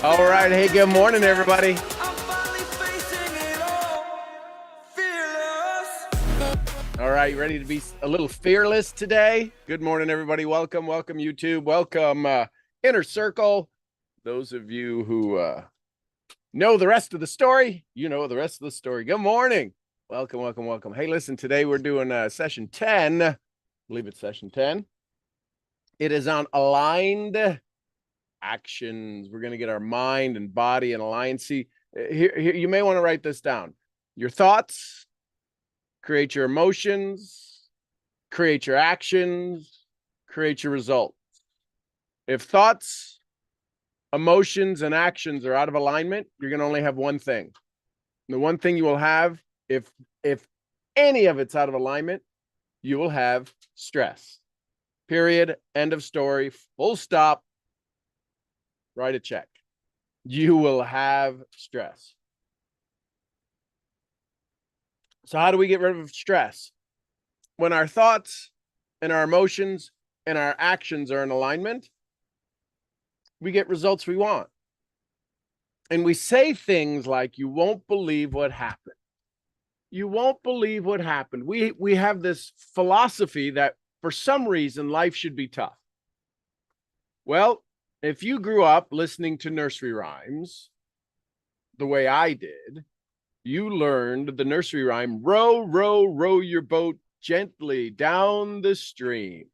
All right. Hey, good morning, everybody. All right. You ready to be a little fearless today? Good morning, everybody. Welcome, YouTube. Welcome, Inner Circle. Those of you who know the rest of the story, you know the rest of the story. Good morning. Welcome. Hey, listen, today we're doing session 10. I believe it's session 10. It is on aligned actions. We're going to get our mind and body in aligned. See, here you may want to write this down. Your thoughts create your emotions, create your actions, create your results. If thoughts, emotions, and actions are out of alignment, you're going to only have one thing. The one thing you will have, if any of it's out of alignment, you will have stress. Period. End of story. Full stop. Write a check. You will have stress. So how do we get rid of stress? When our thoughts and our emotions and our actions are in alignment, we get results we want. And we say things like, you won't believe what happened. You won't believe what happened. We have this philosophy that for some reason life should be tough. Well, if you grew up listening to nursery rhymes the way I did, you learned the nursery rhyme, row, row, row your boat gently down the stream.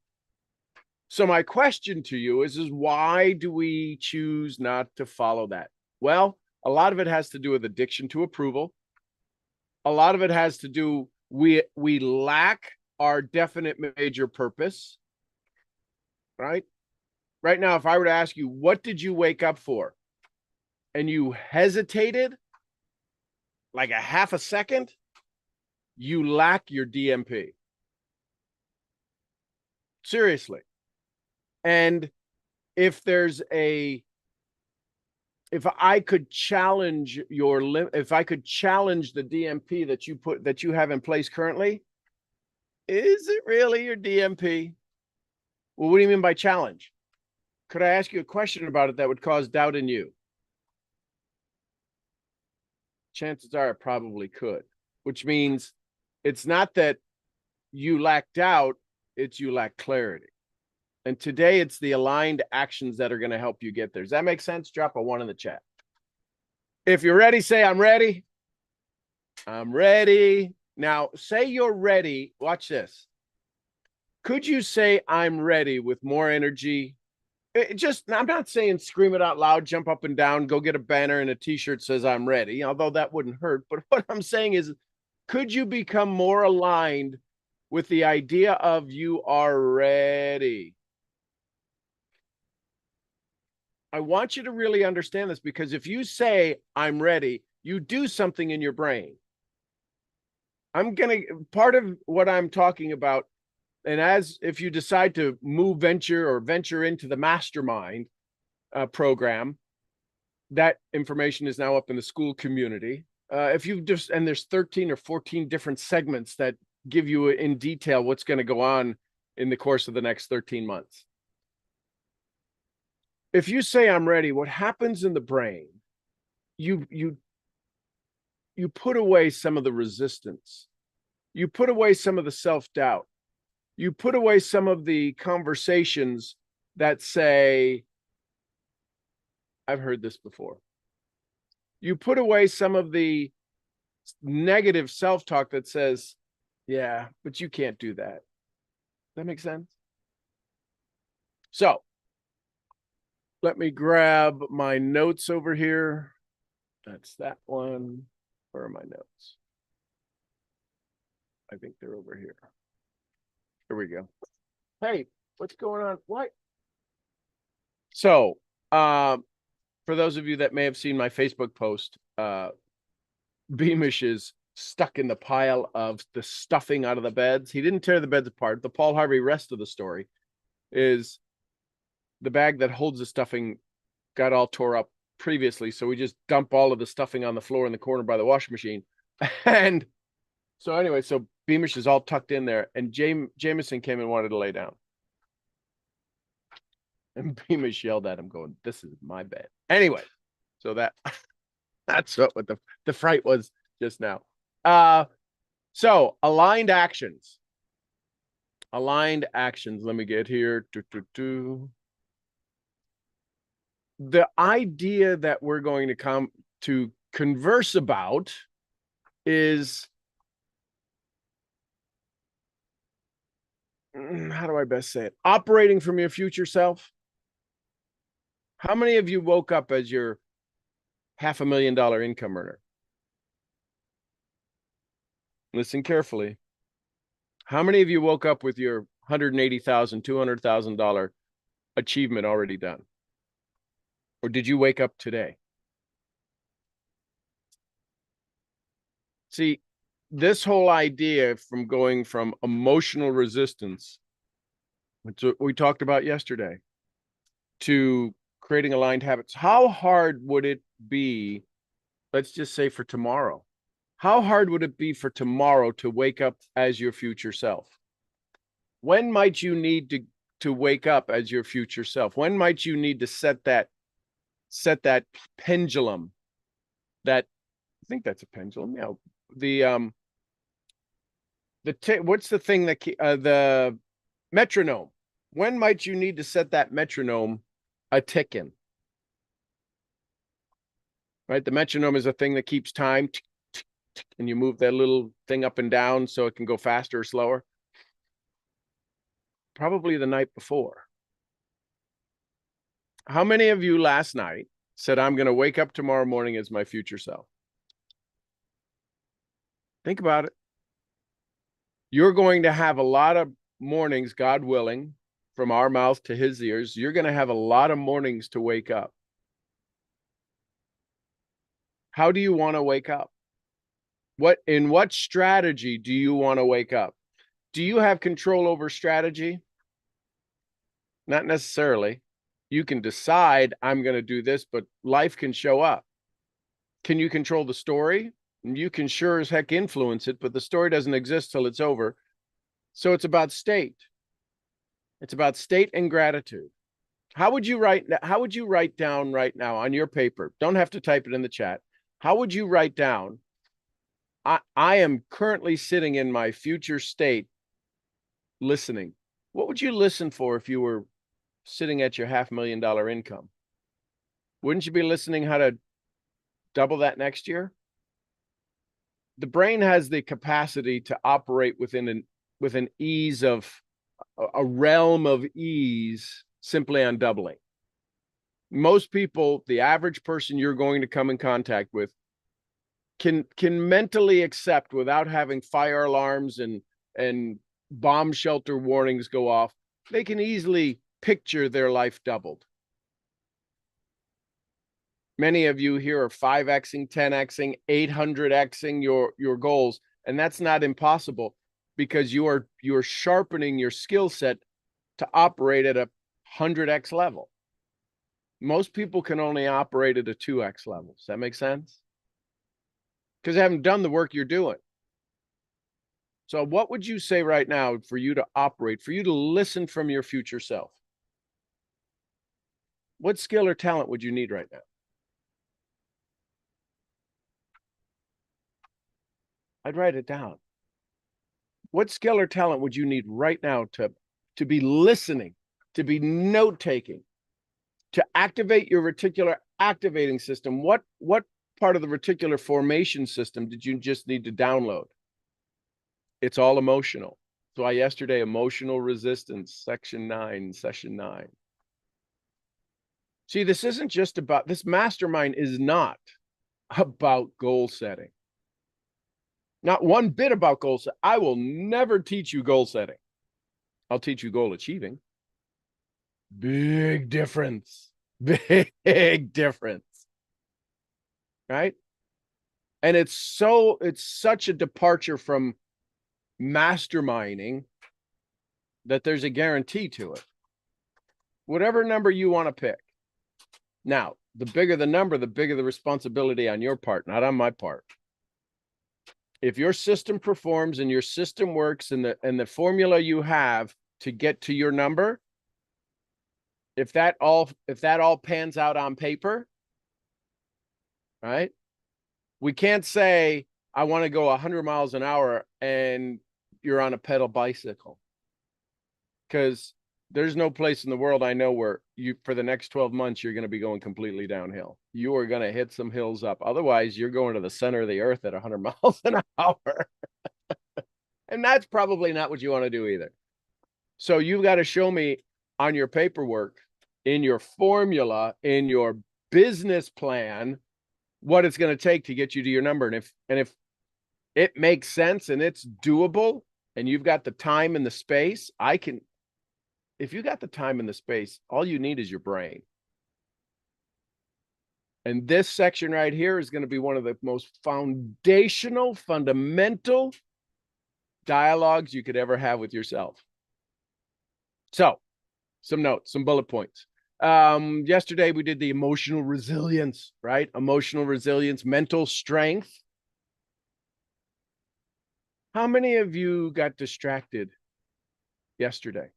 So my question to you is why do we choose not to follow that? Well, a lot of it has to do with addiction to approval. A lot of it has to do, we lack our definite major purpose, right? Right now, if I were to ask you, what did you wake up for? And you hesitated like a half a second, you lack your DMP. Seriously. And if I could challenge if I could challenge the DMP that you have in place currently, is it really your DMP? Well, what do you mean by challenge? Could I ask you a question about it that would cause doubt in you? Chances are it probably could, which means it's not that you lack doubt, it's you lack clarity. And today it's the aligned actions that are going to help you get there. Does that make sense? Drop a 1 in the chat. If you're ready, say I'm ready. I'm ready. Now, say you're ready. Watch this. Could you say I'm ready with more energy? I'm not saying scream it out loud, jump up and down, go get a banner and a t-shirt says I'm ready, although that wouldn't hurt. But what I'm saying is, could you become more aligned with the idea of you are ready? I want you to really understand this, because if you say I'm ready, you do something in your brain. Part of what I'm talking about, and if you decide to venture into the mastermind program, that information is now up in the school community. And there's 13 or 14 different segments that give you in detail what's going to go on in the course of the next 13 months. If you say I'm ready, what happens in the brain, you put away some of the resistance. You put away some of the self-doubt. You put away some of the conversations that say, I've heard this before. You put away some of the negative self-talk that says, yeah, but you can't do that. That makes sense? So let me grab my notes over here. That's that one. Where are my notes? I think they're over here. Here we go. Hey, what's going on? What? So, for those of you that may have seen my Facebook post, Beamish is stuck in the pile of the stuffing out of the beds. He didn't tear the beds apart. The Paul Harvey rest of the story is the bag that holds the stuffing got all tore up previously, so we just dump all of the stuffing on the floor in the corner by the washing machine. And so anyway, so Beamish is all tucked in there, and Jameson came and wanted to lay down. And Beamish yelled at him going, "This is my bed." Anyway, So that's what the fright was just now. So aligned actions. Aligned actions. Let me get here. The idea that we're going to come to converse about is, how do I best say it? Operating from your future self. How many of you woke up as your $500,000 income earner? Listen carefully. How many of you woke up with your $180,000, $200,000 achievement already done? Or did you wake up today? See, this whole idea from going from emotional resistance, which we talked about yesterday, to creating aligned habits, how hard would it be, let's just say for tomorrow, how hard would it be for tomorrow to wake up as your future self? When might you need to wake up as your future self? When might you need to set that pendulum? That, I think that's a pendulum. Yeah. What's the thing that the metronome? When might you need to set that metronome a ticking? Right? The metronome is a thing that keeps time, and you move that little thing up and down so it can go faster or slower. Probably the night before. How many of you last night said, I'm going to wake up tomorrow morning as my future self? Think about it. You're going to have a lot of mornings, God willing, from our mouth to his ears. You're going to have a lot of mornings to wake up. How do you want to wake up? In what strategy do you want to wake up? Do you have control over strategy? Not necessarily. You can decide, I'm going to do this, but life can show up. Can you control the story? You can sure as heck influence it, but the story doesn't exist till it's over. So it's about state. It's about state and gratitude. How would you write down right now on your paper? Don't have to type it in the chat. How would you write down, I am currently sitting in my future state listening? What would you listen for if you were sitting at your $500,000 income? Wouldn't you be listening how to double that next year? The brain has the capacity to operate with an ease of a realm of ease simply on doubling. Most people, the average person you're going to come in contact with, can mentally accept, without having fire alarms and bomb shelter warnings go off, they can easily picture their life doubled. Many of you here are 5xing, 10xing, 800xing your goals, and that's not impossible, because you are sharpening your skill set to operate at a 100x level. Most people can only operate at a 2x level. Does that make sense? Because they haven't done the work you're doing. So what would you say right now for you to operate, for you to listen from your future self? What skill or talent would you need right now? I'd write it down. What skill or talent would you need right now to be listening, to be note-taking, to activate your reticular activating system? What part of the reticular formation system did you just need to download? It's all emotional. So yesterday, emotional resistance, session 9. See, this isn't just about, this mastermind is not about goal setting. Not one bit about goal setting. I will never teach you goal setting. I'll teach you goal achieving. Big difference. Big difference. Right? And it's such a departure from masterminding that there's a guarantee to it. Whatever number you want to pick. Now, the bigger the number, the bigger the responsibility on your part, not on my part. If your system performs and your system works, and the formula you have to get to your number, if that all pans out on paper, right? We can't say, I want to go 100 miles an hour and you're on a pedal bicycle, because there's no place in the world I know where you, for the next 12 months, you're going to be going completely downhill. You are going to hit some hills up. Otherwise, you're going to the center of the earth at 100 miles an hour. And that's probably not what you want to do either. So you've got to show me on your paperwork, in your formula, in your business plan, what it's going to take to get you to your number. And if it makes sense and it's doable and you've got the time and the space, if you got the time and the space, all you need is your brain. And this section right here is going to be one of the most fundamental dialogues you could ever have with yourself. So, some notes, some bullet points. Yesterday we did the emotional resilience, right? Emotional resilience, mental strength. How many of you got distracted yesterday?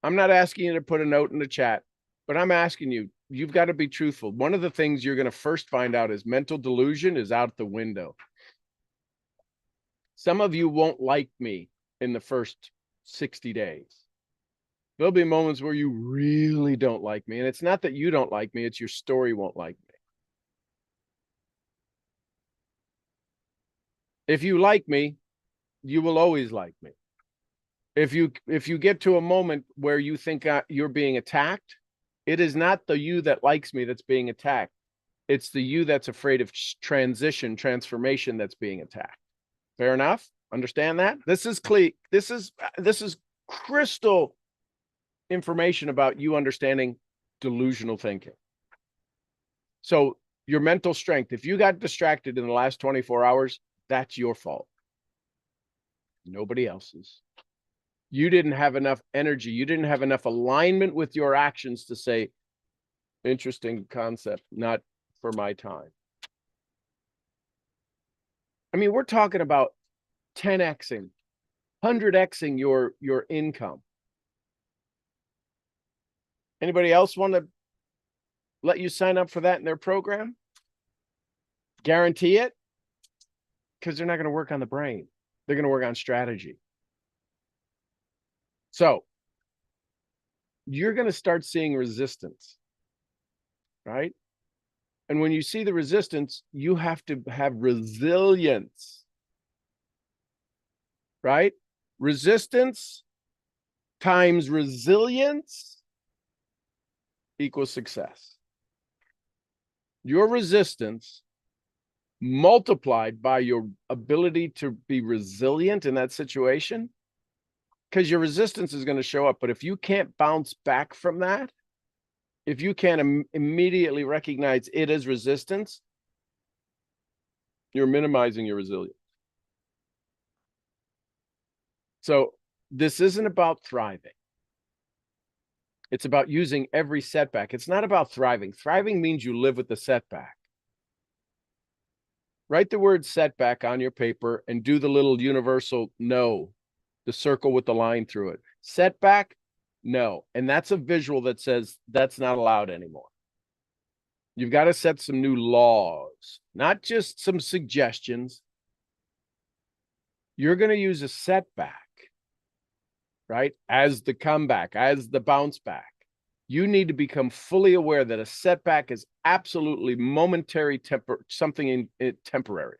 I'm not asking you to put a note in the chat, but I'm asking you, you've got to be truthful. One of the things you're going to first find out is mental delusion is out the window. Some of you won't like me in the first 60 days. There'll be moments where you really don't like me. And it's not that you don't like me, it's your story won't like me. If you like me, you will always like me. If you get to a moment where you think you're being attacked, it is not the you that likes me that's being attacked. It's the you that's afraid of transformation that's being attacked. Fair enough? Understand that? This is clear. This is crystal information about you understanding delusional thinking. So your mental strength, if you got distracted in the last 24 hours, that's your fault. Nobody else's. You didn't have enough energy. You didn't have enough alignment with your actions to say, interesting concept, not for my time. I mean, we're talking about 10xing, 100xing your income. Anybody else want to let you sign up for that in their program? Guarantee it? Because they're not going to work on the brain. They're going to work on strategy. So you're going to start seeing resistance, right? And when you see the resistance, you have to have resilience, right? Resistance times resilience equals success. Your resistance multiplied by your ability to be resilient in that situation, because your resistance is going to show up. But if you can't bounce back from that, if you can't immediately recognize it as resistance, you're minimizing your resilience. So this isn't about thriving. It's about using every setback. It's not about thriving. Thriving means you live with the setback. Write the word setback on your paper and do the little universal no, the circle with the line through it. Setback, no. And that's a visual that says that's not allowed anymore. You've got to set some new laws, not just some suggestions. You're going to use a setback, right, as the comeback, as the bounce back. You need to become fully aware that a setback is absolutely momentary, something temporary.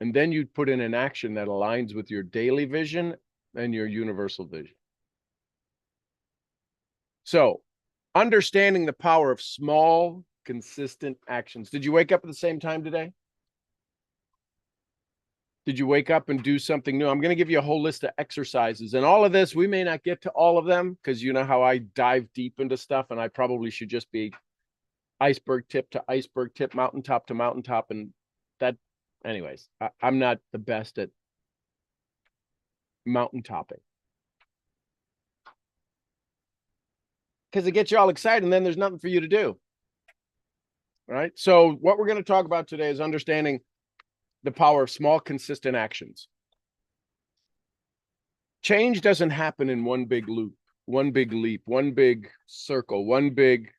And then you put in an action that aligns with your daily vision and your universal vision. So, understanding the power of small, consistent actions. Did you wake up at the same time today? Did you wake up and do something new? I'm going to give you a whole list of exercises. And all of this, we may not get to all of them because you know how I dive deep into stuff, and I probably should just be iceberg tip to iceberg tip, mountaintop to mountaintop. And that, anyways, I'm not the best at mountaintopping. Because it gets you all excited and then there's nothing for you to do. Right? So what we're going to talk about today is understanding the power of small, consistent actions. Change doesn't happen in one big loop, one big leap, one big circle, one big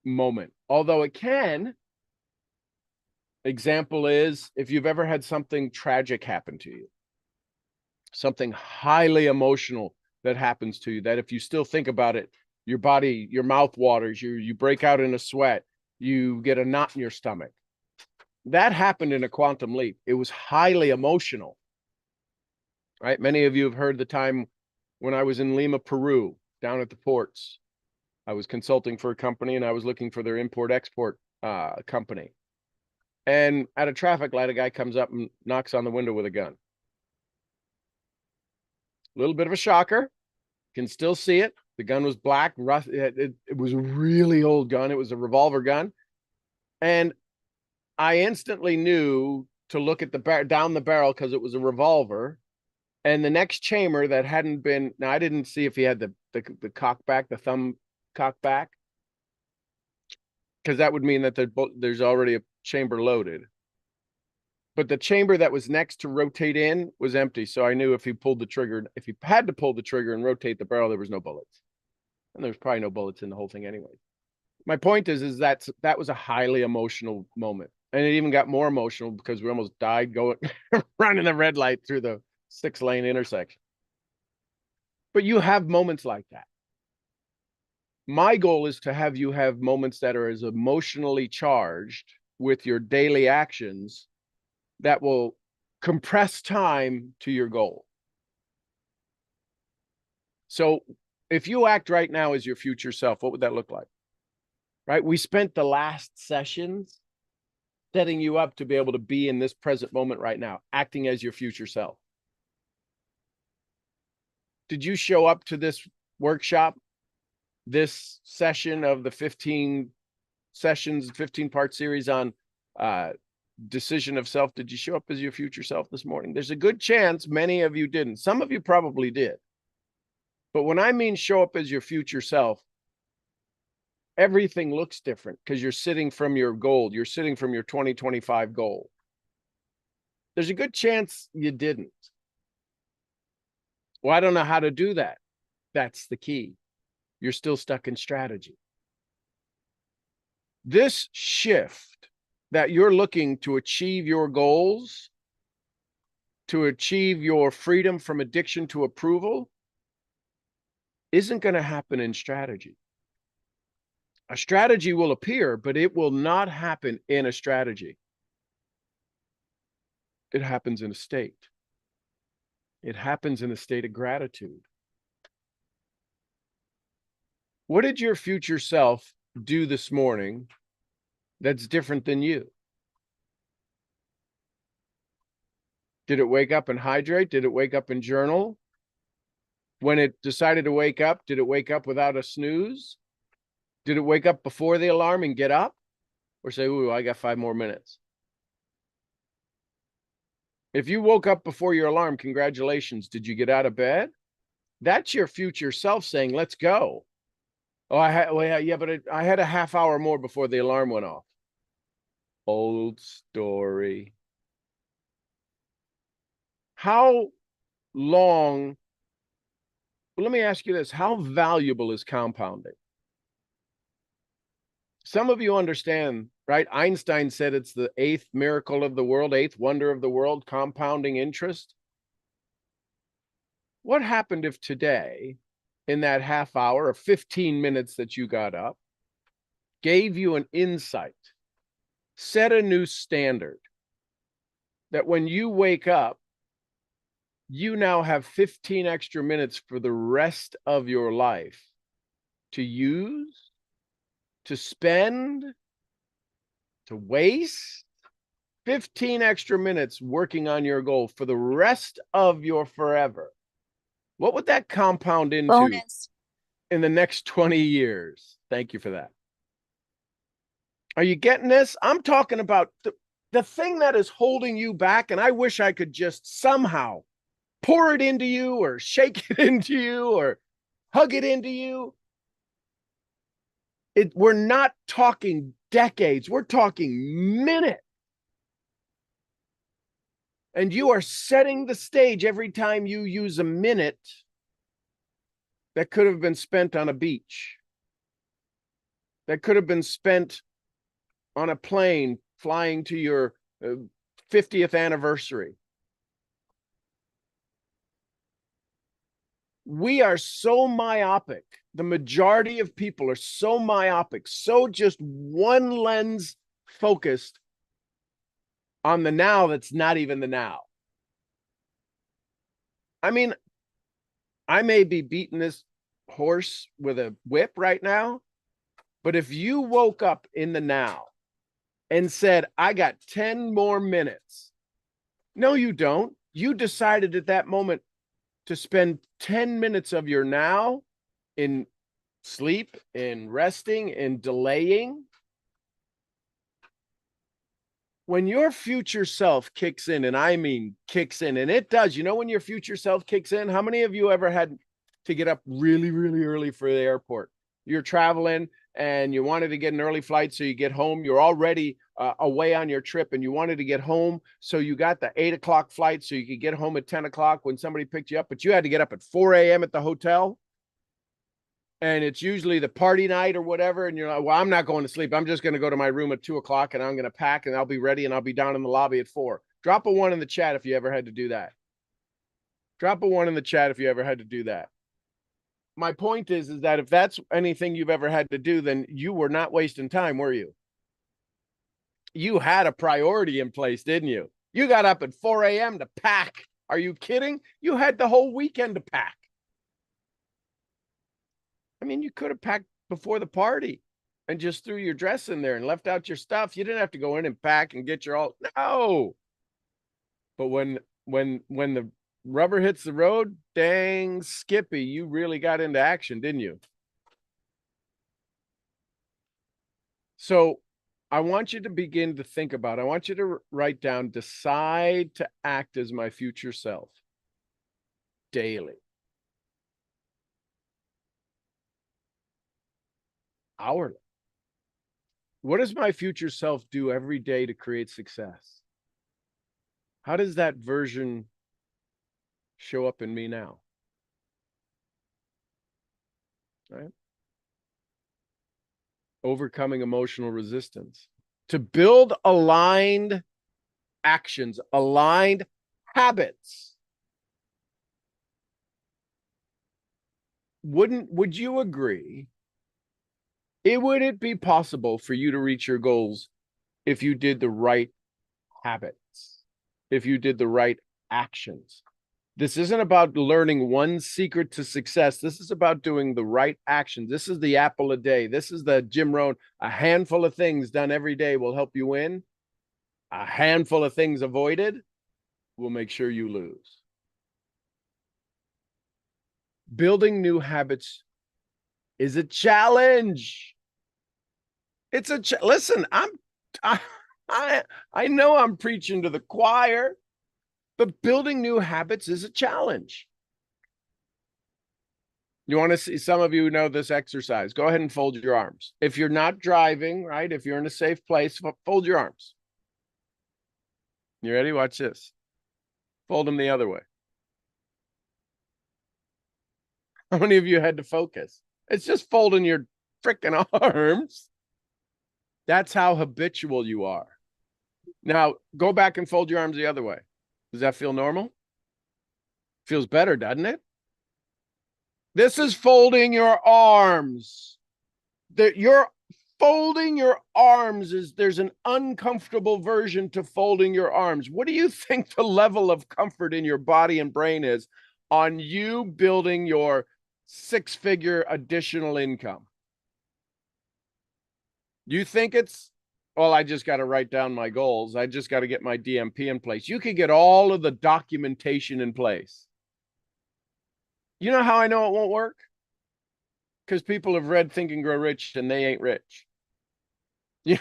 moment, although it can. Example is if you've ever had something tragic happen to you, something highly emotional that happens to you, that if you still think about it, your body, your mouth waters, you break out in a sweat, you get a knot in your stomach. That happened in a quantum leap. It was highly emotional, right? Many of you have heard the time when I was in Lima, Peru, down at the ports. I was consulting for a company and I was looking for their import-export company. And at a traffic light, a guy comes up and knocks on the window with a gun. A little bit of a shocker. Can still see it. The gun was black, rough. It was a really old gun. It was a revolver gun. And I instantly knew to look at the down the barrel because it was a revolver. And the next chamber that hadn't been, now I didn't see if he had the cock back, the thumb cock back, because that would mean that there's already a chamber loaded. But the chamber that was next to rotate in was empty. So I knew if he pulled the trigger, if he had to pull the trigger and rotate the barrel, there was no bullets. And there's probably no bullets in the whole thing anyway. My point is that was a highly emotional moment. And it even got more emotional because we almost died going running the red light through the 6-lane intersection. But you have moments like that. My goal is to have you have moments that are as emotionally charged with your daily actions that will compress time to your goal. So if you act right now as your future self, what would that look like? Right? We spent the last sessions setting you up to be able to be in this present moment right now, acting as your future self. Did you show up to this workshop, this session of the 15 sessions, 15-part series on decision of self? Did you show up as your future self this morning? There's a good chance many of you didn't. Some of you probably did. But when I mean show up as your future self, everything looks different because you're sitting from your goal. You're sitting from your 2025 goal. There's a good chance you didn't. Well, I don't know how to do that. That's the key. You're still stuck in strategy. This shift that you're looking to achieve your goals, to achieve your freedom from addiction to approval, isn't going to happen in strategy. A strategy will appear, but it will not happen in a strategy. It happens in a state. It happens in a state of gratitude. What did your future self do this morning that's different than you? Did it wake up and hydrate? Did it wake up and journal? When it decided to wake up, did it wake up without a snooze? Did it wake up before the alarm and get up? Or say, ooh, I got 5 more minutes? If you woke up before your alarm, congratulations. Did you get out of bed? That's your future self saying, let's go. Oh, I had a half hour more before the alarm went off. Old story. How long? Well, let me ask you this. How valuable is compounding? Some of you understand, right? Einstein said it's the 8th miracle of the world, 8th wonder of the world, compounding interest. What happened if today, in that half hour or 15 minutes that you got up, gave you an insight, set a new standard, that when you wake up, you now have 15 extra minutes for the rest of your life to use, to spend, to waste? 15 extra minutes working on your goal for the rest of your forever. What would that compound into bonus in the next 20 years? Thank you for that. Are you getting this? I'm talking about the thing that is holding you back, and I wish I could just somehow pour it into you or shake it into you or hug it into you. We're not talking decades. We're talking minutes. And you are setting the stage every time you use a minute that could have been spent on a beach that could have been spent on a plane flying to your 50th anniversary. We are so myopic. The majority of people are so myopic, so just one lens focused on the now that's not even the now. I mean, I may be beating this horse with a whip right now, but if you woke up in the now and said, I got 10 more minutes, no, you don't. You decided at that moment to spend 10 minutes of your now in sleep, in resting, in delaying. When your future self kicks in, and I mean kicks in, and it does, you know, when your future self kicks in, how many of you ever had to get up really, really early for the airport? You're traveling and you wanted to get an early flight, so you get home. You're already away on your trip and you wanted to get home. So you got the 8 o'clock flight so you could get home at 10 o'clock when somebody picked you up, but you had to get up at 4 a.m. at the hotel. And it's usually the party night or whatever. And you're like, well, I'm not going to sleep. I'm just going to go to my room at 2 o'clock and I'm going to pack and I'll be ready and I'll be down in the lobby at 4. Drop a 1 in the chat if you ever had to do that. Drop a 1 in the chat if you ever had to do that. My point is that if that's anything you've ever had to do, then you were not wasting time, were you? You had a priority in place, didn't you? You got up at 4 a.m. to pack. Are you kidding? You had the whole weekend to pack. I mean, you could have packed before the party and just threw your dress in there and left out your stuff. You didn't have to go in and pack and get your all. No. But when the rubber hits the road, dang, Skippy, you really got into action, didn't you? So I want you to begin to think about, I want you to write down, decide to act as my future self daily. Hourly. What does my future self do every day to create success? How does that version show up in me now? Right? Overcoming emotional resistance. To build aligned actions, aligned habits. Would you agree? Would it be possible for you to reach your goals if you did the right habits, if you did the right actions? This isn't about learning one secret to success. This is about doing the right actions. This is the apple a day. This is the Jim Rohn. A handful of things done every day will help you win. A handful of things avoided will make sure you lose. Building new habits is a challenge. It's a listen, I know I'm preaching to the choir, but building new habits is a challenge. You want to see, some of you know this exercise. Go ahead and fold your arms. If you're not driving, right? If you're in a safe place, fold your arms. You ready? Watch this. Fold them the other way. How many of you had to focus? It's just folding your freaking arms. That's how habitual you are. Now, go back and fold your arms the other way. Does that feel normal? Feels better, doesn't it? This is folding your arms. You're folding your arms there's an uncomfortable version to folding your arms. What do you think the level of comfort in your body and brain is on you building your 6-figure additional income? You think it's, well, I just got to write down my goals. I just got to get my DMP in place. You could get all of the documentation in place. You know how I know it won't work? Because people have read Think and Grow Rich and they ain't rich. You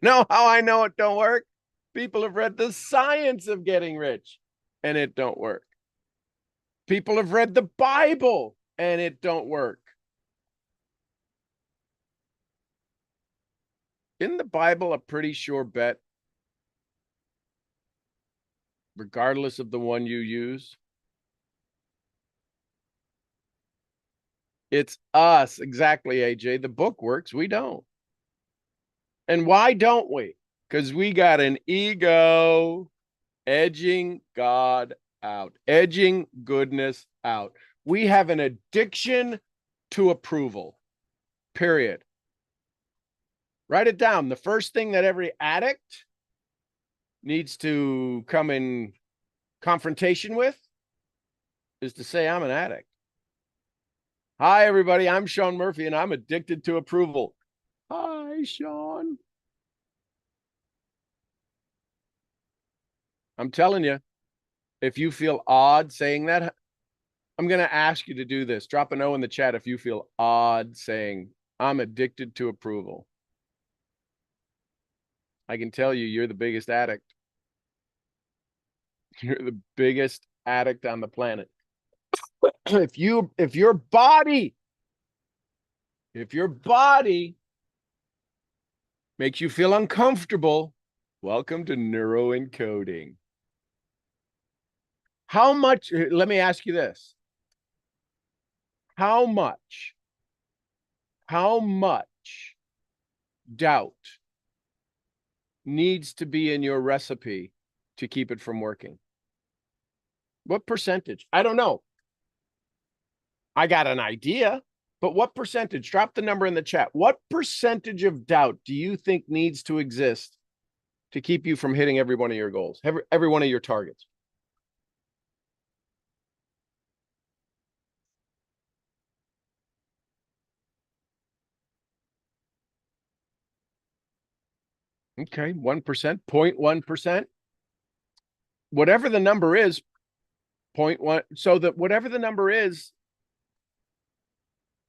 know how I know it don't work? People have read The Science of Getting Rich and it don't work. People have read the Bible and it don't work. Isn't the Bible a pretty sure bet? Regardless of the one you use. It's us. Exactly, AJ. The book works. We don't. And why don't we? Because we got an ego edging God out, edging goodness out. We have an addiction to approval, period. Write it down. The first thing that every addict needs to come in confrontation with is to say, I'm an addict. Hi, everybody. I'm Sean Murphy, and I'm addicted to approval. Hi, Sean. I'm telling you, if you feel odd saying that, I'm going to ask you to do this. Drop an O in the chat if you feel odd saying, I'm addicted to approval. I can tell you, you're the biggest addict. You're the biggest addict on the planet. if your body makes you feel uncomfortable, welcome to neuroencoding. How much, let me ask you this. How much doubt needs to be in your recipe to keep it from working? What percentage? I don't know. I got an idea, but what percentage? Drop the number in the chat. What percentage of doubt do you think needs to exist to keep you from hitting every one of your goals, every one of your targets? Okay, 1%, 0.1%. Whatever the number is, 0.1. So that whatever the number is,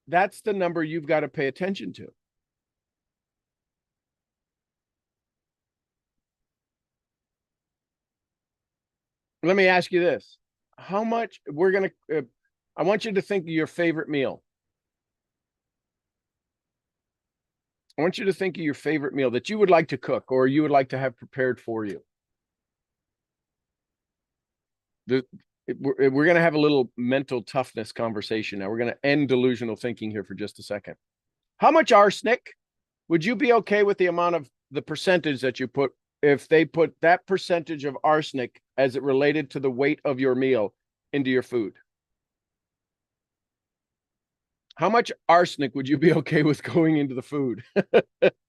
that's the number you've got to pay attention to. Let me ask you this. How much we're going to, I want you to think of your favorite meal. I want you to think of your favorite meal that you would like to cook or you would like to have prepared for you. We're going to have a little mental toughness conversation now. We're going to end delusional thinking here for just a second. How much arsenic would you be okay with the amount of the percentage that you put if they put that percentage of arsenic as it related to the weight of your meal into your food? How much arsenic would you be okay with going into the food?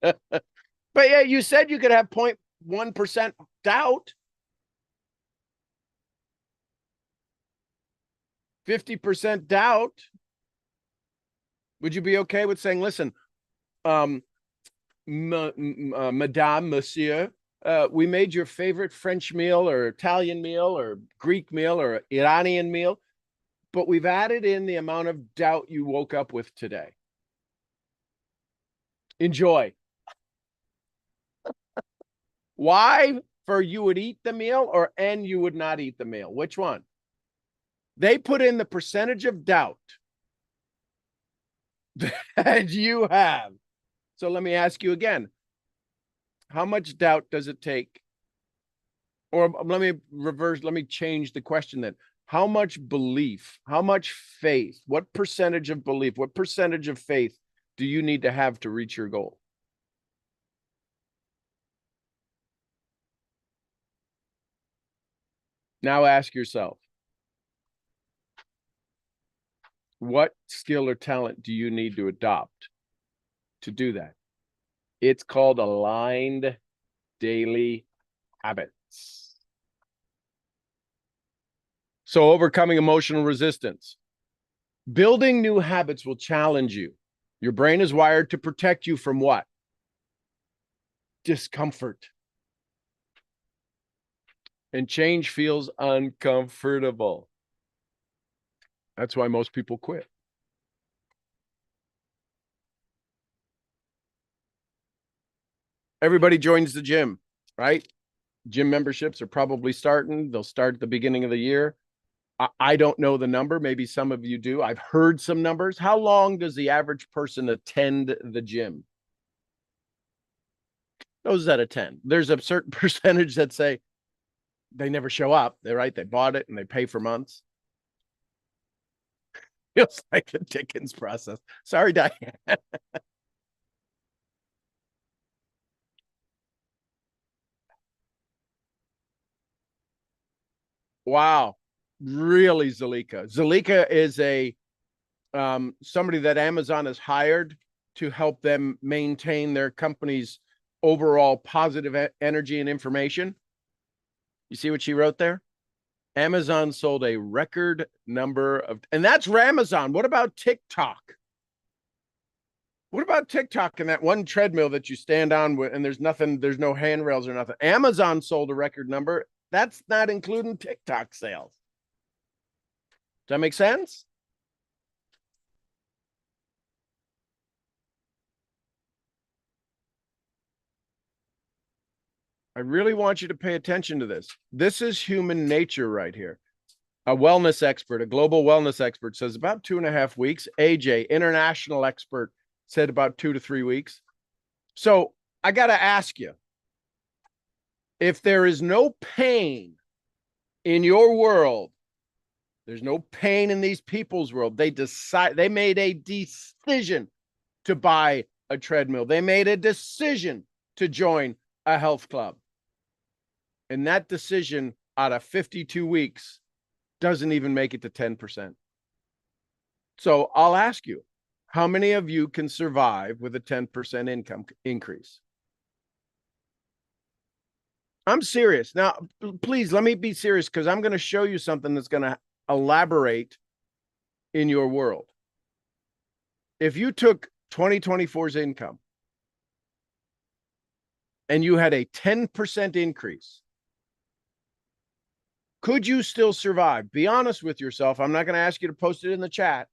But yeah, you said you could have 0.1% doubt. 50% doubt. Would you be okay with saying, listen, Madame, Monsieur, we made your favorite French meal or Italian meal or Greek meal or Iranian meal, but we've added in the amount of doubt you woke up with today. Enjoy. Why? For you would eat the meal or and you would not eat the meal? Which one? They put in the percentage of doubt that you have. So let me ask you again. How much doubt does it take? Or let me change the question then. How much belief, how much faith, what percentage of belief, what percentage of faith do you need to have to reach your goal? Now ask yourself, what skill or talent do you need to adopt to do that? It's called aligned daily habits. So overcoming emotional resistance. Building new habits will challenge you. Your brain is wired to protect you from what? Discomfort. And change feels uncomfortable. That's why most people quit. Everybody joins the gym, right? Gym memberships are probably starting. They'll start at the beginning of the year. I don't know the number. Maybe some of you do. I've heard some numbers. How long does the average person attend the gym? Those that attend. There's a certain percentage that say they never show up. They're right. They bought it and they pay for months. Feels like the Dickens process. Sorry, Diane. Wow. Really, Zalika. Zalika is a somebody that Amazon has hired to help them maintain their company's overall positive energy and information. You see what she wrote there? Amazon sold a record number of, and that's Ramazon. What about TikTok? What about TikTok and that one treadmill that you stand on and there's nothing, there's no handrails or nothing? Amazon sold a record number. That's not including TikTok sales. Does that make sense? I really want you to pay attention to this. This is human nature right here. A wellness expert, a global wellness expert says about 2.5 weeks. AJ, international expert, said about 2 to 3 weeks. So I got to ask you, if there is no pain in your world, there's no pain in these people's world. They made a decision to buy a treadmill. They made a decision to join a health club. And that decision out of 52 weeks doesn't even make it to 10%. So I'll ask you, how many of you can survive with a 10% income increase? I'm serious. Now, please let me be serious because I'm going to show you something that's going to elaborate in your world. If you took 2024's income and you had a 10% increase, could you still survive? Be honest with yourself. I'm not going to ask you to post it in the chat.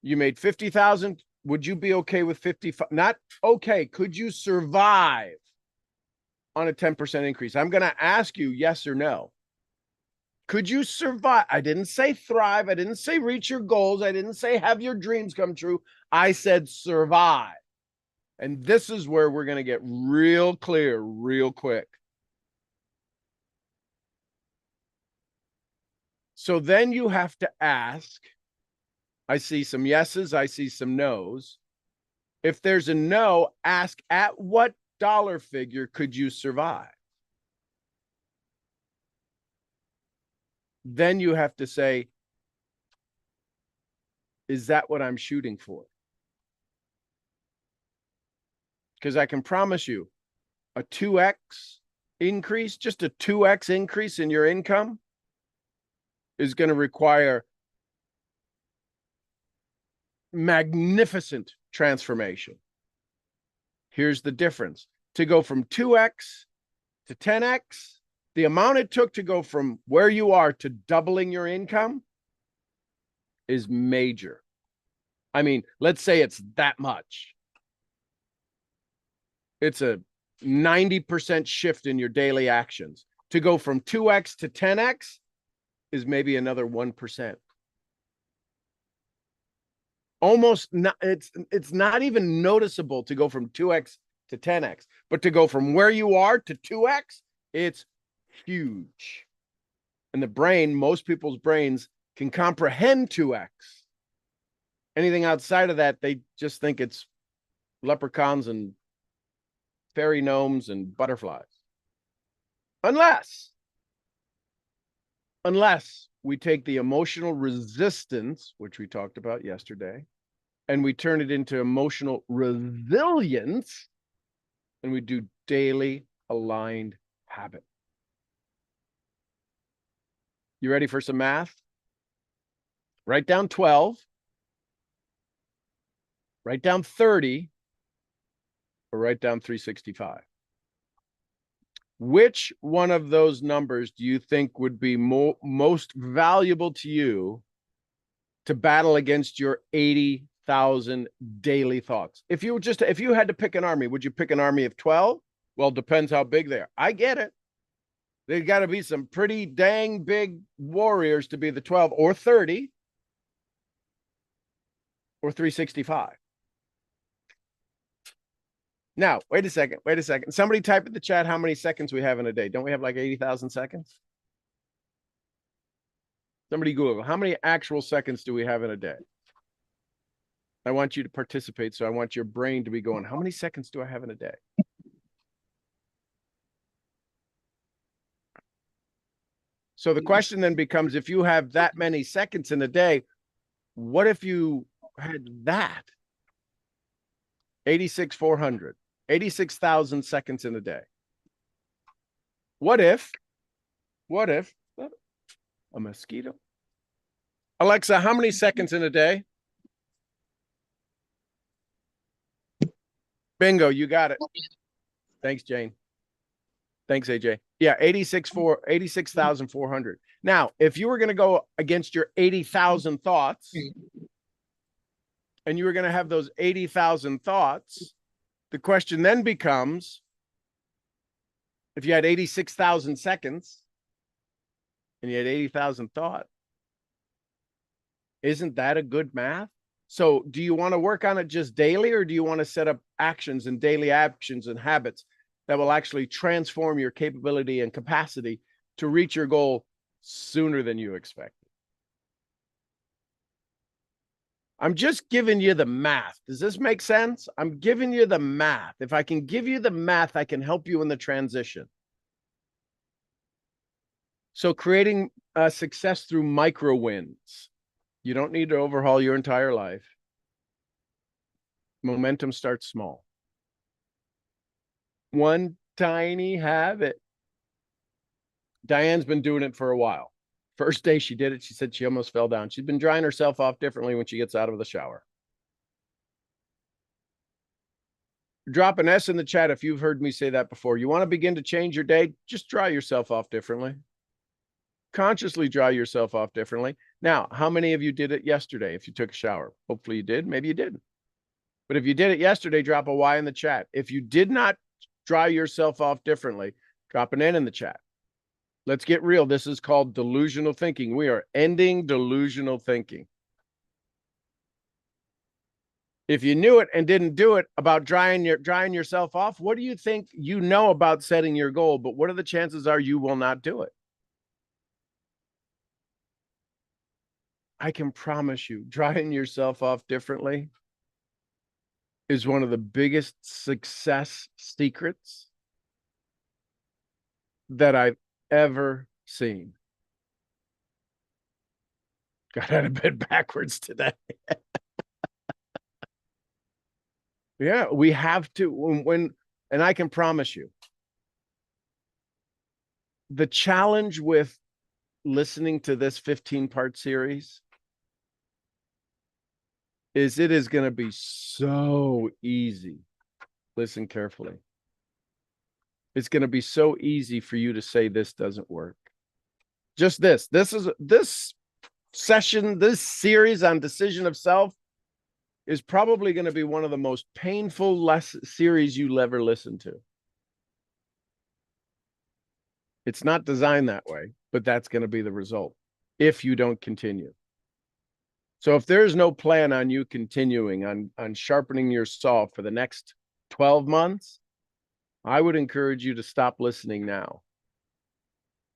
You made 50,000. Would you be okay with 55? Not okay. Could you survive on a 10% increase? I'm going to ask you yes or no. Could you survive? I didn't say thrive. I didn't say reach your goals. I didn't say have your dreams come true. I said survive. And this is where we're going to get real clear real quick. So then you have to ask, I see some yeses, I see some nos. If there's a no, ask at what dollar figure could you survive? Then you have to say, is that what I'm shooting for? Because I can promise you a 2x increase, just a 2x increase in your income is going to require magnificent transformation. Here's the difference. To go from 2x to 10x, the amount it took to go from where you are to doubling your income is major. I mean, let's say it's that much. It's a 90% shift in your daily actions. To go from 2x to 10x is maybe another 1%. Almost not, it's not even noticeable to go from 2x to 10x, but to go from where you are to 2x, it's huge. And the brain, most people's brains can comprehend 2x. Anything outside of that, they just think it's leprechauns and fairy gnomes and butterflies. Unless we take the emotional resistance, which we talked about yesterday, and we turn it into emotional resilience, and we do daily aligned habit. You ready for some math? Write down 12, write down 30, or write down 365. Which one of those numbers do you think would be most valuable to you to battle against your 80,000 daily thoughts? If you had to pick an army, would you pick an army of 12? Well, depends how big they are. I get it. They've got to be some pretty dang big warriors to be the 12 or 30 or 365. Now, wait a second. Somebody type in the chat how many seconds we have in a day. Don't we have like 80,000 seconds? Somebody Google, how many actual seconds do we have in a day? I want you to participate, so I want your brain to be going, how many seconds do I have in a day? So the question then becomes, if you have that many seconds in a day, what if you had that? 86,400, 86,000 seconds in a day. What if a mosquito? Alexa, how many seconds in a day? Bingo, you got it. Thanks, Jane. Thanks, AJ. Yeah, 86,400. Now, if you were going to go against your 80,000 thoughts, and you were going to have those 80,000 thoughts, the question then becomes, if you had 86,000 seconds and you had 80,000 thoughts, isn't that a good math? So do you want to work on it just daily, or do you want to set up actions and daily actions and habits that will actually transform your capability and capacity to reach your goal sooner than you expected? I'm just giving you the math. Does this make sense? I'm giving you the math. If I can give you the math, I can help you in the transition. So creating success through micro wins. You don't need to overhaul your entire life. Momentum starts small. One tiny habit. Diane's been doing it for a while. First day she did it, she said she almost fell down. She's been drying herself off differently when she gets out of the shower. Drop an S in the chat if you've heard me say that before. You want to begin to change your day? Just dry yourself off differently. Consciously dry yourself off differently. Now, how many of you did it yesterday if you took a shower? Hopefully you did. Maybe you didn't. But if you did it yesterday, drop a Y in the chat. If you did not dry yourself off differently, drop an N in the chat. Let's get real. This is called delusional thinking. We are ending delusional thinking. If you knew it and didn't do it about drying yourself off, what do you think you know about setting your goal? But what are the chances are you will not do it? I can promise you, drying yourself off differently is one of the biggest success secrets that I've ever seen. Got out of bed backwards today. Yeah, we have to, and I can promise you, the challenge with listening to this 15-part series is it is going to be so easy. Listen carefully. It's going to be so easy for you to say this doesn't work. Just this session, this series on decision of self is probably going to be one of the most painful series you'll ever listen to. It's not designed that way, but that's going to be the result if you don't continue. So if there's no plan on you continuing on sharpening your saw for the next 12 months, I would encourage you to stop listening now.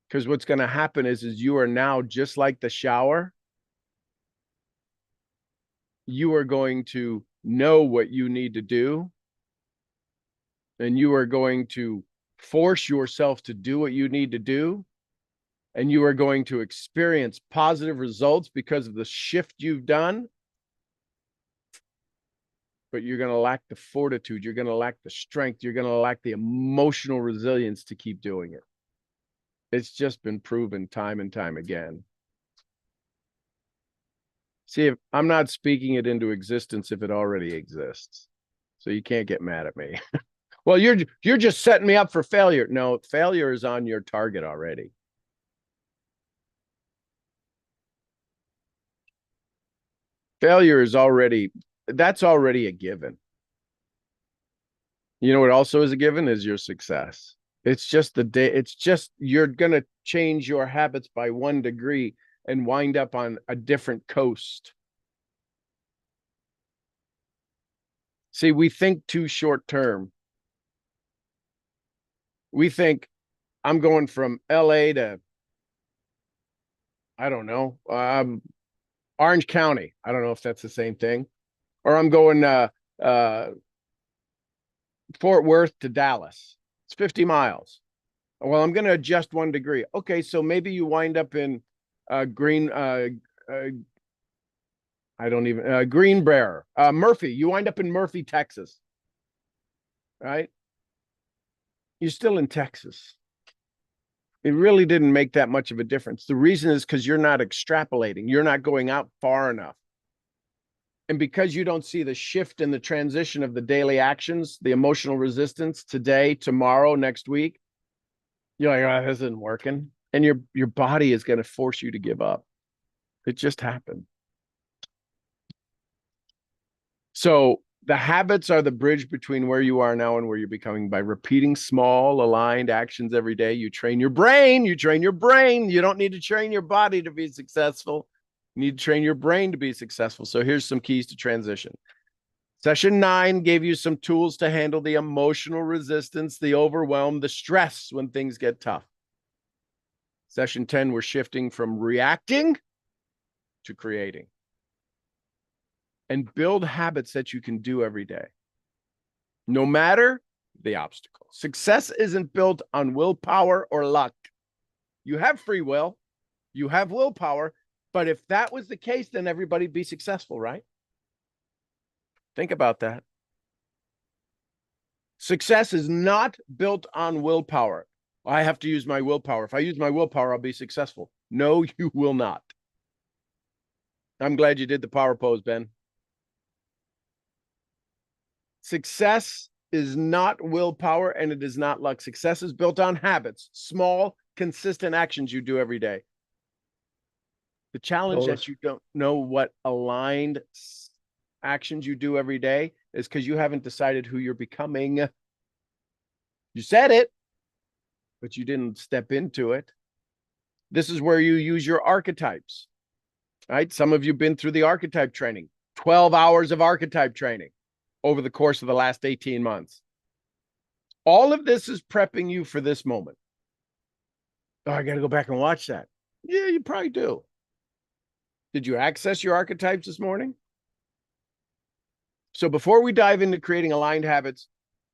Because what's going to happen is you are now just like the shower. You are going to know what you need to do. And you are going to force yourself to do what you need to do. And you are going to experience positive results because of the shift you've done. But you're going to lack the fortitude. You're going to lack the strength. You're going to lack the emotional resilience to keep doing it. It's just been proven time and time again. See, if I'm not speaking it into existence if it already exists. So you can't get mad at me. Well, you're just setting me up for failure. No, failure is on your target already. Failure is already, that's already a given. You know what also is a given is your success. It's just you're going to change your habits by 1 degree and wind up on a different coast. See, we think too short term. We think I'm going from LA to, I don't know, Orange County. I don't know if that's the same thing. Or I'm going Fort Worth to Dallas. It's 50 miles. Well, I'm going to adjust 1 degree. Okay, so maybe you wind up in green, I don't even, Greenbrier, Murphy. You wind up in Murphy, Texas, right? You're still in Texas. It really didn't make that much of a difference. The reason is because you're not extrapolating. You're not going out far enough. And because you don't see the shift in the transition of the daily actions, the emotional resistance today, tomorrow, next week, you're like, oh, this isn't working. And your body is going to force you to give up. It just happened. So the habits are the bridge between where you are now and where you're becoming. By repeating small, aligned actions every day, you train your brain. You train your brain. You don't need to train your body to be successful. You need to train your brain to be successful. So here's some keys to transition. Session 9 gave you some tools to handle the emotional resistance, the overwhelm, the stress when things get tough. Session 10, we're shifting from reacting to creating. And build habits that you can do every day, no matter the obstacle. Success isn't built on willpower or luck. You have free will, you have willpower, but if that was the case, then everybody'd be successful, right? Think about that. Success is not built on willpower. I have to use my willpower. If I use my willpower, I'll be successful. No, you will not. I'm glad you did the power pose, Ben. Success is not willpower and it is not luck. Success is built on habits, small, consistent actions you do every day. The challenge that you don't know what aligned actions you do every day is because you haven't decided who you're becoming. You said it, but you didn't step into it. This is where you use your archetypes, right? Some of you have been through the archetype training, 12 hours of archetype training over the course of the last 18 months. All of this is prepping you for this moment. Oh, I got to go back and watch that. Yeah, you probably do. Did you access your archetypes this morning? So before we dive into creating aligned habits,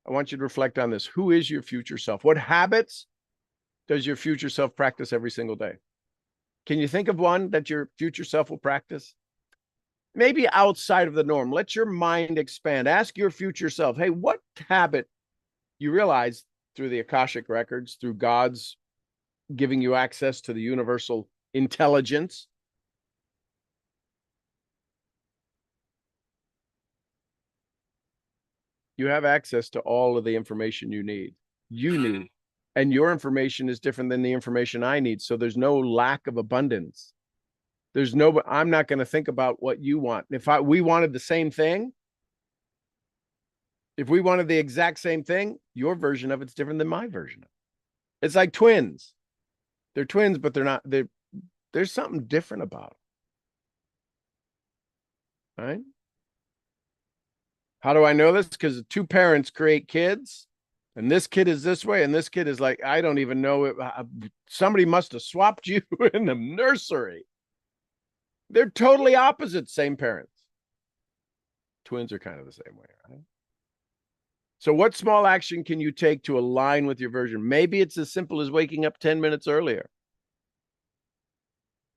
I want you to reflect on this. Who is your future self? What habits does your future self practice every single day? Can you think of one that your future self will practice? Maybe outside of the norm. Let your mind expand. Ask your future self, hey, what habit you realize through the Akashic records, through God's giving you access to the universal intelligence? You have access to all of the information you need. And your information is different than the information I need. So there's no lack of abundance. I'm not going to think about what you want. We wanted the same thing, if we wanted the exact same thing, your version of it's different than my version of it. It's like twins. They're twins, but there's something different about them, right? How do I know this? Because two parents create kids, and this kid is this way, and this kid is like, I don't even know. Somebody must have swapped you in the nursery. They're totally opposite, same parents. Twins are kind of the same way, right? So what small action can you take to align with your version? Maybe it's as simple as waking up 10 minutes earlier.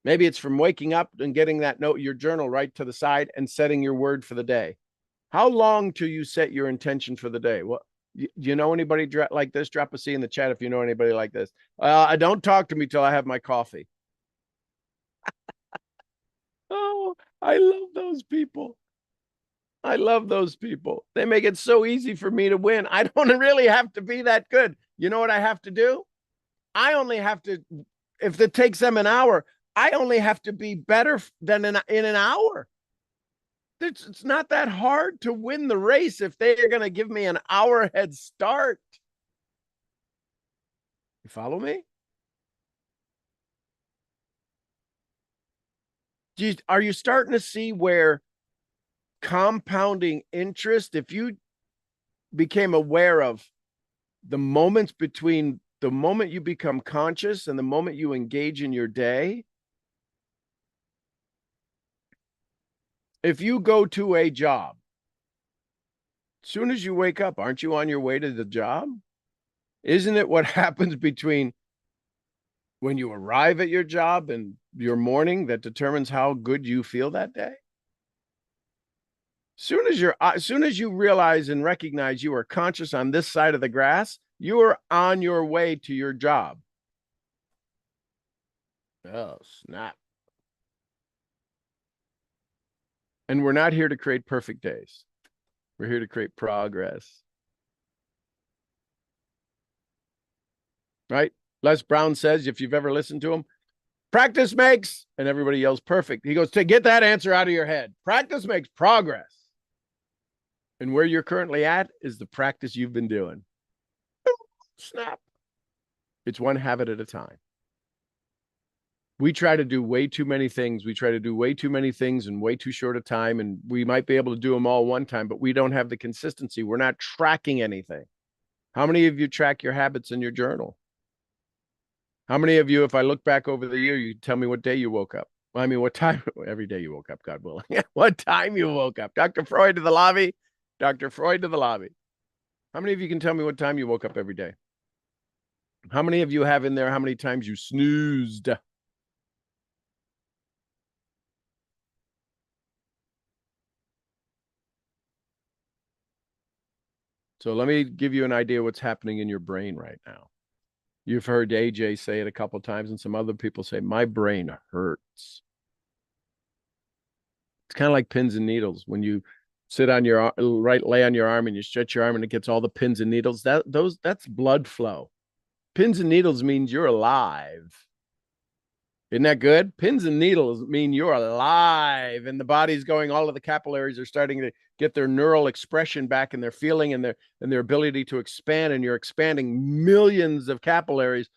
Maybe it's from waking up and getting that note, your journal right to the side and setting your word for the day. How long till you set your intention for the day? What, do you know anybody like this? Drop a C in the chat if you know anybody like this. Don't talk to me till I have my coffee. Oh, I love those people. I love those people. They make it so easy for me to win. I don't really have to be that good. You know what I have to do? I only have to, if it takes them an hour, I only have to be better than in an hour. It's not that hard to win the race if they're going to give me an hour head start. You follow me? Are you starting to see where compounding interest, if you became aware of the moments between the moment you become conscious and the moment you engage in your day, if you go to a job, as soon as you wake up, aren't you on your way to the job? Isn't it what happens between when you arrive at your job and your morning that determines how good you feel that day? As soon as you realize and recognize you are conscious on this side of the grass, you are on your way to your job. Oh, snap. And we're not here to create perfect days. We're here to create progress. Right? Les Brown says, if you've ever listened to him, practice makes, and everybody yells perfect. He goes, to get that answer out of your head. Practice makes progress. And where you're currently at is the practice you've been doing. Snap. It's one habit at a time. We try to do way too many things. We try to do way too many things in way too short a time. And we might be able to do them all one time, but we don't have the consistency. We're not tracking anything. How many of you track your habits in your journal? How many of you, if I look back over the year, you tell me what day you woke up? Well, I mean, what time? Every day you woke up, God willing. What time you woke up? Dr. Freud to the lobby. Dr. Freud to the lobby. How many of you can tell me what time you woke up every day? How many of you have in there how many times you snoozed? So let me give you an idea what's happening in your brain right now. You've heard AJ say it a couple of times, and some other people say, my brain hurts. It's kind of like pins and needles. When you sit on your right, lay on your arm and you stretch your arm and it gets all the pins and needles, that's blood flow. Pins and needles means you're alive. Isn't that good? Pins and needles mean you're alive and the body's going, all of the capillaries are starting to get their neural expression back and their feeling and their ability to expand, and you're expanding millions of capillaries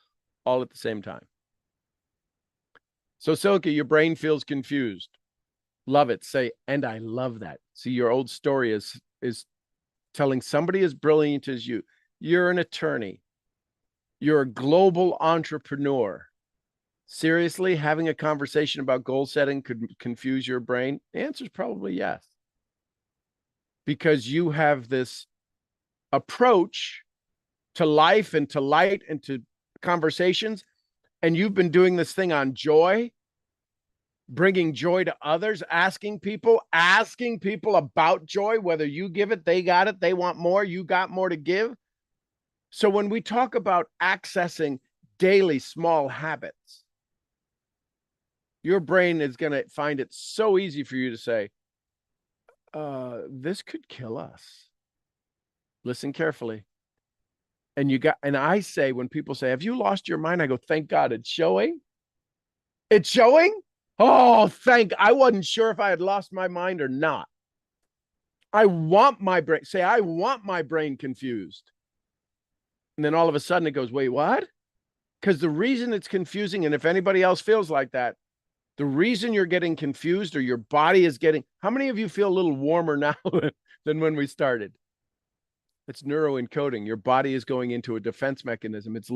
all at the same time. So Silke, your brain feels confused. Love it. Say, and I love that. See, your old story is telling somebody as brilliant as you. You're an attorney. You're a global entrepreneur. Seriously, having a conversation about goal setting could confuse your brain? The answer is probably yes. Because you have this approach to life and to light and to conversations, and you've been doing this thing on joy, bringing joy to others, asking people about joy, whether you give it, they got it, they want more, you got more to give. So when we talk about accessing daily small habits, your brain is going to find it so easy for you to say, this could kill us. Listen carefully. And I say, when people say, have you lost your mind? I go, thank God it's showing. It's showing. Oh, I wasn't sure if I had lost my mind or not. I want my brain confused. And then all of a sudden it goes, wait, what? Because the reason it's confusing, and if anybody else feels like that, the reason you're getting confused or your body is getting, how many of you feel a little warmer now than when we started? It's neuroencoding. Your body is going into a defense mechanism. It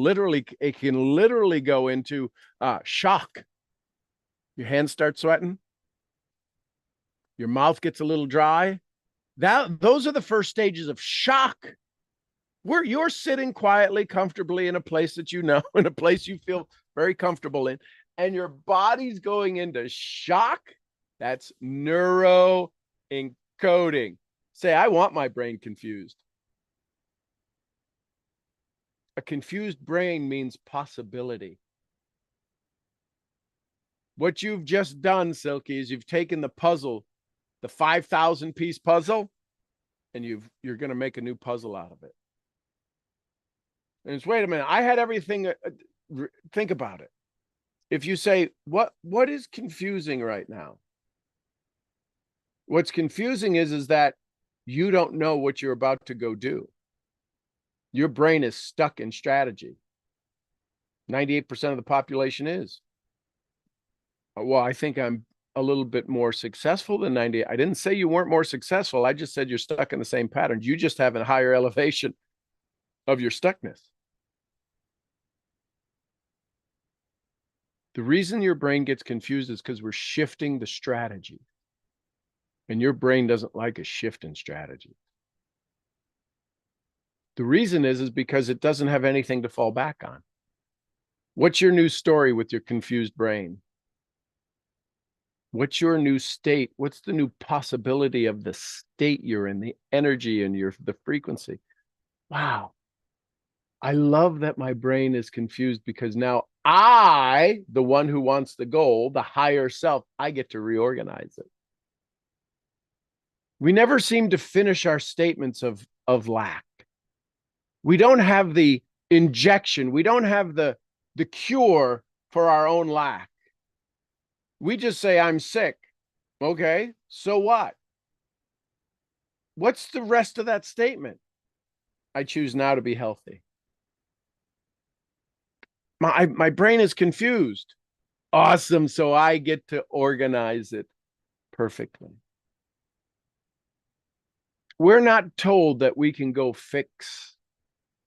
can literally go into shock. Your hands start sweating. Your mouth gets a little dry. Those are the first stages of shock, where you're sitting quietly, comfortably in a place that you know, in a place you feel very comfortable in, and your body's going into shock. That's neuroencoding. Say, I want my brain confused. A confused brain means possibility. What you've just done, Silke, is you've taken the puzzle, the 5,000 piece puzzle, and you're going to make a new puzzle out of it. And it's, wait a minute, I had everything. Think about it. If you say, what is confusing right now? What's confusing is that you don't know what you're about to go do. Your brain is stuck in strategy. 98% of the population is. Well, I think I'm a little bit more successful than 90. I didn't say you weren't more successful. I just said you're stuck in the same patterns. You just have a higher elevation of your stuckness. The reason your brain gets confused is because we're shifting the strategy. And your brain doesn't like a shift in strategy. The reason is because it doesn't have anything to fall back on. What's your new story with your confused brain? What's your new state? What's the new possibility of the state you're in, the energy and the frequency? Wow. I love that my brain is confused because now I, the one who wants the goal, the higher self, I get to reorganize it. We never seem to finish our statements of lack. We don't have the injection. We don't have the cure for our own lack. We just say, I'm sick. Okay, so what? What's the rest of that statement? I choose now to be healthy. My brain is confused. Awesome. So I get to organize it perfectly. We're not told that we can go fix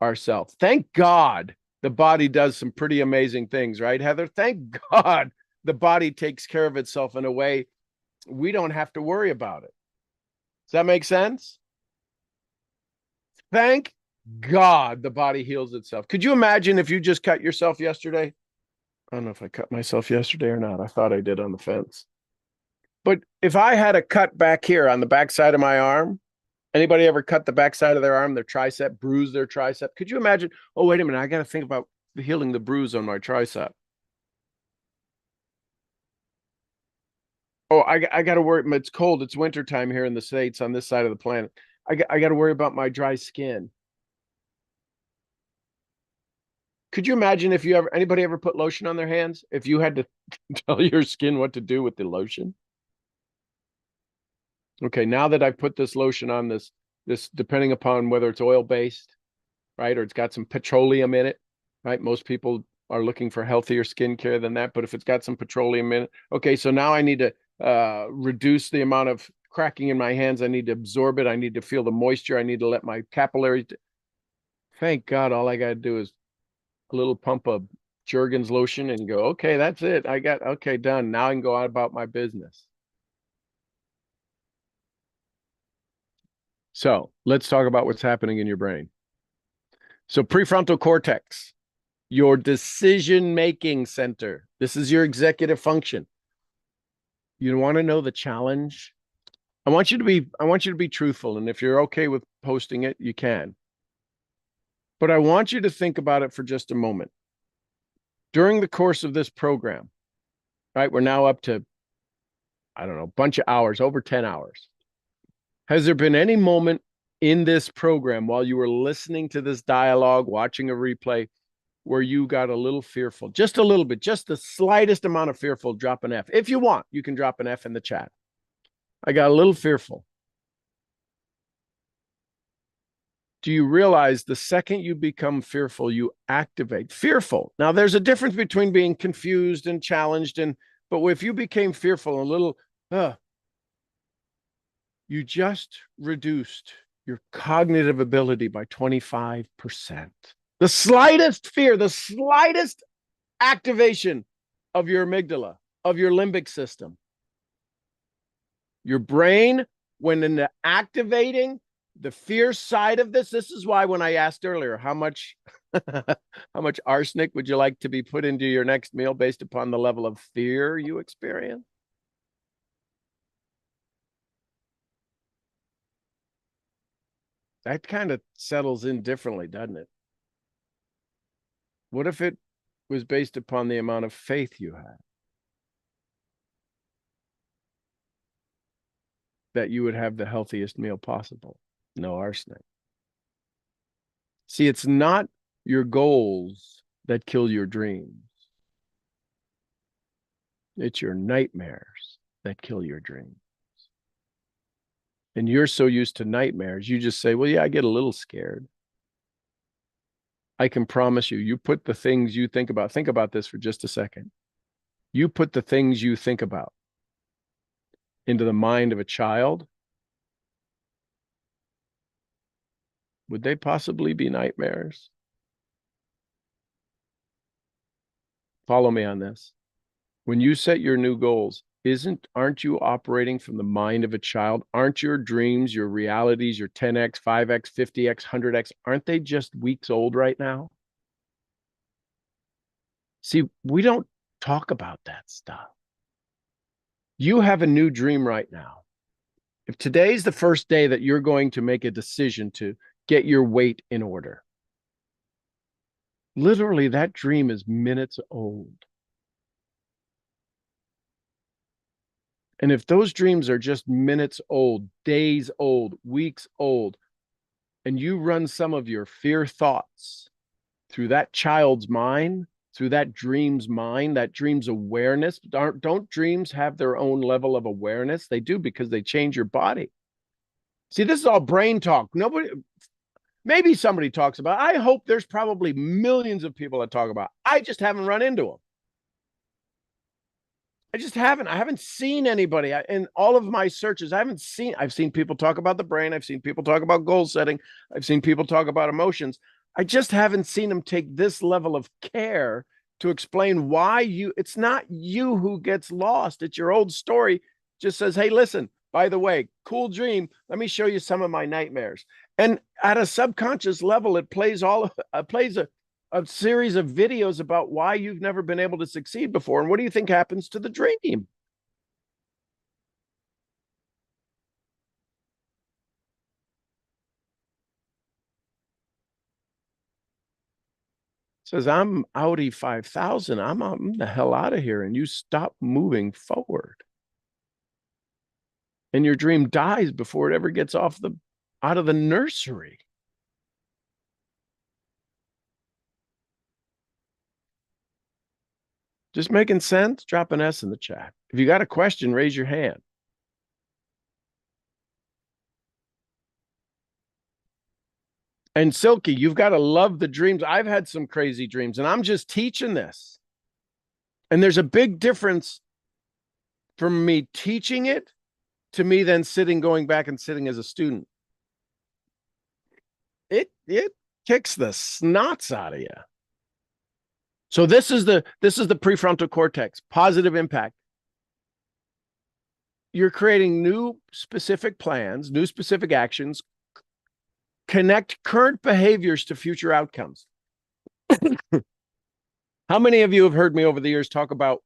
ourselves. Thank God the body does some pretty amazing things, right, Heather? Thank God the body takes care of itself in a way we don't have to worry about it. Does that make sense? Thank God the body heals itself. Could you imagine if you just cut yourself yesterday? I don't know if I cut myself yesterday or not. I thought I did on the fence. But if I had a cut back here on the backside of my arm, anybody ever cut the backside of their arm, their tricep, bruise their tricep? Could you imagine? Oh, wait a minute. I got to think about healing the bruise on my tricep. Oh, I got to worry. It's cold. It's wintertime here in the States on this side of the planet. I got to worry about my dry skin. Could you imagine if anybody ever put lotion on their hands? If you had to tell your skin what to do with the lotion? Okay, now that I've put this lotion on this depending upon whether it's oil-based, right, or it's got some petroleum in it, right? Most people are looking for healthier skincare than that, but if it's got some petroleum in it, okay, so now I need to reduce the amount of cracking in my hands. I need to absorb it. I need to feel the moisture. I need to let my capillaries. Thank God, all I got to do is a little pump of Jergens lotion and go, okay, that's it. Okay, done. Now I can go out about my business. So let's talk about what's happening in your brain. So prefrontal cortex, your decision-making center. This is your executive function. You want to know the challenge? I want you to be truthful. And if you're okay with posting it, you can. But I want you to think about it for just a moment. During the course of this program, right? We're now up to, I don't know, a bunch of hours, over 10 hours. Has there been any moment in this program while you were listening to this dialogue, watching a replay, where you got a little fearful, just a little bit, just the slightest amount of fearful? Drop an F. If you want, you can drop an F in the chat. I got a little fearful. Do you realize the second you become fearful, you activate fearful? Now, there's a difference between being confused and challenged, but if you became fearful, a little, you just reduced your cognitive ability by 25%. The slightest fear, the slightest activation of your amygdala, of your limbic system. Your brain, when in the activating the fear side of this is why when I asked earlier, how much arsenic would you like to be put into your next meal based upon the level of fear you experience? That kind of settles in differently, doesn't it? What if it was based upon the amount of faith you had? That you would have the healthiest meal possible. No arsenic. See, it's not your goals that kill your dreams. It's your nightmares that kill your dreams. And you're so used to nightmares, you just say, well, yeah, I get a little scared. I can promise you, you put the things you think about this for just a second. You put the things you think about into the mind of a child, would they possibly be nightmares? Follow me on this. When you set your new goals, aren't you operating from the mind of a child? Aren't your dreams, your realities, your 10x, 5x, 50x, 100x, aren't they just weeks old right now? See, we don't talk about that stuff. You have a new dream right now. If today's the first day that you're going to make a decision to get your weight in order, literally that dream is minutes old. And if those dreams are just minutes old, days old, weeks old, and you run some of your fear thoughts through that child's mind, through that dream's mind, that dream's awareness, don't dreams have their own level of awareness? They do, because they change your body. See, this is all brain talk. Maybe somebody talks about it. I hope there's probably millions of people that talk about it. I just haven't run into them. I haven't seen anybody in all of my searches. I've seen people talk about the brain. I've seen people talk about goal setting. I've seen people talk about emotions. I just haven't seen them take this level of care to explain why it's not you who gets lost. It's your old story. Just says, hey, listen, by the way, cool dream. Let me show you some of my nightmares. And at a subconscious level, it plays a series of videos about why you've never been able to succeed before. And what do you think happens to the dream? Says, I'm Audi 5000. I'm the hell out of here. And you stop moving forward. And your dream dies before it ever gets out of the nursery. Just making sense? Drop an S in the chat. If you got a question, raise your hand. And Silky, you've got to love the dreams. I've had some crazy dreams, and I'm just teaching this. And there's a big difference from me teaching it to me then going back and sitting as a student. It kicks the snots out of you. So this is the prefrontal cortex, positive impact. You're creating new specific plans, new specific actions, connect current behaviors to future outcomes. How many of you have heard me over the years talk about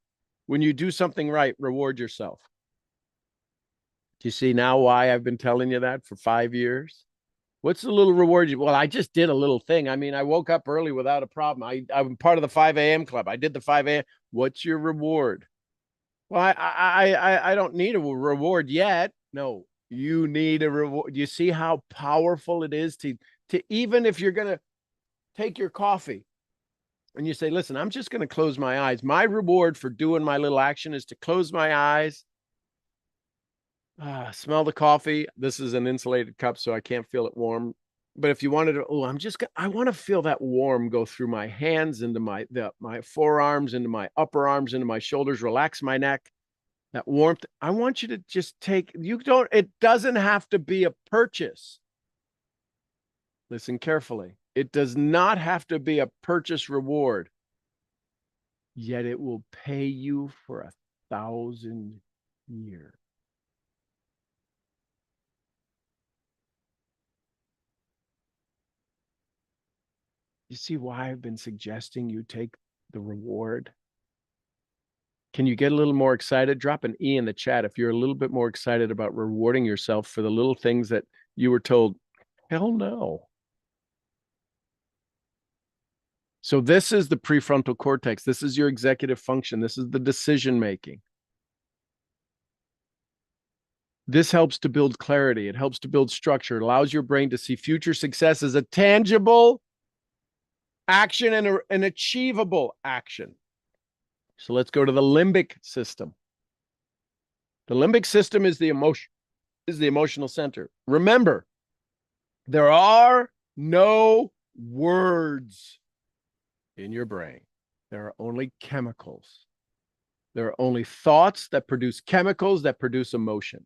when you do something right, reward yourself? Do you see now why I've been telling you that for 5 years? What's the little reward? Well, I just did a little thing. I mean, I woke up early without a problem. I'm part of the 5 a.m. club. I did the 5 a.m. What's your reward? Well, I don't need a reward yet. No, you need a reward. You see how powerful it is to even if you're going to take your coffee and you say, listen, I'm just going to close my eyes. My reward for doing my little action is to close my eyes, smell the coffee. This is an insulated cup, so I can't feel it warm. But if you wanted to, I want to feel that warm go through my hands, into my forearms, into my upper arms, into my shoulders, relax my neck. That warmth. I want you to just it doesn't have to be a purchase. Listen carefully. It does not have to be a purchase reward. Yet it will pay you for 1,000 years. You see why I've been suggesting you take the reward? Can you get a little more excited? Drop an E in the chat if you're a little bit more excited about rewarding yourself for the little things that you were told, hell no. So this is the prefrontal cortex. This is your executive function. This is the decision making. This helps to build clarity. It helps to build structure. It allows your brain to see future success as a tangible action and an achievable action. So let's go to the limbic system. The limbic system is the emotional center. Remember, there are no words in your brain. There are only chemicals. There are only thoughts that produce chemicals that produce emotions.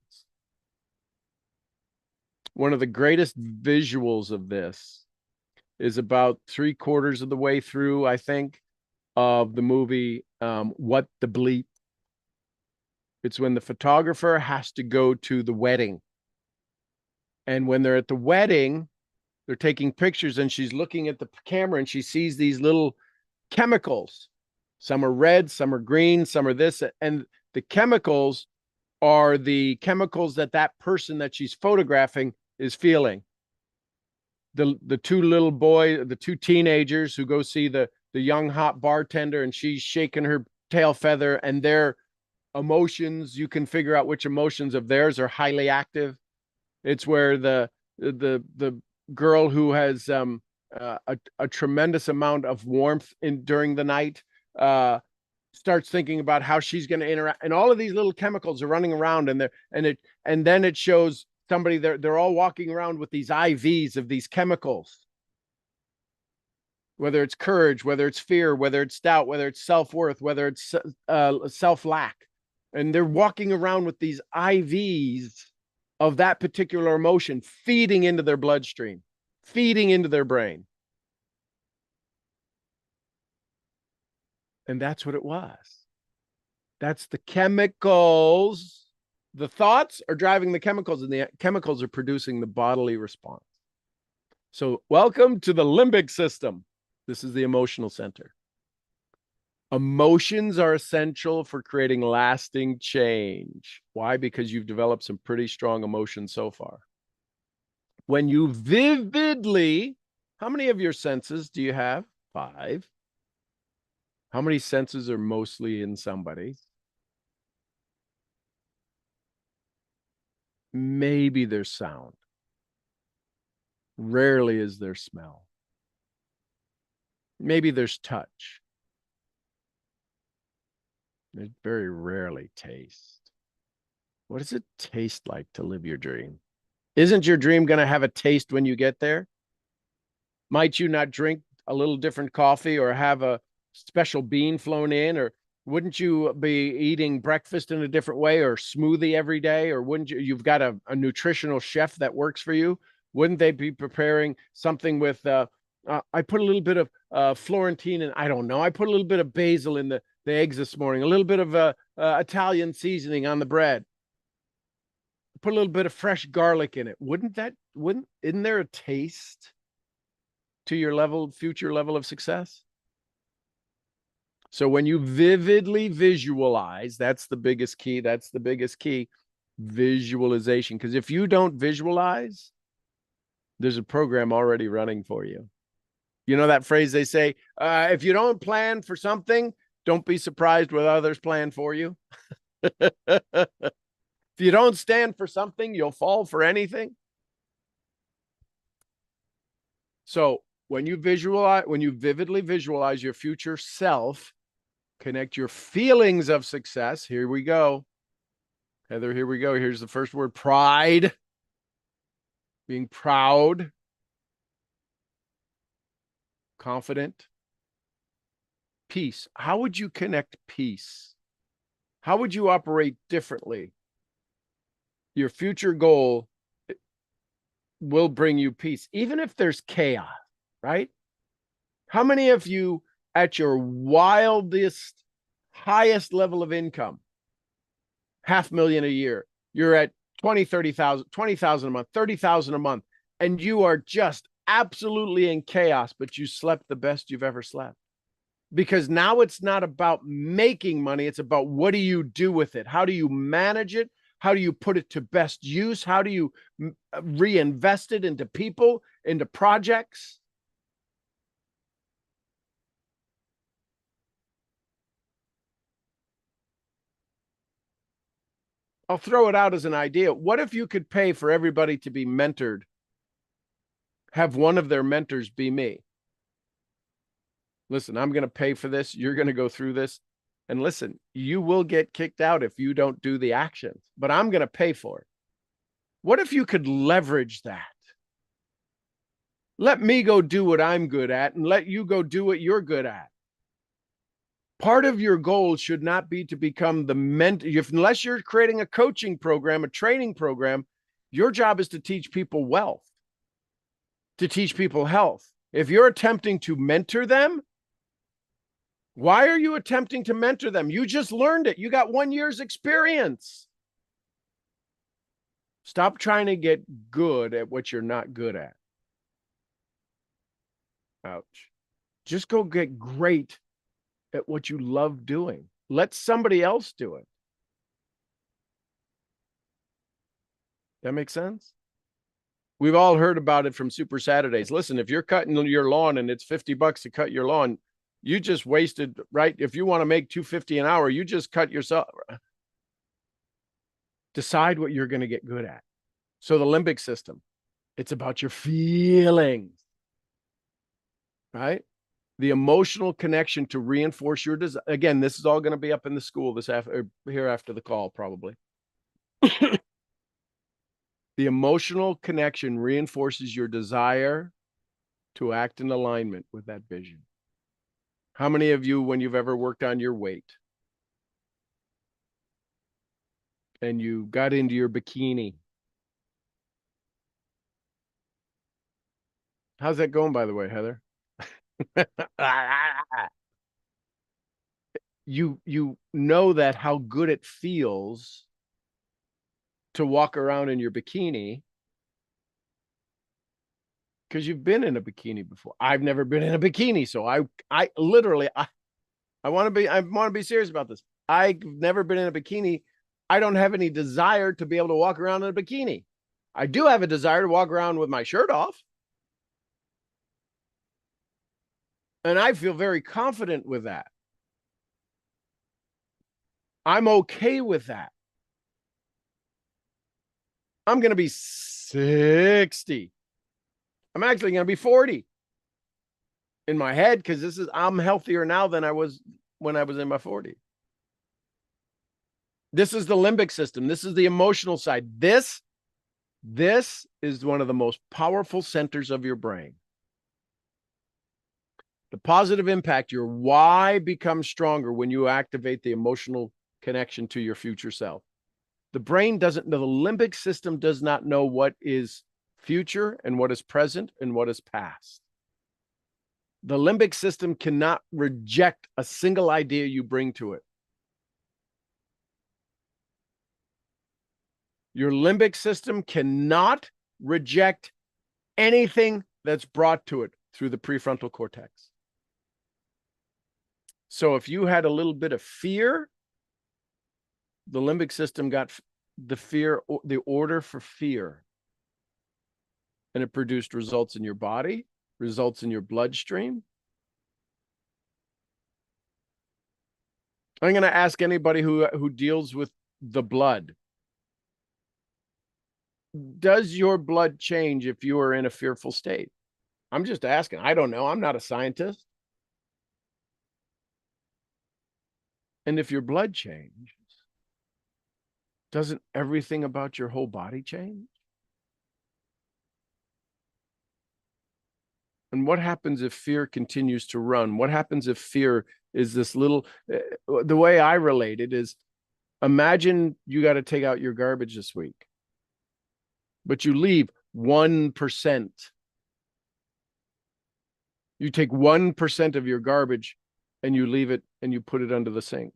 One of the greatest visuals of this is about 3/4 of the way through, I think, of the movie What the Bleep. It's when the photographer has to go to the wedding. And when they're at the wedding, they're taking pictures and she's looking at the camera and she sees these little chemicals. Some are red, some are green, some are this. And the chemicals are the chemicals that that person that she's photographing is feeling. The two teenagers who go see the young hot bartender and she's shaking her tail feather, and their emotions, you can figure out which emotions of theirs are highly active. It's where the girl who has a tremendous amount of warmth during the night starts thinking about how she's going to interact, and all of these little chemicals are running around, and then it shows somebody, they're all walking around with these IVs of these chemicals, whether it's courage, whether it's fear, whether it's doubt, whether it's self-worth, whether it's self-lack, and they're walking around with these IVs of that particular emotion feeding into their bloodstream, feeding into their brain. And that's what it was. That's the chemicals. The thoughts are driving the chemicals, and the chemicals are producing the bodily response. So welcome to the limbic system. This is the emotional center. Emotions are essential for creating lasting change. Why? Because you've developed some pretty strong emotions so far. When you vividly, how many of your senses do you have? 5. How many senses are mostly in somebody? Maybe there's sound. Rarely is there smell. Maybe there's touch. There's very rarely taste. What does it taste like to live your dream? Isn't your dream going to have a taste when you get there? Might you not drink a little different coffee or have a special bean flown in? Or wouldn't you be eating breakfast in a different way, or smoothie every day? Or wouldn't you've got a nutritional chef that works for you? Wouldn't they be preparing something with, I put a little bit of Florentine, and I don't know, I put a little bit of basil in the eggs this morning, a little bit of Italian seasoning on the bread, put a little bit of fresh garlic in it. Isn't there a taste to your future level of success? So when you vividly visualize, that's the biggest key. That's the biggest key, visualization. Because if you don't visualize, there's a program already running for you. You know that phrase they say, if you don't plan for something, don't be surprised what others plan for you. If you don't stand for something, you'll fall for anything. So when you vividly visualize your future self, connect your feelings of success. Here we go. Heather, here we go. Here's the first word: pride. Being proud, confident, peace. How would you connect peace? How would you operate differently? Your future goal will bring you peace, even if there's chaos, right? How many of you at your wildest, highest level of income, $500,000 a year, you're at 20, 30,000, 20,000 a month, 30,000 a month, and you are just absolutely in chaos, but you slept the best you've ever slept? Because now it's not about making money. It's about, what do you do with it? How do you manage it? How do you put it to best use? How do you reinvest it into people, into projects? I'll throw it out as an idea. What if you could pay for everybody to be mentored? Have one of their mentors be me. Listen, I'm going to pay for this. You're going to go through this. And listen, you will get kicked out if you don't do the actions, but I'm going to pay for it. What if you could leverage that? Let me go do what I'm good at, and let you go do what you're good at. Part of your goal should not be to become the mentor. Unless you're creating a coaching program, a training program, your job is to teach people wealth, to teach people health. If you're attempting to mentor them, Why are you attempting to mentor them? You just learned it. You got 1 year's experience. Stop trying to get good at what you're not good at. Ouch. Just go get great at what you love doing. Let somebody else do it. That makes sense? We've all heard about it from Super Saturdays. Listen, if you're cutting your lawn and it's $50 to cut your lawn, you just wasted, right? If you want to make $250 an hour, you just cut yourself. Decide what you're going to get good at. So the limbic system, it's about your feelings, right? The emotional connection to reinforce your desire. Again, this is all going to be up in the school this here after the call, probably. The emotional connection reinforces your desire to act in alignment with that vision. How many of you, when you've ever worked on your weight and you got into your bikini? How's that going, by the way, Heather? You know that how good it feels to walk around in your bikini because you've been in a bikini before. I've never been in a bikini, so I literally I want to be serious about this. I've never been in a bikini. I don't have any desire to be able to walk around in a bikini. I do have a desire to walk around with my shirt off. And I feel very confident with that. I'm okay with that. I'm going to be 60. I'm actually going to be 40 in my head because I'm healthier now than I was when I was in my 40s. This is the limbic system. This is the emotional side. This is one of the most powerful centers of your brain. The positive impact, your why becomes stronger when you activate the emotional connection to your future self. The brain doesn't know, the limbic system does not know what is future and what is present and what is past. The limbic system cannot reject a single idea you bring to it. Your limbic system cannot reject anything that's brought to it through the prefrontal cortex. So if you had a little bit of fear, the limbic system got the order for fear. And it produced results in your body, results in your bloodstream. I'm going to ask anybody who deals with the blood. Does your blood change if you are in a fearful state? I'm just asking. I don't know. I'm not a scientist. And if your blood changes, doesn't everything about your whole body change? And what happens if fear continues to run? What happens if fear is this little, the way I relate it is, imagine you got to take out your garbage this week, but you leave 1%. You take 1% of your garbage and you leave it and you put it under the sink.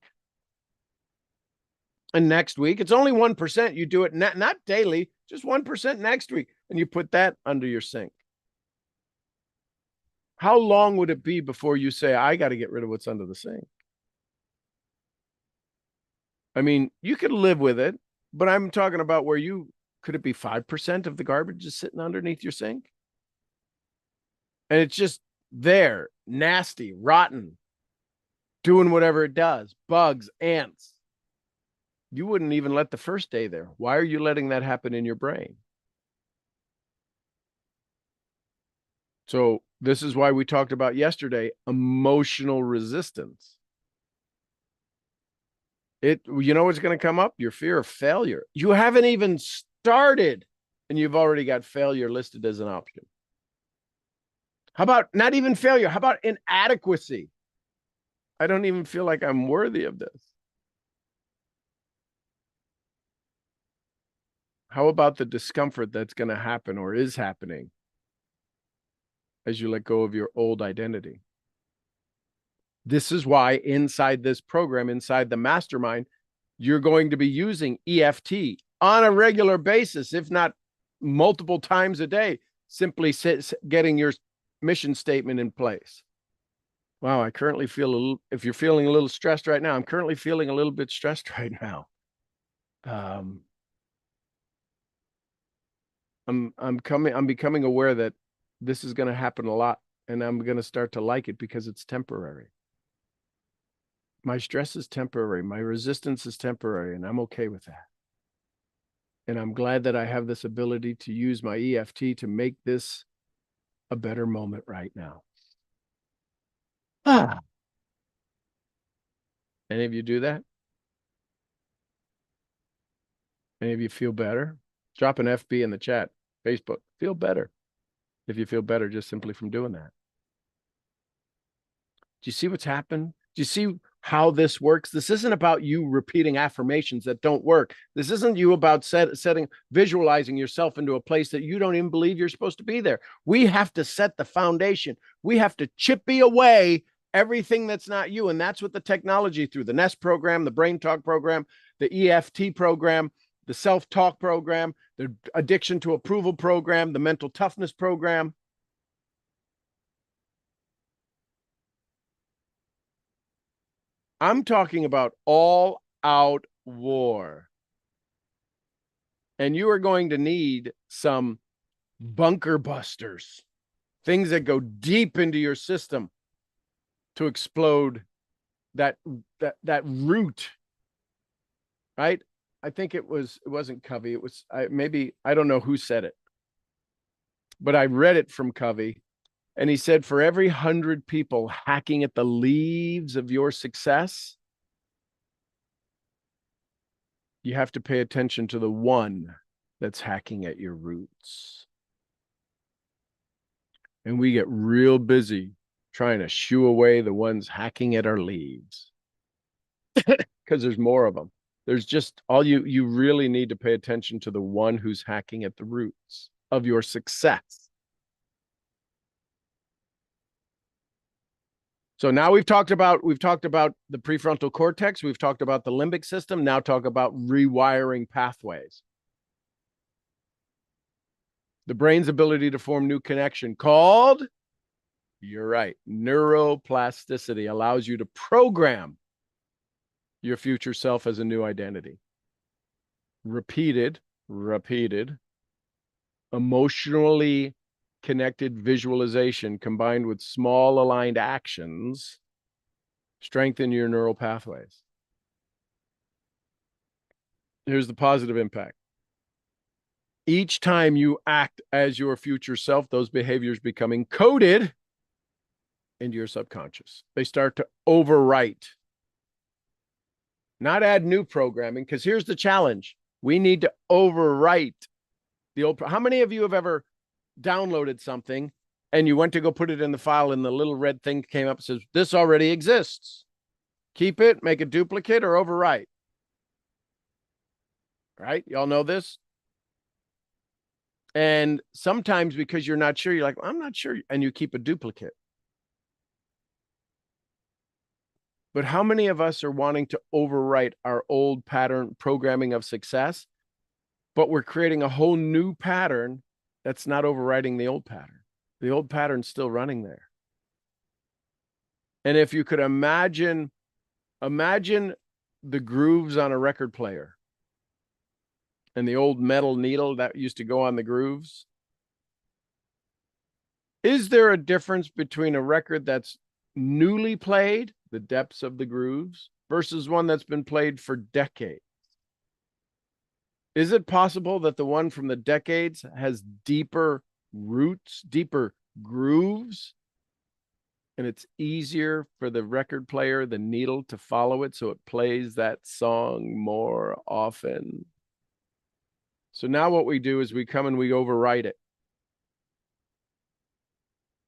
And next week, it's only 1%. You do it not daily, just 1% next week. And you put that under your sink. How long would it be before you say, I got to get rid of what's under the sink? I mean, you could live with it, but I'm talking about where could it be 5% of the garbage is sitting underneath your sink? And it's just there, nasty, rotten, doing whatever it does, bugs, ants. You wouldn't even let the first day there. Why are you letting that happen in your brain? So this is why we talked about yesterday, emotional resistance. You know what's going to come up? Your fear of failure. You haven't even started and you've already got failure listed as an option. How about not even failure? How about inadequacy? I don't even feel like I'm worthy of this. How about the discomfort that's going to happen or is happening as you let go of your old identity? This is why inside this program, inside the mastermind, you're going to be using EFT on a regular basis, if not multiple times a day, simply getting your mission statement in place. Wow, I currently feel a little, if you're feeling a little stressed right now, I'm currently feeling a little bit stressed right now. I'm becoming aware that this is going to happen a lot, and I'm going to start to like it because it's temporary. My stress is temporary. My resistance is temporary, and I'm okay with that. And I'm glad that I have this ability to use my EFT to make this a better moment right now. Any of you do that? Any of you feel better? Drop an FB in the chat. Facebook, feel better. If you feel better just simply from doing that. Do you see what's happened? Do you see how this works? This isn't about you repeating affirmations that don't work. This isn't you about visualizing yourself into a place that you don't even believe you're supposed to be there. We have to set the foundation. We have to chippy away everything that's not you. And that's what the technology through the Nest program, the Brain Talk program, the EFT program, the self-talk program, the addiction to approval program, the mental toughness program. I'm talking about all out war. And you are going to need some bunker busters, things that go deep into your system to explode that root, right? I think it wasn't Covey. It was maybe, I don't know who said it, but I read it from Covey. And he said, for every 100 people hacking at the leaves of your success, you have to pay attention to the one that's hacking at your roots. And we get real busy trying to shoo away the ones hacking at our leaves because there's more of them. There's just all you really need to pay attention to the one who's hacking at the roots of your success. So now we've talked about the prefrontal cortex, we've talked about the limbic system, now talk about rewiring pathways. The brain's ability to form new connection called, you're right, neuroplasticity, allows you to program your future self as a new identity. Repeated, emotionally connected visualization combined with small aligned actions strengthen your neural pathways. Here's the positive impact. Each time you act as your future self, those behaviors become encoded into your subconscious. They start to overwrite, not add new programming, because here's the challenge. We need to overwrite the old. How many of you have ever downloaded something and you went to go put it in the file and the little red thing came up and says, this already exists. Keep it, make a duplicate, or overwrite. Right? Y'all know this? And sometimes because you're not sure, you're like, I'm not sure. And you keep a duplicate. But how many of us are wanting to overwrite our old pattern programming of success, but we're creating a whole new pattern that's not overwriting the old pattern? The old pattern's still running there. And if you could imagine the grooves on a record player and the old metal needle that used to go on the grooves. Is there a difference between a record that's newly played, the depths of the grooves, versus one that's been played for decades? Is it possible that the one from the decades has deeper roots, deeper grooves, and it's easier for the record player, the needle, to follow it so it plays that song more often? So now what we do is we come and we overwrite it.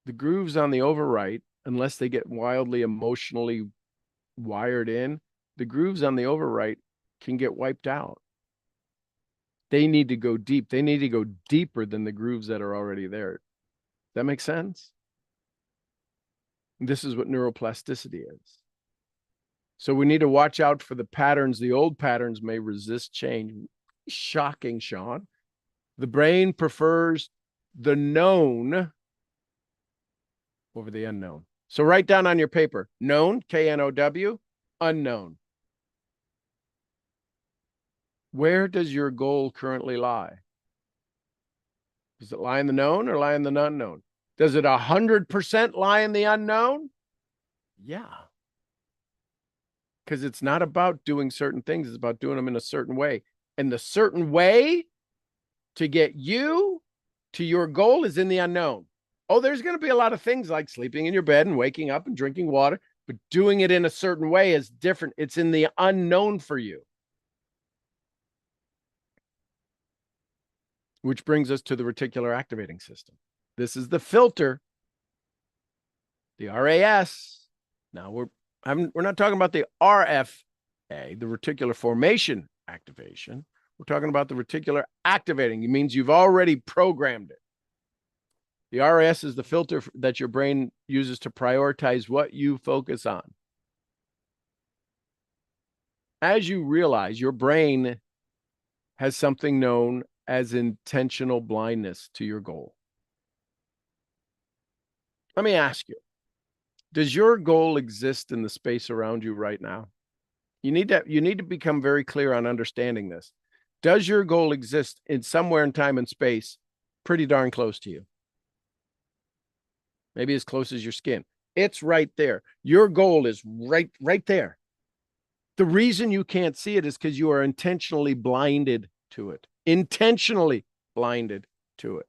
The grooves on the overwrite, unless they get wildly emotionally wired in, the grooves on the overwrite can get wiped out. They need to go deep. They need to go deeper than the grooves that are already there. That makes sense? This is what neuroplasticity is. So we need to watch out for the patterns. The old patterns may resist change. Shocking, Sean. The brain prefers the known over the unknown. So write down on your paper, known, K-N-O-W, unknown. Where does your goal currently lie? Does it lie in the known or lie in the unknown? Does it 100% lie in the unknown? Yeah. Because it's not about doing certain things. It's about doing them in a certain way. And the certain way to get you to your goal is in the unknown. Oh, there's going to be a lot of things like sleeping in your bed and waking up and drinking water, but doing it in a certain way is different. It's in the unknown for you. Which brings us to the reticular activating system. This is the filter, the RAS. Now we're not talking about the RFA, the reticular formation activation. We're talking about the reticular activating. It means you've already programmed it. The RAS is the filter that your brain uses to prioritize what you focus on. As you realize, your brain has something known as intentional blindness to your goal. Let me ask you, does your goal exist in the space around you right now? You need to become very clear on understanding this. Does your goal exist in somewhere in time and space pretty darn close to you? Maybe as close as your skin. It's right there. Your goal is right there. The reason you can't see it is because you are intentionally blinded to it. Intentionally blinded to it.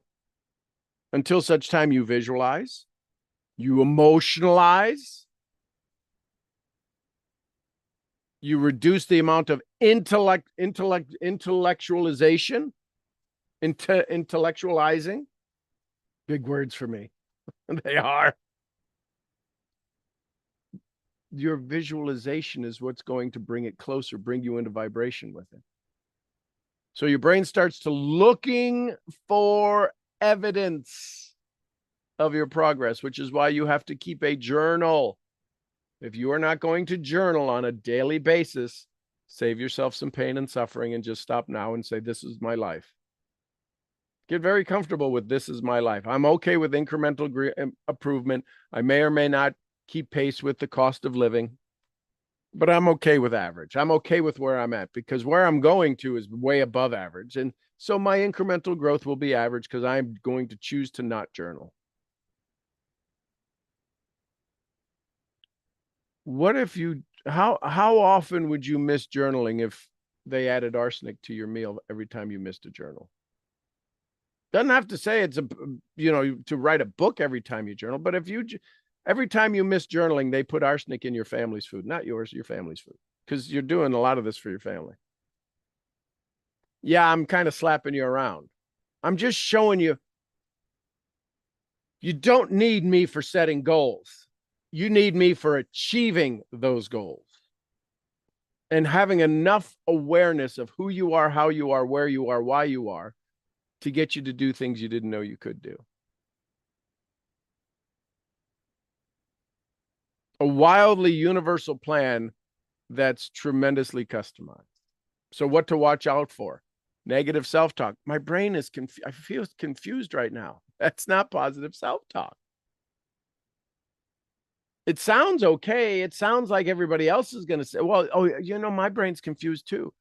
Until such time you visualize, you emotionalize, you reduce the amount of intellectualization, intellectualizing. Big words for me. They are. Your visualization is what's going to bring it closer, bring you into vibration with it. So your brain starts to looking for evidence of your progress, which is why you have to keep a journal. If you are not going to journal on a daily basis, save yourself some pain and suffering and just stop now and say, this is my life. Get very comfortable with this is my life. I'm okay with incremental improvement. I may or may not keep pace with the cost of living, but I'm okay with average. I'm okay with where I'm at because where I'm going to is way above average. And so my incremental growth will be average because I'm going to choose to not journal. What if you, how often would you miss journaling if they added arsenic to your meal every time you missed a journal? Doesn't have to say it's to write a book every time you journal, but if every time you miss journaling, they put arsenic in your family's food, not yours, your family's food, because you're doing a lot of this for your family. Yeah, I'm kind of slapping you around. I'm just showing you, you don't need me for setting goals. You need me for achieving those goals and having enough awareness of who you are, how you are, where you are, why you are, to get you to do things you didn't know you could do. A wildly universal plan that's tremendously customized. So what to watch out for? Negative self-talk. My brain is I feel confused right now. That's not positive self-talk. It sounds okay. It sounds like everybody else is going to say, well, my brain's confused too.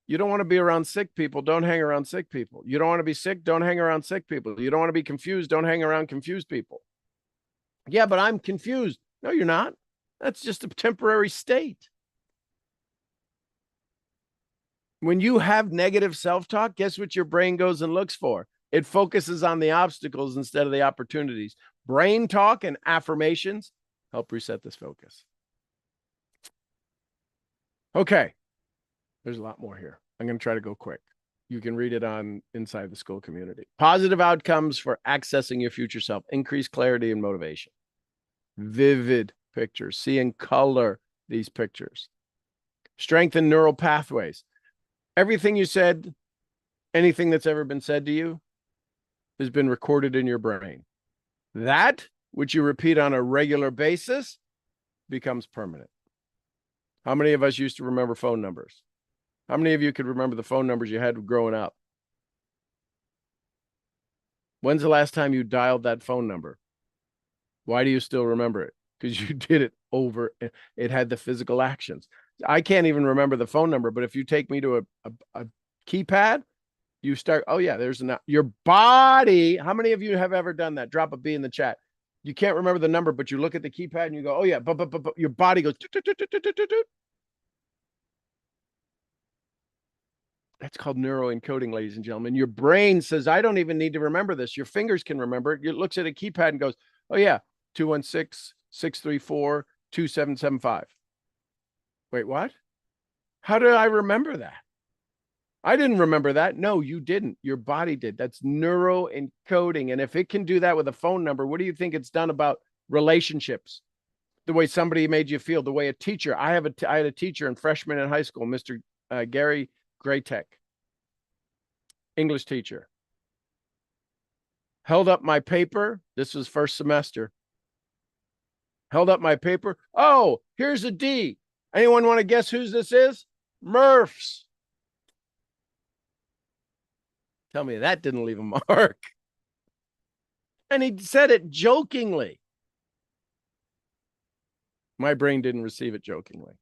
You don't want to be around sick people. Don't hang around sick people. You don't want to be sick. Don't hang around sick people. You don't want to be confused. Don't hang around confused people. Yeah, but I'm confused. No, you're not. That's just a temporary state. When you have negative self-talk, guess what your brain goes and looks for? It focuses on the obstacles instead of the opportunities. Brain talk and affirmations help reset this focus. Okay. There's a lot more here. I'm going to try to go quick. You can read it on Inside the School Community. Positive outcomes for accessing your future self. Increased clarity and motivation. Vivid pictures. See in color these pictures. Strengthen neural pathways. Everything you said, anything that's ever been said to you, has been recorded in your brain. That which you repeat on a regular basis, becomes permanent. How many of us used to remember phone numbers? How many of you could remember the phone numbers you had growing up? When's the last time you dialed that phone number? Why do you still remember it? Because you did it over. It had the physical actions. I can't even remember the phone number, but if you take me to a keypad, you start, oh yeah, there's your body. How many of you have ever done that? Drop a B in the chat. You can't remember the number, but you look at the keypad and you go, oh yeah, but your body goes. That's called neuroencoding, ladies and gentlemen. Your brain says, I don't even need to remember this. Your fingers can remember it. It looks at a keypad and goes, oh yeah, 216-634-2775. Wait, what? How did I remember that? I didn't remember that. No, you didn't. Your body did. That's neuroencoding. And if it can do that with a phone number, what do you think it's done about relationships? The way somebody made you feel, the way a teacher. I had a teacher in freshman in high school, Mr. Gary Graytech, English teacher. Held up my paper. This was first semester. Held up my paper. Oh, here's a D. Anyone want to guess whose this is? Murph's. Tell me that didn't leave a mark. And he said it jokingly. My brain didn't receive it jokingly.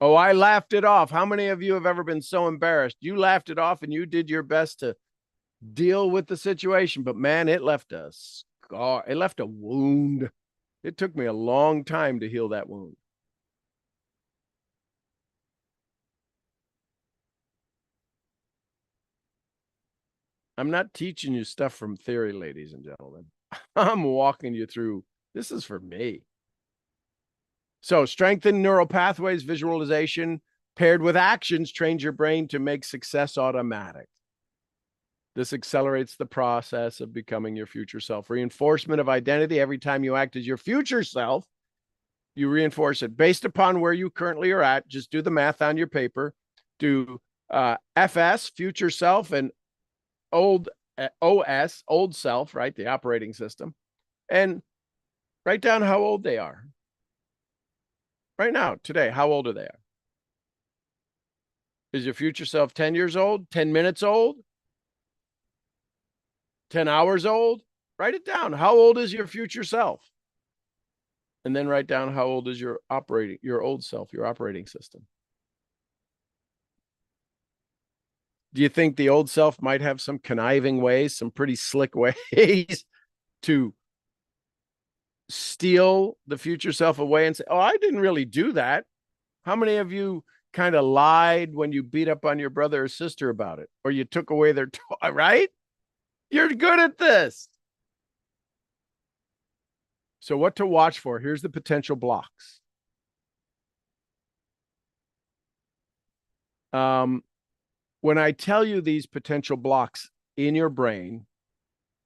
Oh, I laughed it off. How many of you have ever been so embarrassed? You laughed it off and you did your best to deal with the situation. But man, it left a scar. It left a wound. It took me a long time to heal that wound. I'm not teaching you stuff from theory, ladies and gentlemen. I'm walking you through. This is for me. So strengthen neural pathways, visualization paired with actions trains your brain to make success automatic. This accelerates the process of becoming your future self. Reinforcement of identity. Every time you act as your future self, you reinforce it based upon where you currently are at. Just do the math on your paper. Do FS, future self, and old OS, old self, right? The operating system. And write down how old they are. Right now, today, how old are they? Is your future self 10 years old, 10 minutes old, 10 hours old? Write it down. How old is your future self? And then write down how old is your old self, your operating system. Do you think the old self might have some conniving ways, some pretty slick ways to steal the future self away and say, oh, I didn't really do that? How many of you kind of lied when you beat up on your brother or sister about it, or you took away their toy, right? You're good at this. So what to watch for? Here's the potential blocks. When I tell you these potential blocks in your brain,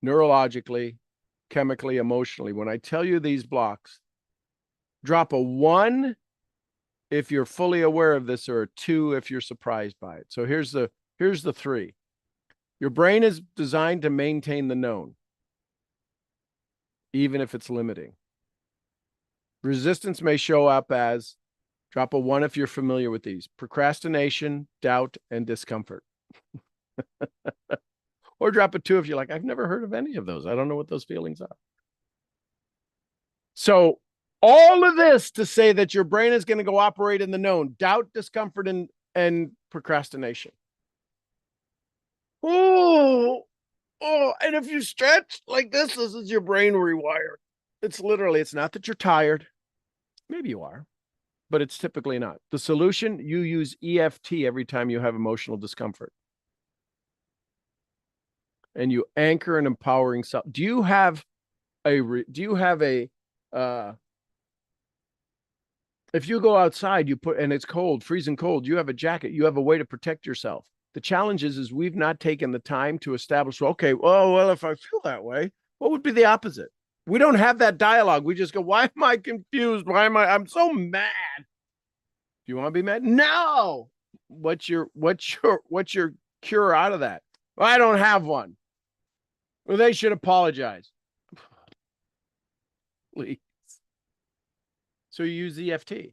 neurologically, chemically, emotionally, when I tell you these blocks, drop a 1 if you're fully aware of this, or a 2 if you're surprised by it. So here's the 3. Your brain is designed to maintain the known, even if it's limiting. Resistance may show up as, drop a 1 if you're familiar with these: procrastination, doubt, and discomfort. Or drop a 2 if you're like, I've never heard of any of those. I don't know what those feelings are. So all of this to say that your brain is going to go operate in the known: doubt, discomfort, and procrastination. Oh, and if you stretch like this is your brain rewired. It's literally, it's not that you're tired. Maybe you are, but it's typically not. The solution, you use EFT every time you have emotional discomfort. And you anchor an empowering self. Do you have a if you go outside, and it's cold, freezing cold, you have a jacket, you have a way to protect yourself. The challenge is we've not taken the time to establish, okay, well, if I feel that way, what would be the opposite? We don't have that dialogue. We just go, why am I confused? I'm so mad. Do you want to be mad? No. What's your cure out of that? Well, I don't have one. Well, they should apologize. please. So you use EFT.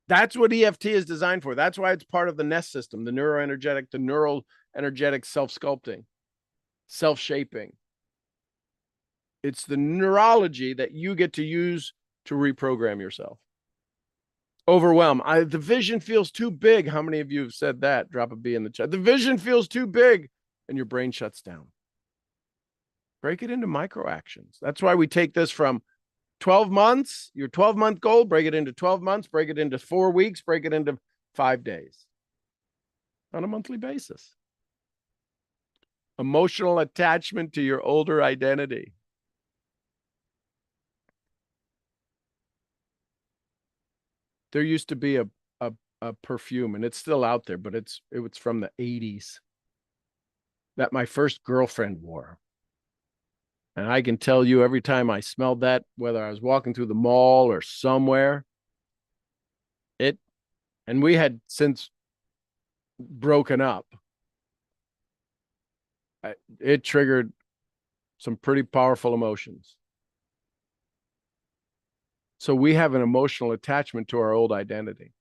That's what EFT is designed for. That's why it's part of the NEST system, the neural energetic self-sculpting, self-shaping. It's the neurology that you get to use to reprogram yourself. Overwhelm. The vision feels too big. How many of you have said that? Drop a B in the chat. The vision feels too big and your brain shuts down. Break it into micro actions. That's why we take this from 12 months, your 12-month goal, break it into 12 months, break it into 4 weeks, break it into 5 days on a monthly basis. Emotional attachment to your older identity. There used to be a perfume, and it's still out there, but it was from the 80s that my first girlfriend wore. And I can tell you every time I smelled that, whether I was walking through the mall or somewhere, and we had since broken up, it triggered some pretty powerful emotions. So we have an emotional attachment to our old identity.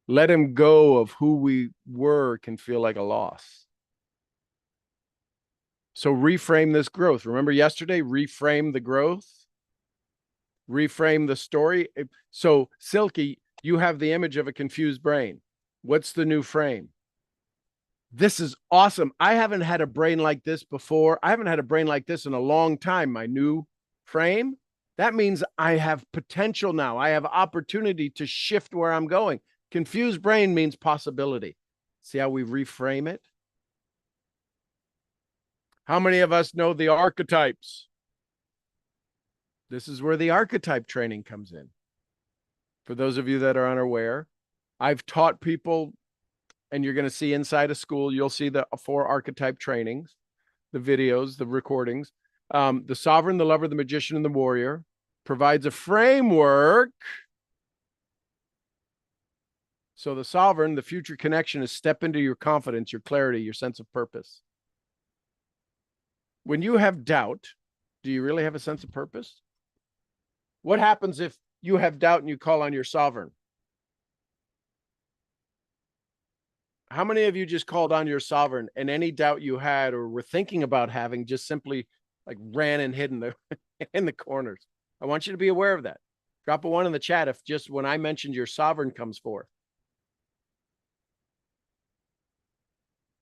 Letting go of who we were can feel like a loss. So reframe this growth. Remember yesterday, reframe the growth, reframe the story. So Silky, you have the image of a confused brain. What's the new frame? This is awesome. I haven't had a brain like this before. I haven't had a brain like this in a long time. My new frame, that means I have potential now. I have opportunity to shift where I'm going. Confused brain means possibility. See how we reframe it? How many of us know the archetypes? This is where the archetype training comes in. For those of you that are unaware, I've taught people, and you're going to see inside a school, you'll see the 4 archetype trainings, the videos, the recordings. The sovereign, the lover, the magician, and the warrior provides a framework. So the sovereign, the future connection, is step into your confidence, your clarity, your sense of purpose. When you have doubt, do you really have a sense of purpose? What happens if you have doubt and you call on your sovereign? How many of you just called on your sovereign and any doubt you had or were thinking about having just simply like ran and hid in the corners? I want you to be aware of that. Drop a 1 in the chat if just when I mentioned your sovereign comes forth.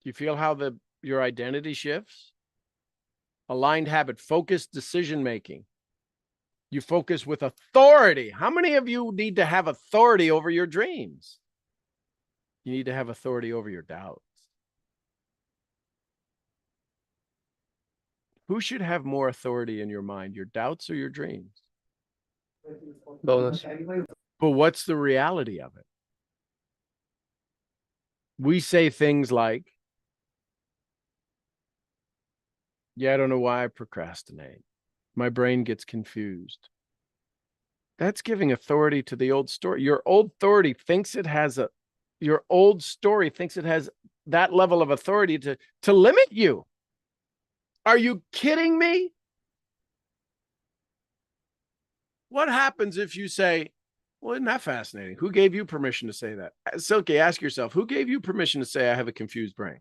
Do you feel how your identity shifts? Aligned habit, focused decision-making. You focus with authority. How many of you need to have authority over your dreams? You need to have authority over your doubts. Who should have more authority in your mind, your doubts or your dreams? Bonus. But what's the reality of it? We say things like, yeah, I don't know why I procrastinate. My brain gets confused. That's giving authority to the old story. Your old authority thinks it has your old story thinks it has that level of authority to limit you. Are you kidding me? What happens if you say, well, isn't that fascinating? Who gave you permission to say that? Silky, ask yourself, who gave you permission to say I have a confused brain?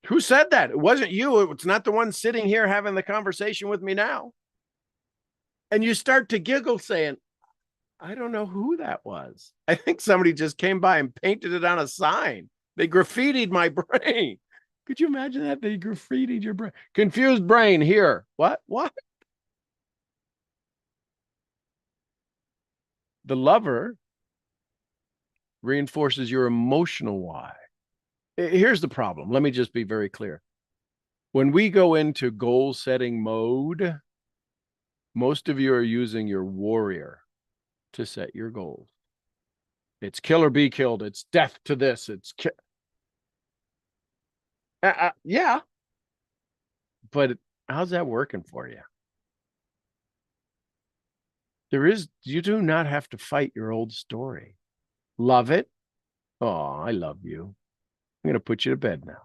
Who said that? It wasn't you. It's not the one sitting here having the conversation with me now. And you start to giggle saying, I don't know who that was. I think somebody just came by and painted it on a sign. They graffitied my brain. Could you imagine that? They graffitied your brain. Confused brain here. What? The lover reinforces your emotional why. Here's the problem. Let me just be very clear. When we go into goal setting mode, most of you are using your warrior to set your goals. It's kill or be killed. It's death to this. It's yeah. But how's that working for you? You do not have to fight your old story. Love it. Oh, I love you. I'm going to put you to bed now.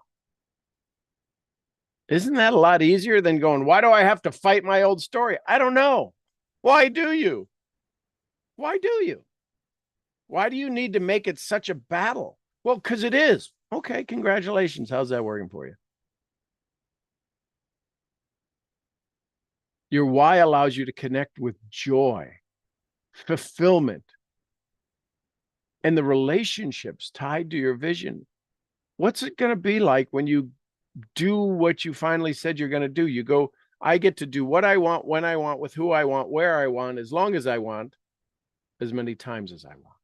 Isn't that a lot easier than going, why do I have to fight my old story? I don't know. Why do you? Why do you? Why do you need to make it such a battle? Well, because it is. Okay, congratulations. How's that working for you? Your why allows you to connect with joy, fulfillment, and the relationships tied to your vision. What's it going to be like when you do what you finally said you're going to do? You go, I get to do what I want, when I want, with who I want, where I want, as long as I want, as many times as I want.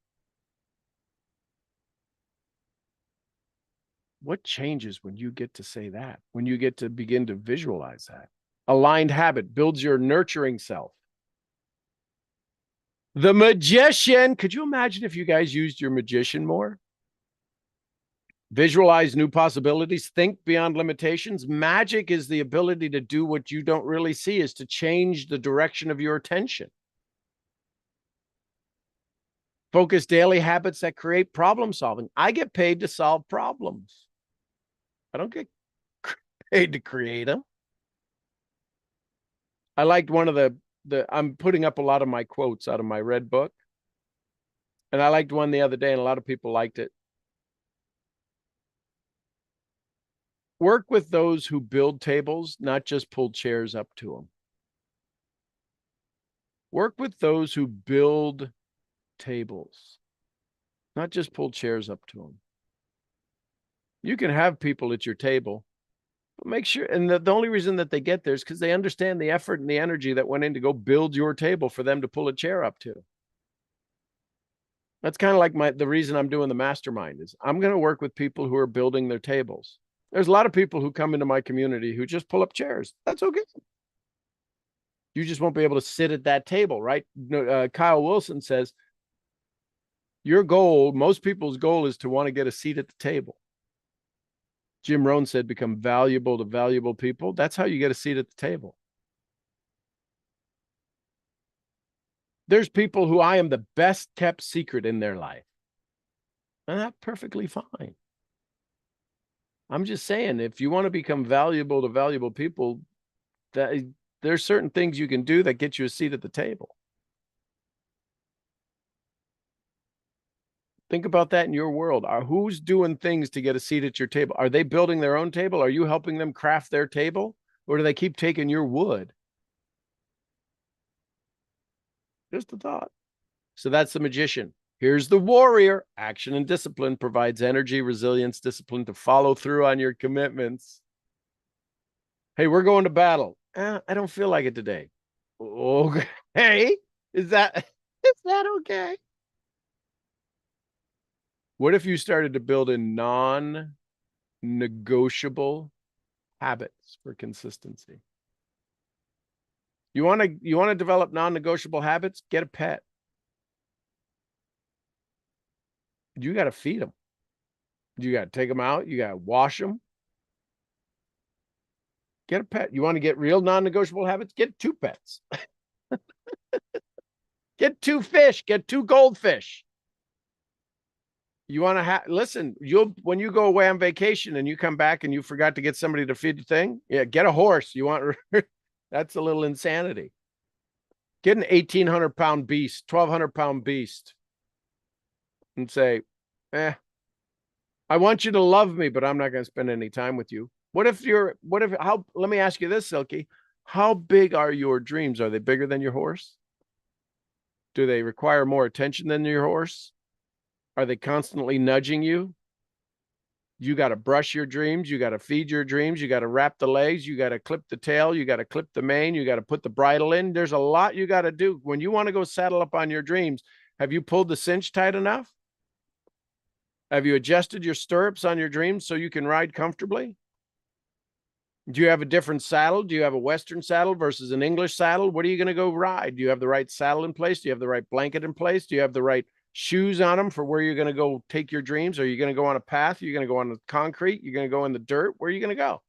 What changes when you get to say that, when you get to begin to visualize that? Aligned habit builds your nurturing self. The magician. Could you imagine if you guys used your magician more? Visualize new possibilities, think beyond limitations. Magic is the ability to do what you don't really see, is to change the direction of your attention. Focus daily habits that create problem solving. I get paid to solve problems. I don't get paid to create them. I liked one of I'm putting up a lot of my quotes out of my red book. And I liked one the other day, and a lot of people liked it. Work with those who build tables, not just pull chairs up to them. Work with those who build tables, not just pull chairs up to them. You can have people at your table, but make sure, and the only reason that they get there is because they understand the effort and the energy that went in to go build your table for them to pull a chair up to. That's kind of like the reason I'm doing the mastermind is I'm going to work with people who are building their tables. There's a lot of people who come into my community who just pull up chairs. That's okay. You just won't be able to sit at that table, right? Kyle Wilson says, your goal, most people's goal is to want to get a seat at the table. Jim Rohn said, become valuable to valuable people. That's how you get a seat at the table. There's people who I am the best kept secret in their life. And that's perfectly fine. I'm just saying, if you want to become valuable to valuable people, there's certain things you can do that get you a seat at the table. Think about that in your world. Who's doing things to get a seat at your table? Are they building their own table? Are you helping them craft their table? Or do they keep taking your wood? Just a thought. So that's the magician. Here's the warrior. Action and discipline provides energy, resilience, discipline to follow through on your commitments. Hey, we're going to battle. I don't feel like it today. Okay. Is that okay? What if you started to build in non-negotiable habits for consistency? You want to develop non-negotiable habits? Get a pet. You got to feed them. You got to take them out. You got to wash them. Get a pet. You want to get real non-negotiable habits? Get 2 pets. Get 2 fish. Get 2 goldfish. You want to listen, when you go away on vacation and you come back and you forgot to get somebody to feed the thing, get a horse. You want that's a little insanity. Get an 1,800-pound beast, 1,200-pound beast, and say, I want you to love me, but I'm not going to spend any time with you. Let me ask you this, Silky. How big are your dreams? Are they bigger than your horse? Do they require more attention than your horse? Are they constantly nudging you? You got to brush your dreams. You got to feed your dreams. You got to wrap the legs. You got to clip the tail. You got to clip the mane. You got to put the bridle in. There's a lot you got to do. When you want to go saddle up on your dreams, have you pulled the cinch tight enough? Have you adjusted your stirrups on your dreams so you can ride comfortably? Do you have a different saddle? Do you have a Western saddle versus an English saddle? What are you going to go ride? Do you have the right saddle in place? Do you have the right blanket in place? Do you have the right shoes on them for where you're going to go take your dreams? Are you going to go on a path? Are you going to go on the concrete? You're going to go in the dirt? Where are you going to go?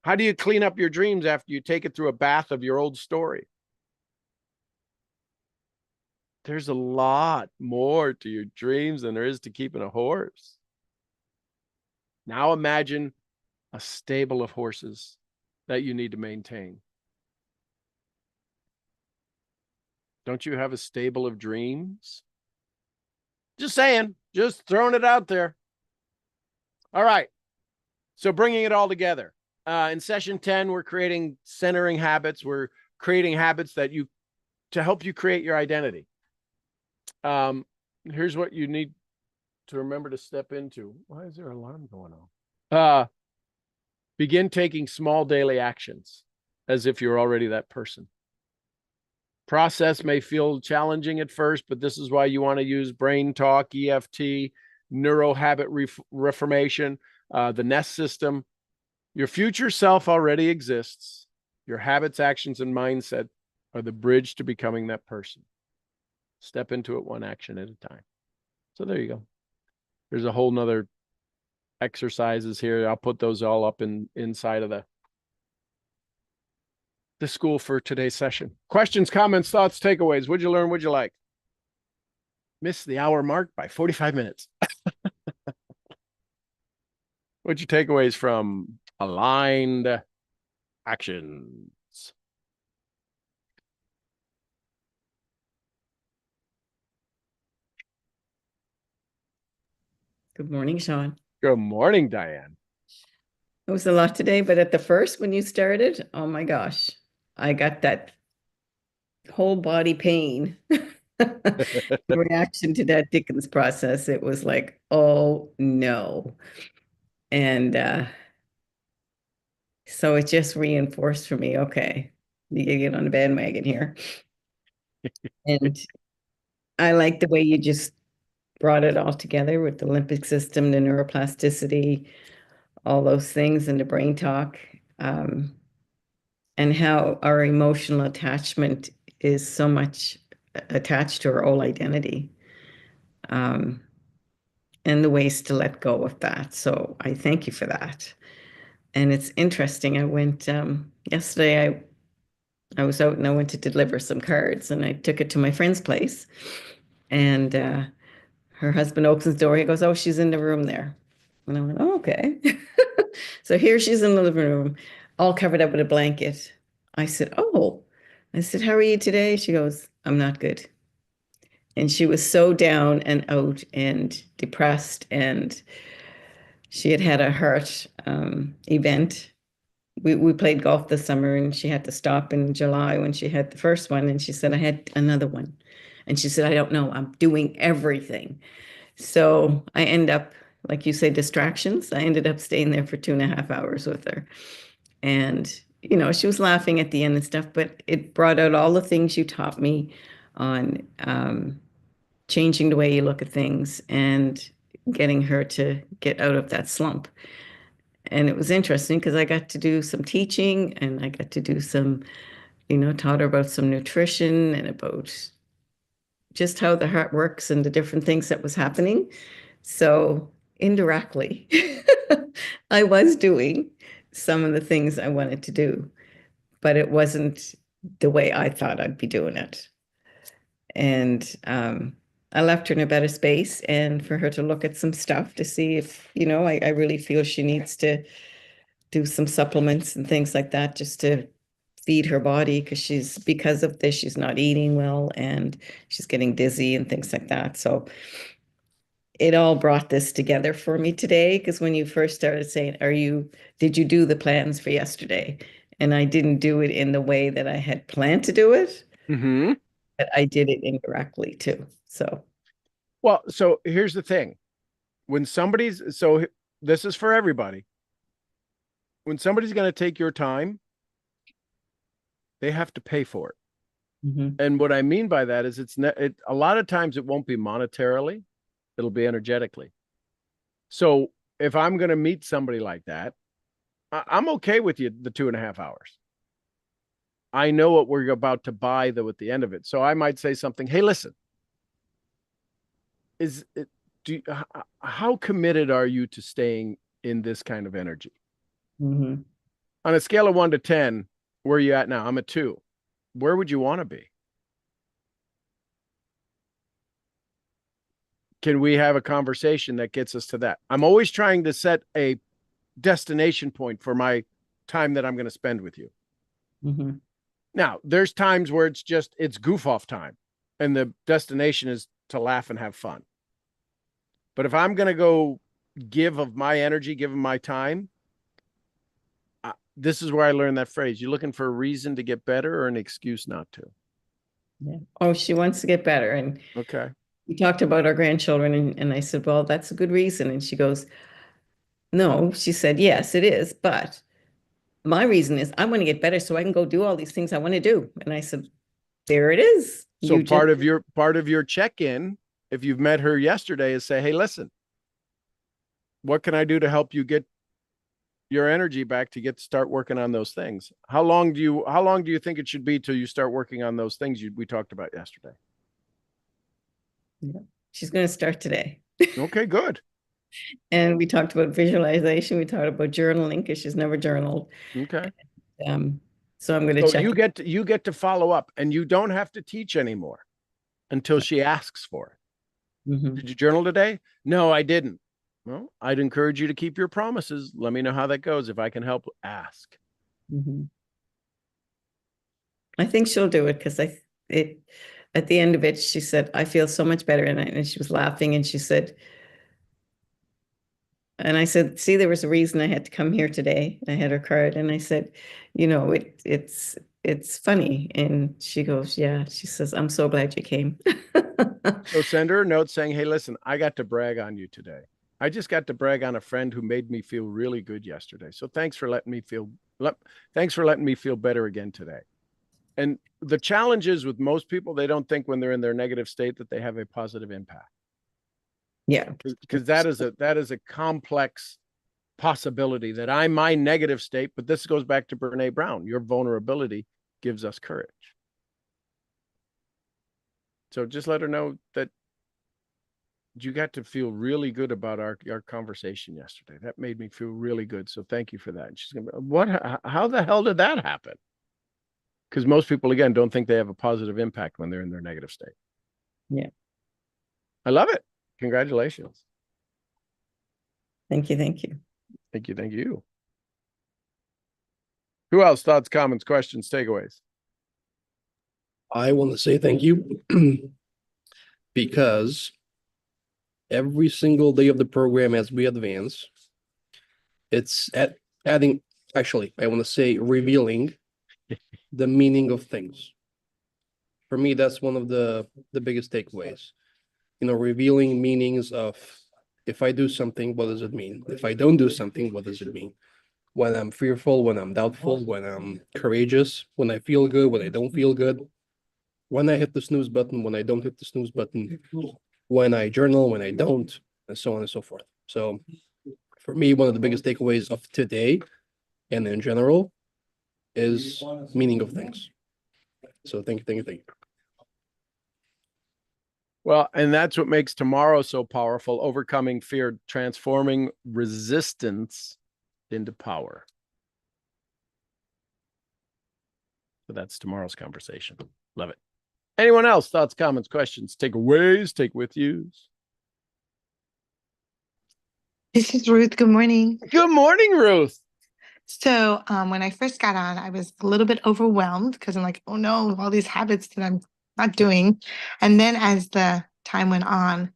How do you clean up your dreams after you take it through a bath of your old story? There's a lot more to your dreams than there is to keeping a horse. Now imagine a stable of horses that you need to maintain? Don't you have a stable of dreams? Just saying, just throwing it out there. All right. So bringing it all together. In session 10, we're creating centering habits. We're creating habits that to help you create your identity. Here's what you need to remember to step into. Why is there an alarm going on? Begin taking small daily actions as if you're already that person. Process may feel challenging at first, but this is why you want to use brain talk, EFT, neuro habit reformation, the NEST system. Your future self already exists. Your habits, actions, and mindset are the bridge to becoming that person. Step into it one action at a time. So there you go. There's a whole nother exercises here. I'll put those all up inside of the school for today's session. Questions, comments, thoughts, takeaways. What'd you learn? What'd you like? Missed the hour mark by 45 minutes. What'd you takeaways from aligned actions? Good morning, Sean. Good morning, Diane. It was a lot today, but at the first, when you started, oh my gosh, I got that whole body pain. The reaction to that Dickens process, it was like, oh no. And so it just reinforced for me, okay, you gotta get on the bandwagon here. And I like the way you just brought it all together with the limbic system, the neuroplasticity, all those things, and the brain talk. And how our emotional attachment is so much attached to our whole identity, um, and the ways to let go of that. So I thank you for that. And it's interesting. I went yesterday. I was out and I went to deliver some cards, and I took it to my friend's place. And her husband opens the door. He goes, "Oh, she's in the room there." And I went, "Oh, okay." So here she's in the living room, all covered up with a blanket. I said, "Oh," I said, "How are you today?" She goes, "I'm not good." And she was so down and out and depressed. And she had had a heart event. We played golf this summer, and she had to stop in July when she had the first one. And she said, "I had another one." And she said, "I don't know. I'm doing everything." So I end up, like you say, distractions. I ended up staying there for 2.5 hours with her. And, she was laughing at the end and stuff, but it brought out all the things you taught me on changing the way you look at things and getting her to get out of that slump. And it was interesting because I got to do some teaching, and I got to do some, taught her about some nutrition and about just how the heart works and the different things that was happening. So indirectly, I was doing some of the things I wanted to do, but it wasn't the way I thought I'd be doing it. And I left her in a better space, and for her to look at some stuff to see if, I really feel she needs to do some supplements and things like that just to feed her body, because of this, she's not eating well and she's getting dizzy and things like that. So it all brought this together for me today, because when you first started saying, did you do the plans for yesterday? And I didn't do it in the way that I had planned to do it, Mm-hmm. but I did it indirectly too. So, Well, so here's the thing. So this is for everybody. When somebody's going to take your time, they have to pay for it. mhm. And what I mean by that is a lot of times it won't be monetarily, it'll be energetically. So if I'm going to meet somebody like that, I'm okay with you the 2.5 hours. I know what we're about to buy though at the end of it. So I might say something, hey, listen, is it, how committed are you to staying in this kind of energy? Mhm. On a scale of 1 to 10, where are you at now? I'm a 2. Where would you want to be? Can we have a conversation that gets us to that? I'm always trying to set a destination point for my time that I'm going to spend with you. Mhm. Now, there's times where it's goof off time and the destination is to laugh and have fun. But if I'm going to go give of my energy, give of my time, this is where I learned that phrase. You're looking for a reason to get better or an excuse not to. Yeah. Oh, she wants to get better. And Okay. we talked about our grandchildren, and I said, well, that's a good reason. And she goes, no, she said, yes, it is. But my reason is I want to get better so I can go do all these things I want to do. And I said, there it is. So You part just, of your check-in, if you've met her yesterday, is say, hey, listen, what can I do to help you get your energy back to start working on those things? How long do you think it should be till you start working on those things we talked about yesterday? yeah, she's going to start today. Okay, good. And we talked about visualization. We talked about journaling because she's never journaled. Okay. So I'm going to So check. you get to follow up, and you don't have to teach anymore until she asks for it. Mhm. Did you journal today? No, I didn't. Well, I'd encourage you to keep your promises. Let me know how that goes. If I can help, ask. Mhm. I think she'll do it because at the end of it, she said, I feel so much better. And she was laughing and she said, and I said, see, there was a reason I had to come here today. I had her card and I said, it's funny. And she goes, yeah, she says, I'm so glad you came. So send her a note saying, hey, listen, I got to brag on you today. I just got to brag on a friend who made me feel really good yesterday. So thanks for letting me feel better again today. And the challenge is with most people, they don't think when they're in their negative state that they have a positive impact. Yeah. Because that is a complex possibility that I'm my negative state, but this goes back to Brene Brown. Your vulnerability gives us courage. So just let her know that you got to feel really good about our conversation yesterday. That made me feel really good. So thank you for that. And she's gonna be, what? How the hell did that happen? Because most people, again, don't think they have a positive impact when they're in their negative state. Yeah. I love it. Congratulations. Thank you. Thank you. Thank you. Thank you. Who else? Thoughts, comments, questions, takeaways? I want to say thank you because every single day of the program as we advance, it's adding, actually, I want to say revealing the meaning of things. For me, that's one of the biggest takeaways. Revealing meanings of if I do something, what does it mean? If I don't do something, what does it mean? When I'm fearful, when I'm doubtful, when I'm courageous, when I feel good, when I don't feel good, when I hit the snooze button, when I don't hit the snooze button, when I journal, when I don't, and so on and so forth. So for me, one of the biggest takeaways of today and in general is meaning of things. So thank you. Well, and that's what makes tomorrow so powerful, overcoming fear, transforming resistance into power. So that's tomorrow's conversation. Love it. Anyone else? Thoughts, comments, questions, takeaways, take with yous? This is Ruth. Good morning. Good morning, Ruth. So, when I first got on, I was a little bit overwhelmed because I'm like, oh no, all these habits that I'm not doing. And then as the time went on,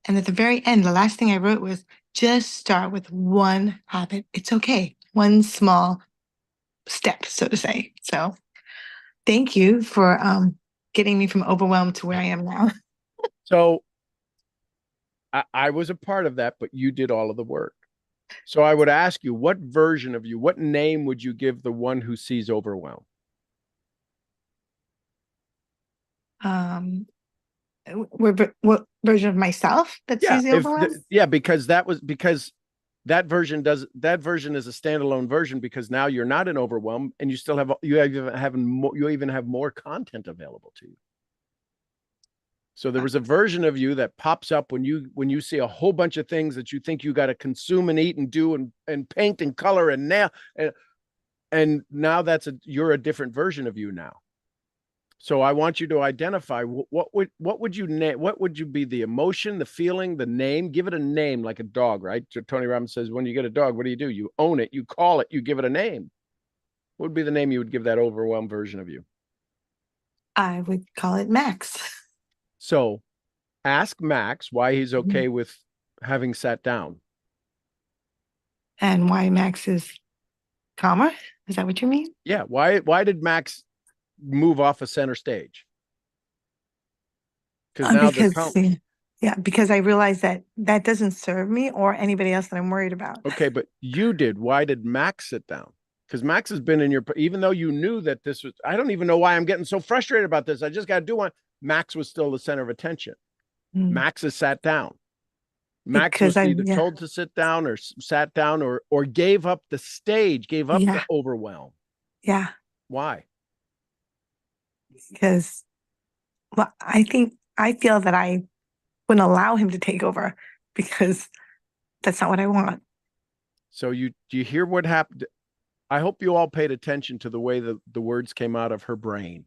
and at the very end, the last thing I wrote was just start with one habit. It's okay. One small step, so to say. So thank you for getting me from overwhelmed to where I am now. So I was a part of that, but you did all of the work. So I would ask you, what version of you, what name would you give the one who sees overwhelm? What version of myself that sees the overwhelm? Because that version is a standalone version because now you're not in overwhelm and you still have you even have more content available to you. So there was a version of you that pops up when you see a whole bunch of things that you think you got to consume and eat and do and paint and color and nail and now you're a different version of you now. So I want you to identify what would you name, what would you be, the emotion, the feeling, the name? Give it a name, like a dog, right? So Tony Robbins says, when you get a dog, what do? You own it, you call it, you give it a name. What would be the name you would give that overwhelmed version of you? I would call it Max. So ask Max why he's okay with having sat down. And why Max is calmer? Is that what you mean? Yeah. Why did Max move off of center stage? Because now they're Because yeah, because I realized that that doesn't serve me or anybody else that I'm worried about. okay, but you did. Why did Max sit down? Because Max has been in your, even though you knew that this was, I don't even know why I'm getting so frustrated about this. I just got to do one. Max was still the center of attention. Max has sat down. Max Because was either told to sit down or sat down or gave up the stage, gave up the overwhelm. Yeah. Why? Because, well, I feel that I wouldn't allow him to take over because that's not what I want. So do you hear what happened? I hope you all paid attention to the way the words came out of her brain.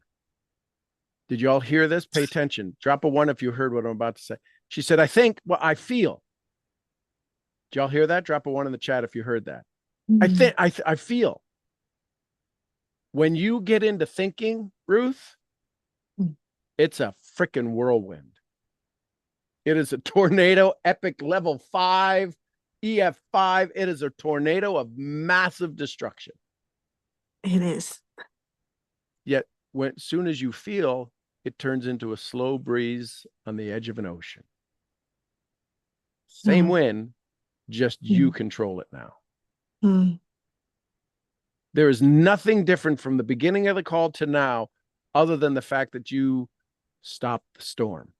Did you all hear this? Pay attention. Drop a 1 if you heard what I'm about to say. She said, I think, well, I feel. Did y'all hear that? Drop a 1 in the chat if you heard that. I think, I feel. When you get into thinking, Ruth, it's a freaking whirlwind. It is a tornado, epic level 5, EF5. It is a tornado of massive destruction. It is. Yet, as soon as you feel, it turns into a slow breeze on the edge of an ocean. Same wind, just you control it now. There is nothing different from the beginning of the call to now, other than the fact that you stopped the storm.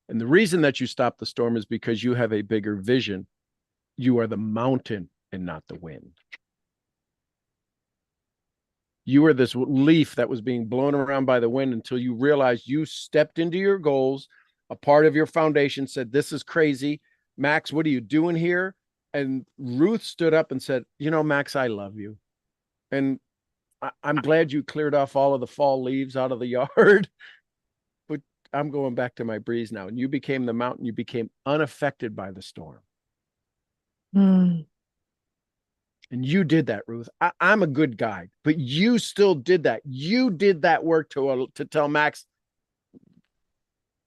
And the reason that you stopped the storm is because you have a bigger vision. You are the mountain and not the wind. You were this leaf that was being blown around by the wind until you realized you stepped into your goals. A part of your foundation said, this is crazy. Max, what are you doing here? And Ruth stood up and said, you know, Max, I love you. And I'm glad you cleared off all of the fall leaves out of the yard. But I'm going back to my breeze now. And you became the mountain. You became unaffected by the storm. And you did that, Ruth. I'm a good guy, but you still did that. You did that work to tell Max,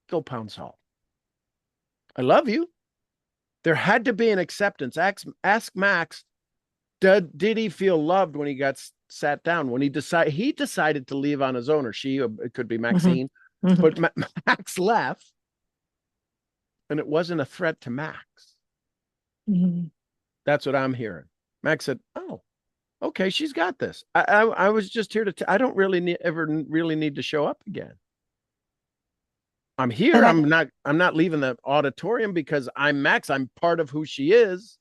go pound salt. I love you. There had to be an acceptance. Ask Max, did he feel loved when he got sat down? When he decided to leave on his own, or she, or it could be Maxine, but Max left, and it wasn't a threat to Max. That's what I'm hearing. Max said, oh, okay, she's got this. I was just here I don't really ever really need to show up again. I'm here. I'm not leaving the auditorium because I'm Max. I'm part of who she is.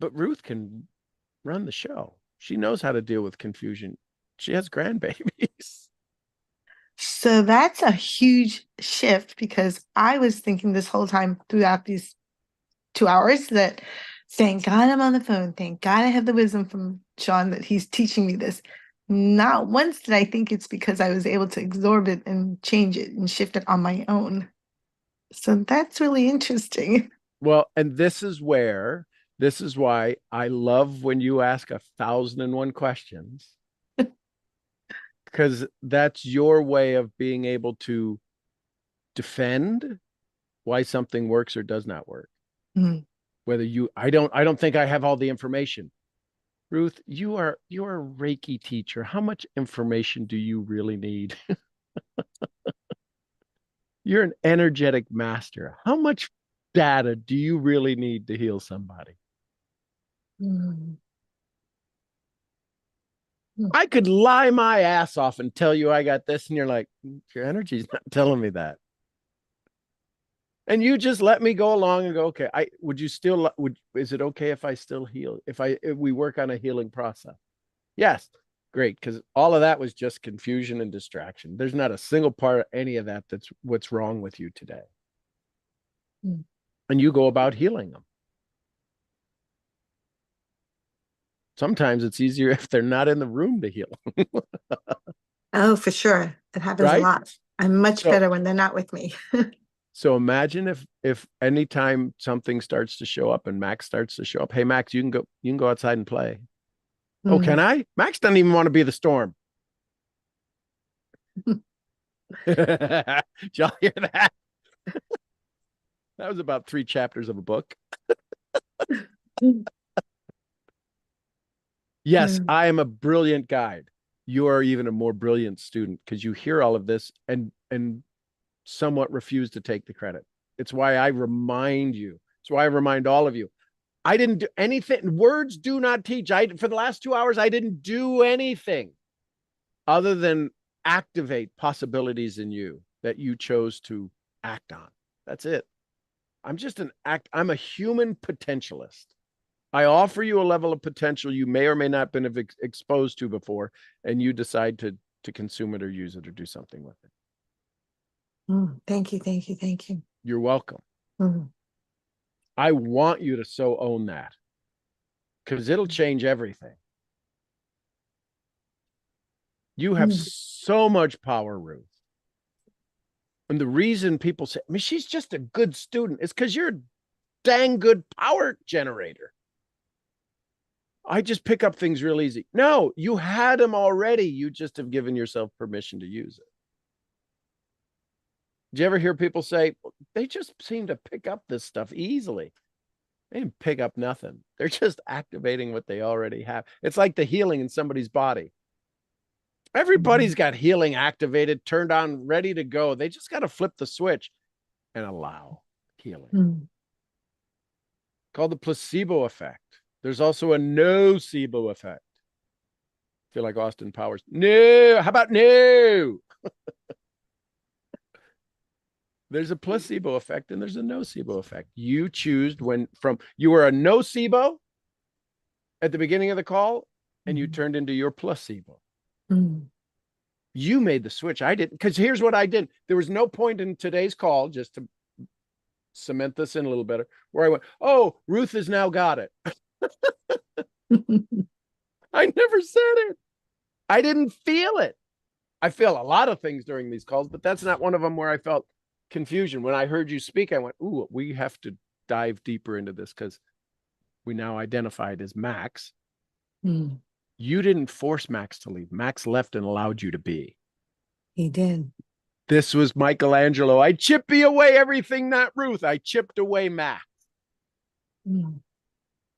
But Ruth can run the show. She knows how to deal with confusion. She has grandbabies. So that's a huge shift, because I was thinking this whole time throughout these 2 hours that thank God I'm on the phone. Thank God I have the wisdom from Sean that he's teaching me this. Not once did I think it's because I was able to absorb it and change it and shift it on my own. So that's really interesting. Well, and this is why I love when you ask 1,001 questions, because that's your way of being able to defend why something works or does not work. Whether I don't think I have all the information. Ruth, you're a Reiki teacher. How much information do you really need? You're an energetic master. How much data do you really need to heal somebody? I could lie my ass off and tell you I got this, and you're like, your energy's not telling me that. And you just let me go along and go, okay, is it okay if I still heal? If we work on a healing process? Yes, great. Because all of that was just confusion and distraction. There's not a single part of any of that that's what's wrong with you today. And you go about healing them. Sometimes it's easier if they're not in the room to heal, Oh, for sure. It happens a right? lot. I'm much So- better when they're not with me. So imagine if anytime something starts to show up and Max starts to show up, hey Max, you can go outside and play. Oh, Mm. can I? Max doesn't even want to be the storm. Did y'all hear that? That was about 3 chapters of a book. Yes, Mm. I am a brilliant guide. You are even a more brilliant student because you hear all of this and somewhat refuse to take the credit. It's why I remind you. It's why I remind all of you. I didn't do anything. Words do not teach. For the last 2 hours, I didn't do anything other than activate possibilities in you that you chose to act on. That's it. I'm a human potentialist. I offer you a level of potential you may or may not have been exposed to before, and you decide to consume it or use it or do something with it. Thank you, thank you, thank you. You're welcome. Mm. I want you to so own that because it'll change everything. You have so much power, Ruth. And the reason people say, I mean, she's just a good student is because you're a dang good power generator. I just pick up things real easy. No, you had them already. You just have given yourself permission to use it. Do you ever hear people say, they just seem to pick up this stuff easily? They didn't pick up nothing. They're just activating what they already have. It's like the healing in somebody's body. Everybody's got healing activated, turned on, ready to go. They just got to flip the switch and allow healing. Called the placebo effect. There's also a nocebo effect. Feel like Austin Powers. No, how about no? There's a placebo effect and there's a nocebo effect. You choose you were a nocebo at the beginning of the call and you turned into your placebo. You made the switch. I didn't, because here's what I did. There was no point in today's call, just to cement this in a little better, where I went, oh, Ruth has now got it. I never said it. I didn't feel it. I feel a lot of things during these calls, but that's not one of them where I felt confusion. When I heard you speak, I went, ooh, we have to dive deeper into this because we now identified as Max. You didn't force Max to leave. Max left and allowed you to be. He did. This was Michelangelo. I chip away everything, not Ruth. I chipped away Max.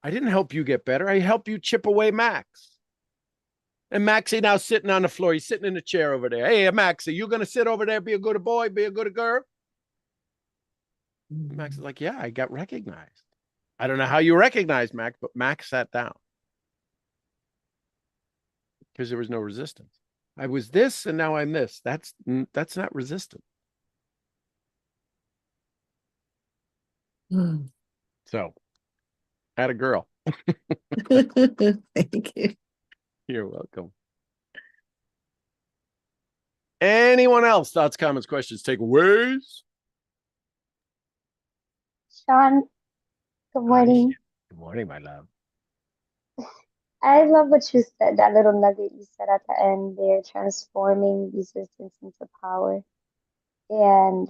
I didn't help you get better. I helped you chip away Max. And Maxie now sitting on the floor. He's sitting in a chair over there. Hey, Maxie, you going to sit over there, be a good boy, be a good girl? Max is like, yeah, I got recognized. I don't know how you recognized Max, but Max sat down. Because there was no resistance. I was this and now I'm this. That's not resistant. So, had a girl. Thank you. You're welcome. Anyone else? Thoughts, comments, questions, takeaways? Sean, good morning. Good morning, my love. I love what you said, that little nugget you said at the end there, transforming resistance into power. And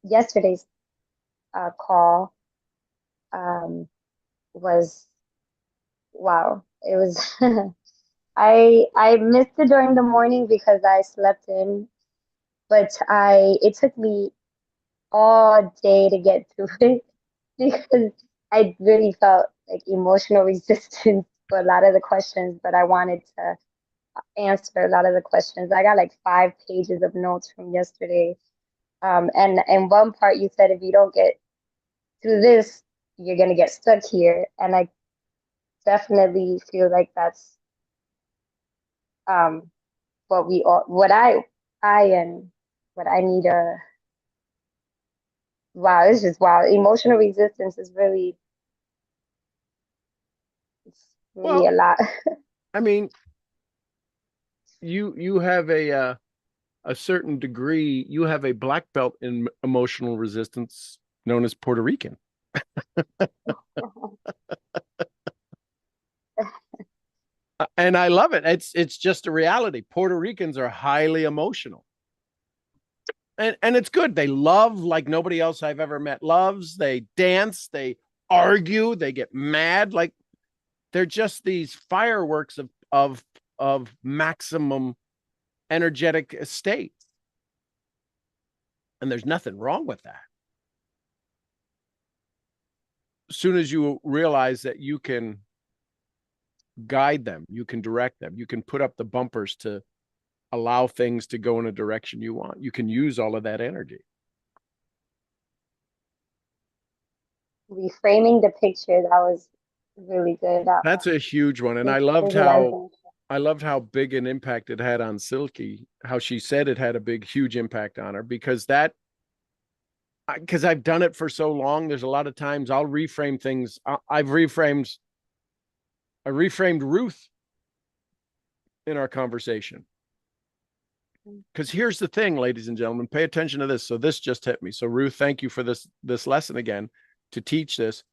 yesterday's call was, wow. It was, I missed it during the morning because I slept in, but it took me all day to get through it because I really felt like emotional resistance for a lot of the questions, but I wanted to answer a lot of the questions. I got like 5 pages of notes from yesterday. And one part you said, if you don't get through this, you're gonna get stuck here. And I definitely feel like that's what I need wow, it's just wow. Emotional resistance is really, it's really a lot. I mean, you have a certain degree, you have a black belt in emotional resistance known as Puerto Rican. And I love it. It's just a reality. Puerto Ricans are highly emotional. And it's good. They love like nobody else I've ever met loves. They dance, they argue, they get mad. Like they're just these fireworks of maximum energetic state. And there's nothing wrong with that. As soon as you realize that you can guide them, you can direct them, you can put up the bumpers to allow things to go in a direction you want. You can use all of that energy. Reframing the picture, that was really good. That's a huge one. And I loved how big an impact it had on Silky, how she said it had a big, huge impact on her, because I've done it for so long. There's a lot of times I'll reframe things. I reframed Ruth in our conversation. Because here's the thing, ladies and gentlemen, pay attention to this. So this just hit me. So Ruth, thank you for this lesson again to teach this,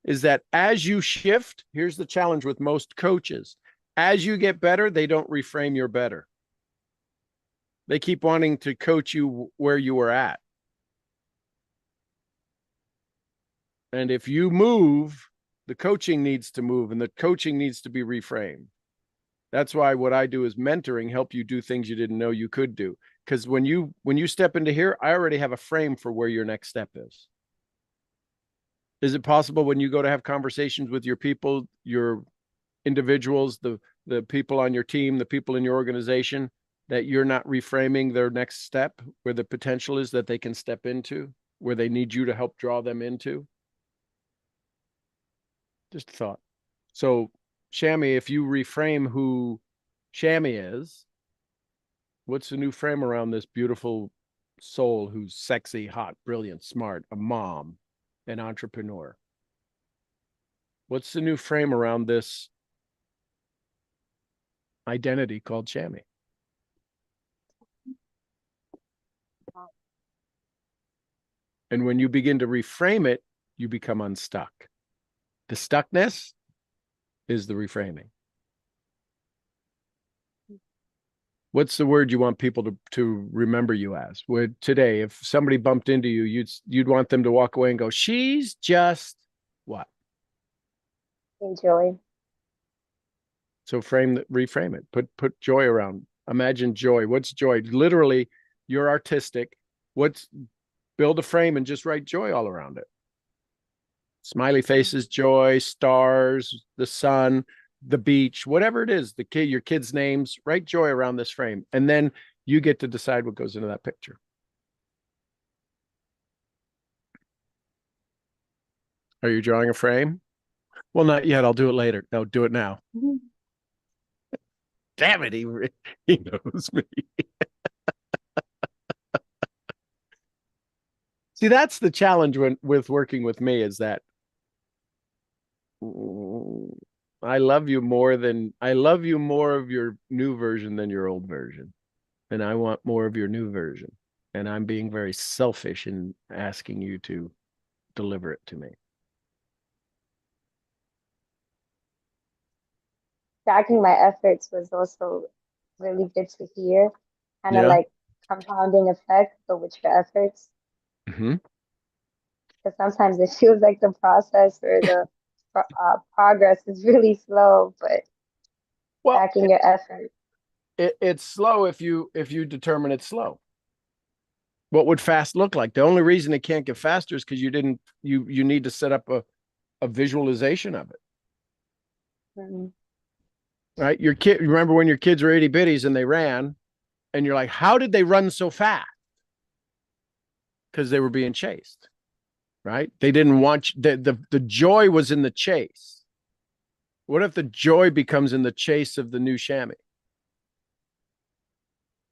is that as you shift, here's the challenge with most coaches. As you get better, they don't reframe your better. They keep wanting to coach you where you were at. And if you move, the coaching needs to move and the coaching needs to be reframed. That's why what I do is mentoring, help you do things you didn't know you could do. Because when you step into here, I already have a frame for where your next step is. Is it possible when you go to have conversations with your people, your individuals, the people on your team, the people in your organization, that you're not reframing their next step, where the potential is that they can step into, where they need you to help draw them into? Just a thought. So Shami, if you reframe who Shami is, what's the new frame around this beautiful soul who's sexy, hot, brilliant, smart, a mom, an entrepreneur? What's the new frame around this identity called Shami? And when you begin to reframe it, you become unstuck. The stuckness is the reframing. What's the word you want people to remember you as? Would today, if somebody bumped into you, you'd want them to walk away and go, she's just what? Enjoy. So reframe it. Put joy around. Imagine joy. What's joy? Literally, you're artistic. Build a frame and just write joy all around it. Smiley faces, joy, stars, the sun, the beach, whatever it is, your kids' names, write joy around this frame. And then you get to decide what goes into that picture. Are you drawing a frame? Well, not yet. I'll do it later. No, do it now. Damn it, he knows me. See, that's the challenge with working with me, is that I love you more of your new version than your old version. And I want more of your new version. And I'm being very selfish in asking you to deliver it to me. Tracking my efforts was also really good to hear. Kind of like compounding effect, but with your efforts. Mm-hmm. Because sometimes it feels like the process or the progress is really slow, but tracking your effort. It's slow if you determine it's slow. What would fast look like? The only reason it can't get faster is because you need to set up a visualization of it. Mm-hmm. Right? Remember when your kids were itty bitties and they ran, and you're like, how did they run so fast? Because they were being chased. Right? They didn't want the joy was in the chase. What if the joy becomes in the chase of the new Shami,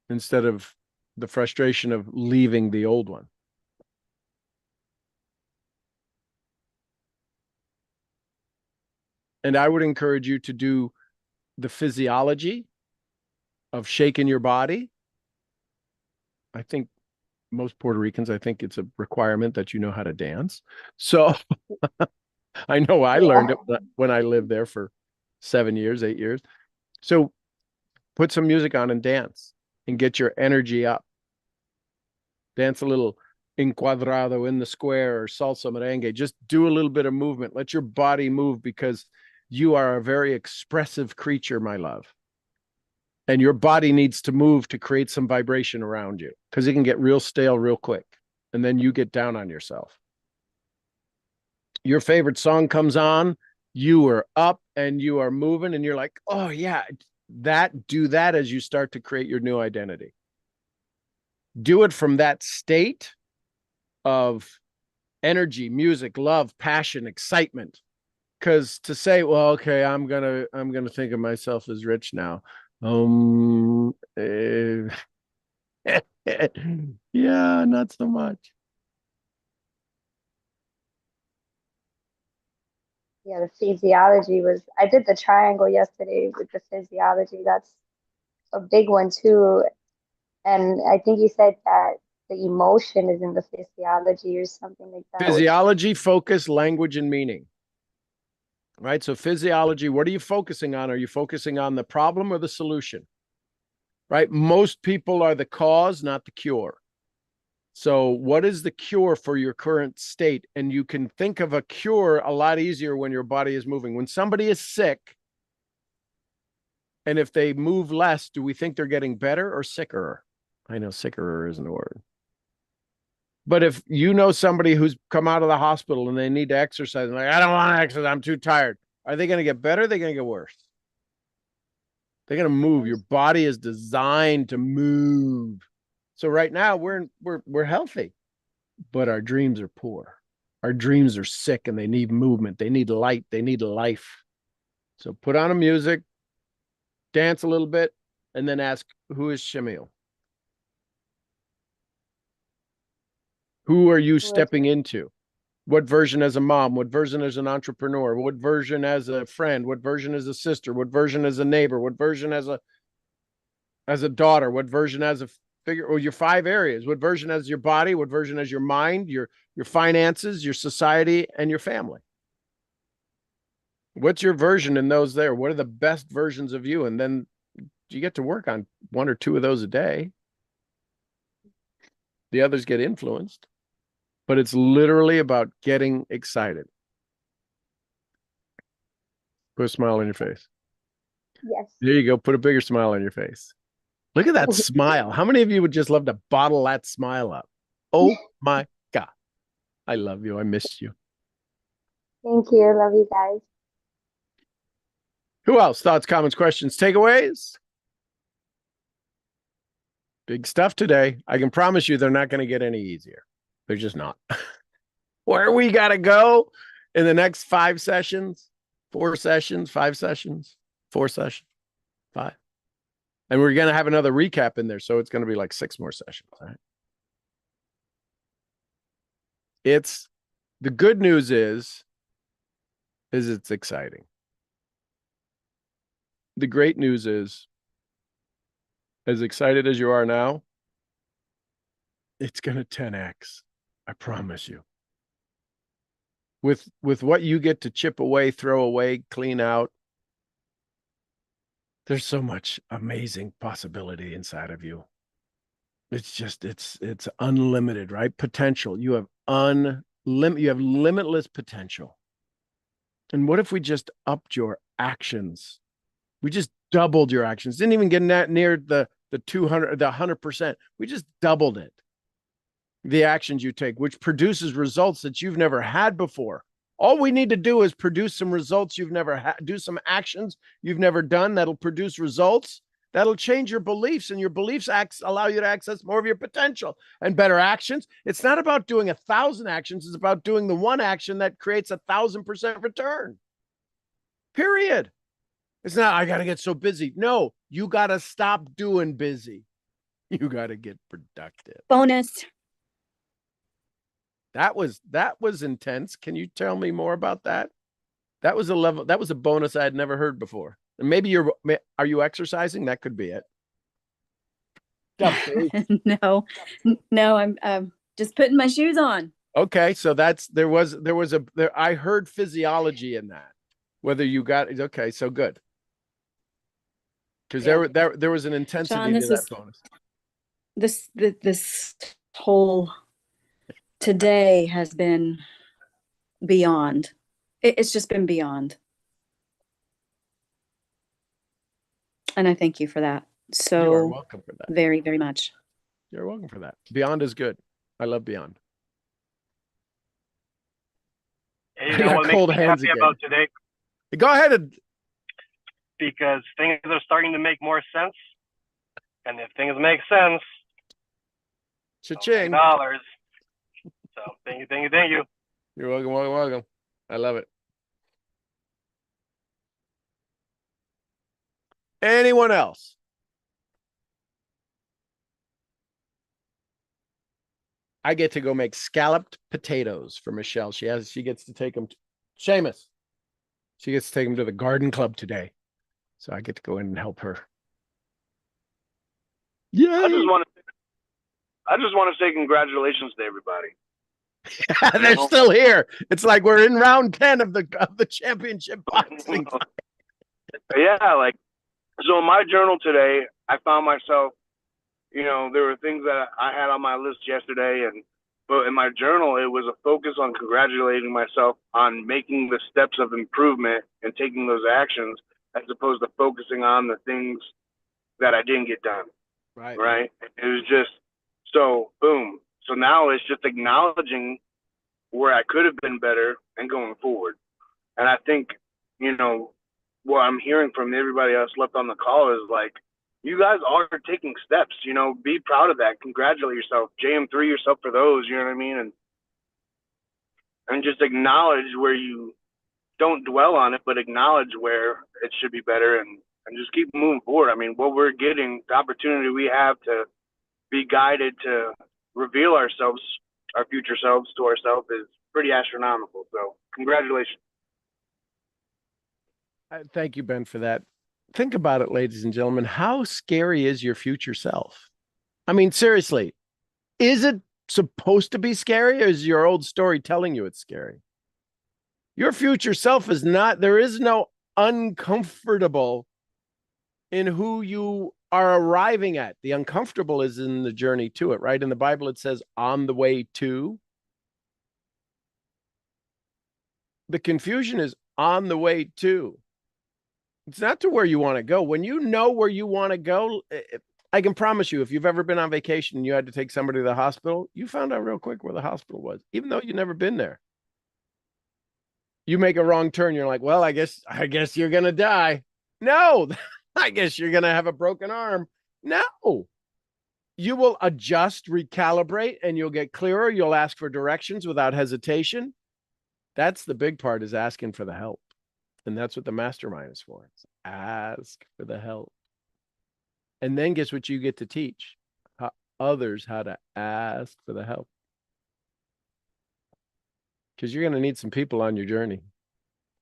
instead of the frustration of leaving the old one? And I would encourage you to do the physiology of shaking your body. I think most Puerto Ricans, I think it's a requirement that you know how to dance. So I know I learned it when I lived there for 7 years, 8 years. So put some music on and dance and get your energy up. Dance a little encuadrado in the square or salsa merengue. Just do a little bit of movement. Let your body move, because you are a very expressive creature, my love. And your body needs to move to create some vibration around you, because it can get real stale real quick. And then you get down on yourself. Your favorite song comes on, you are up and you are moving, and you're like, oh yeah, do that as you start to create your new identity. Do it from that state of energy, music, love, passion, excitement. Because to say, well, okay, I'm gonna think of myself as rich now. Yeah, not so much. Yeah, the physiology was, I did the triangle yesterday with the physiology. That's a big one too. And I think you said that the emotion is in the physiology or something like that. Physiology, focus, language, and meaning. Right? So physiology, what are you focusing on? Are you focusing on the problem or the solution? Right? Most people are the cause, not the cure. So what is the cure for your current state? And you can think of a cure a lot easier when your body is moving. When somebody is sick, and if they move less, do we think they're getting better or sicker? I know sicker isn't a word. But if you know somebody who's come out of the hospital and they need to exercise, and like, I don't want to exercise, I'm too tired. Are they going to get better? Or are they going to get worse? They're going to move. Your body is designed to move. So right now we're healthy, but our dreams are poor. Our dreams are sick and they need movement. They need light. They need life. So put on a music, dance a little bit, and then ask, who is Shamil? Who are you stepping into? What version as a mom? What version as an entrepreneur? What version as a friend? What version as a sister? What version as a neighbor? What version as a daughter? What version as a figure, or your 5 areas? What version as your body? What version as your mind, your finances, your society, and your family? What's your version in those there? What are the best versions of you? And then you get to work on 1 or 2 of those a day. The others get influenced, but it's literally about getting excited. Put a smile on your face. Yes. There you go. Put a bigger smile on your face. Look at that smile. How many of you would just love to bottle that smile up? Oh my God. I love you. I missed you. Thank you. Love you guys. Who else? Thoughts, comments, questions, takeaways? Big stuff today. I can promise you they're not going to get any easier. They're just not. Where we got to go in the next 5 sessions, 4 sessions, 5 sessions, 4 sessions, 5. And we're going to have another recap in there. So it's going to be like 6 more sessions. Right? It's the good news is it's exciting. The great news is, as excited as you are now, it's going to 10x. I promise you. With what you get to chip away, throw away, clean out, there's so much amazing possibility inside of you. It's just, it's unlimited, right? Potential. You have limitless potential. And what if we just upped your actions? We just doubled your actions. Didn't even get near the 200, the 100%. We just doubled it. The actions you take, which produces results that you've never had before. All we need to do is produce some results you've never had, do some actions you've never done that'll produce results that'll change your beliefs, and your beliefs allow you to access more of your potential and better actions. It's not about doing 1,000 actions. It's about doing the one action that creates 1,000% return. Period. It's not, I got to get so busy. No, you got to stop doing busy. You got to get productive. Bonus. That was intense. Can you tell me more about that? That was a bonus I had never heard before. And maybe are you exercising? That could be it. No, I'm just putting my shoes on. Okay. So I heard physiology in that. Whether you got, okay. So good. Because Yeah. there was an intensity John, to this that is bonus. this whole today has been beyond. It's just been beyond. And I thank you for that You are so welcome for that. very, very much. You're welcome for that. Beyond is good. I love Beyond. And I you know got what makes cold me hands happy again. about today? Go ahead and Because things are starting to make more sense. And if things make sense, cha-ching. dollars. So thank you. You're welcome, welcome, welcome. I love it. Anyone else? I get to go make scalloped potatoes for Michelle. She gets to take them. Seamus. She gets to take them to the garden club today. So I get to go in and help her. Yeah. I just want to say congratulations to everybody. They're still here. It's like we're in round 10 of the championship boxing. Yeah, like, so in my journal today, I found myself, there were things that I had on my list yesterday, but in my journal, it was a focus on congratulating myself on making the steps of improvement and taking those actions, as opposed to focusing on the things that I didn't get done. Right. It was just, so boom. So now it's just acknowledging where I could have been better and going forward. And I think, what I'm hearing from everybody else left on the call is like, you guys are taking steps, be proud of that. Congratulate yourself, JM3 yourself for those, you know what I mean? And just acknowledge where you don't dwell on it, but acknowledge where it should be better and just keep moving forward. I mean, what we're getting, the opportunity we have to be guided to reveal ourselves, our future selves to ourselves is pretty astronomical. So congratulations. Thank you, Ben, for that. Think about it, ladies and gentlemen. How scary is your future self? I mean, seriously, is it supposed to be scary, or is your old story telling you it's scary? Your future self is not, there is no uncomfortable in who you are arriving at. The uncomfortable is in the journey to it, right? In the Bible, it says on the way to. The confusion is on the way to. It's not to where you want to go. When you know where you want to go, I can promise you, if you've ever been on vacation and you had to take somebody to the hospital, you found out real quick where the hospital was, even though you've never been there. You make a wrong turn, you're like, well, I guess you're going to die. No, I guess you're going to have a broken arm. No. You will adjust, recalibrate, and you'll get clearer. You'll ask for directions without hesitation. That's the big part, is asking for the help. And that's what the mastermind is for. It's ask for the help. And then guess what you get to teach? Others how to ask for the help. Because you're going to need some people on your journey.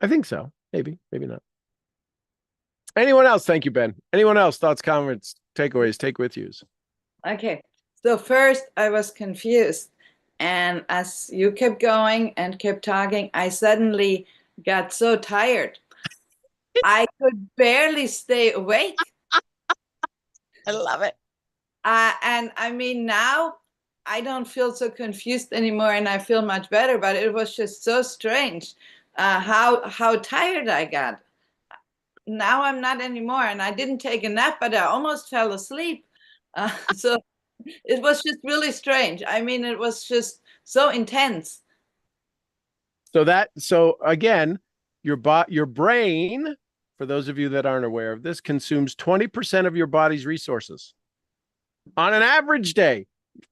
I think so. Maybe, maybe not. Anyone else? Thank you, Ben. Anyone else? Thoughts, comments, takeaways, take with yous? Okay. So first I was confused. And as you kept going and kept talking, I suddenly got so tired. I could barely stay awake. I love it. And I mean, now I don't feel so confused anymore, and I feel much better. But it was just so strange how tired I got. Now I'm not anymore, and I didn't take a nap, but I almost fell asleep. So it was just really strange. I mean, it was just so intense. So again, your brain, for those of you that aren't aware of this, consumes 20% of your body's resources on an average day.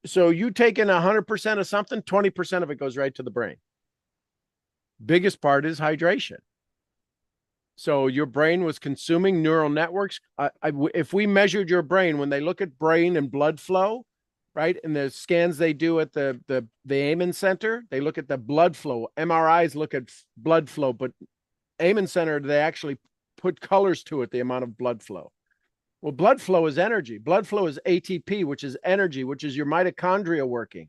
So you take in 100% of something, 20% of it goes right to the brain. Biggest part is hydration. So your brain was consuming neural networks. If we measured your brain, when they look at brain and blood flow, right, and the scans they do at the Amen Center, they look at the blood flow. MRIs look at blood flow, but Amen Center, they actually put colors to it, the amount of blood flow. Well, blood flow is energy. Blood flow is ATP, which is energy, which is your mitochondria working.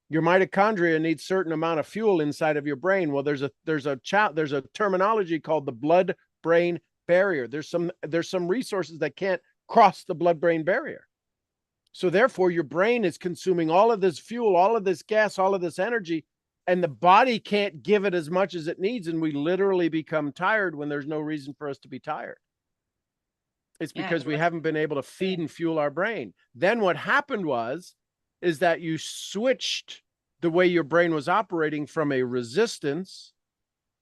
Your mitochondria needs certain amount of fuel inside of your brain. Well, there's a terminology called the blood-brain barrier. There's some resources that can't cross the blood-brain barrier. So therefore, your brain is consuming all of this fuel, all of this gas, all of this energy, and the body can't give it as much as it needs. And we literally become tired when there's no reason for us to be tired. It's because we haven't been able to feed and fuel our brain. Then what happened is that you switched the way your brain was operating from a resistance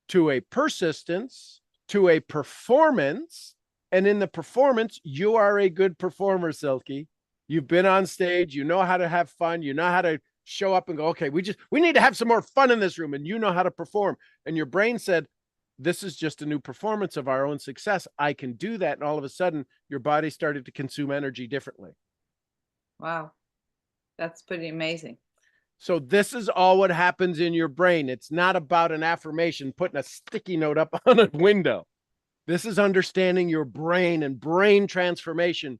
to a persistence to a performance. And in the performance, you are a good performer, Silky. You've been on stage, you know how to have fun, you know how to show up and go, okay, we need to have some more fun in this room, and you know how to perform. And your brain said, this is just a new performance of our own success. I can do that. And all of a sudden, your body started to consume energy differently. Wow. That's pretty amazing. So this is all what happens in your brain. It's not about an affirmation, putting a sticky note up on a window. This is understanding your brain and brain transformation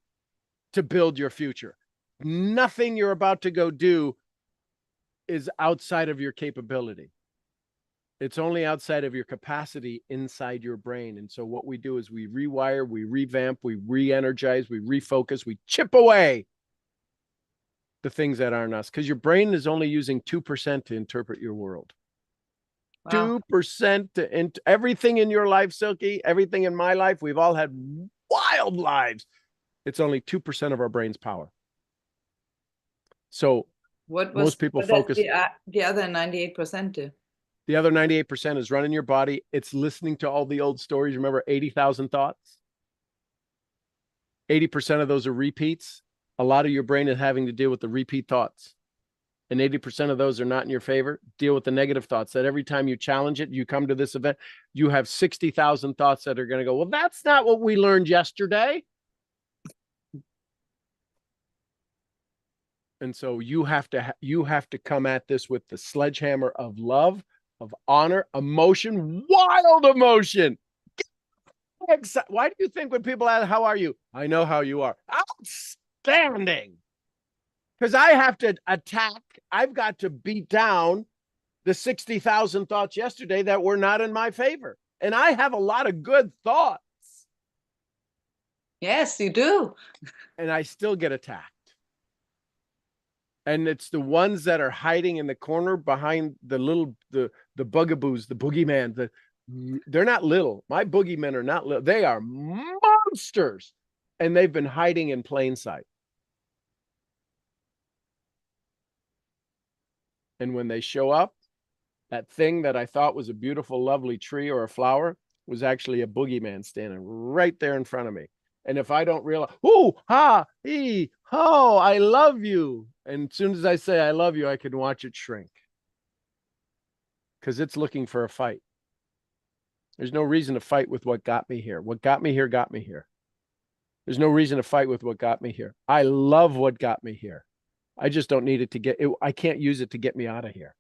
to build your future. Nothing you're about to go do is outside of your capability. It's only outside of your capacity inside your brain. And so what we do is we rewire, we revamp, we re-energize, we refocus, we chip away the things that aren't us, because your brain is only using 2% to interpret your world. Wow. 2% to everything in your life, Silky, everything in my life. We've all had wild lives. It's only 2% of our brain's power. So most people focus. The other 98% do? The other 98% is running your body. It's listening to all the old stories. Remember 80,000 thoughts? 80% of those are repeats. A lot of your brain is having to deal with the repeat thoughts. And 80% of those are not in your favor. Deal with the negative thoughts that every time you challenge it, you come to this event, you have 60,000 thoughts that are going to go, well, that's not what we learned yesterday. And so you have to come at this with the sledgehammer of love, of honor, emotion, wild emotion. Why do you think when people ask, how are you? I know how you are. Outstanding. Because I have to attack. I've got to beat down the 60,000 thoughts yesterday that were not in my favor. And I have a lot of good thoughts. Yes, you do. And I still get attacked. And it's the ones that are hiding in the corner behind the bugaboos, the boogeyman. They're not little. My boogeymen are not little. They are monsters. And they've been hiding in plain sight. And when they show up, that thing that I thought was a beautiful, lovely tree or a flower was actually a boogeyman standing right there in front of me. And if I don't realize, oh, ha, he, ho, I love you. And as soon as I say I love you, I can watch it shrink. Because it's looking for a fight. There's no reason to fight with what got me here. What got me here got me here. There's no reason to fight with what got me here. I love what got me here. I just don't need it to get it. I can't use it to get me out of here.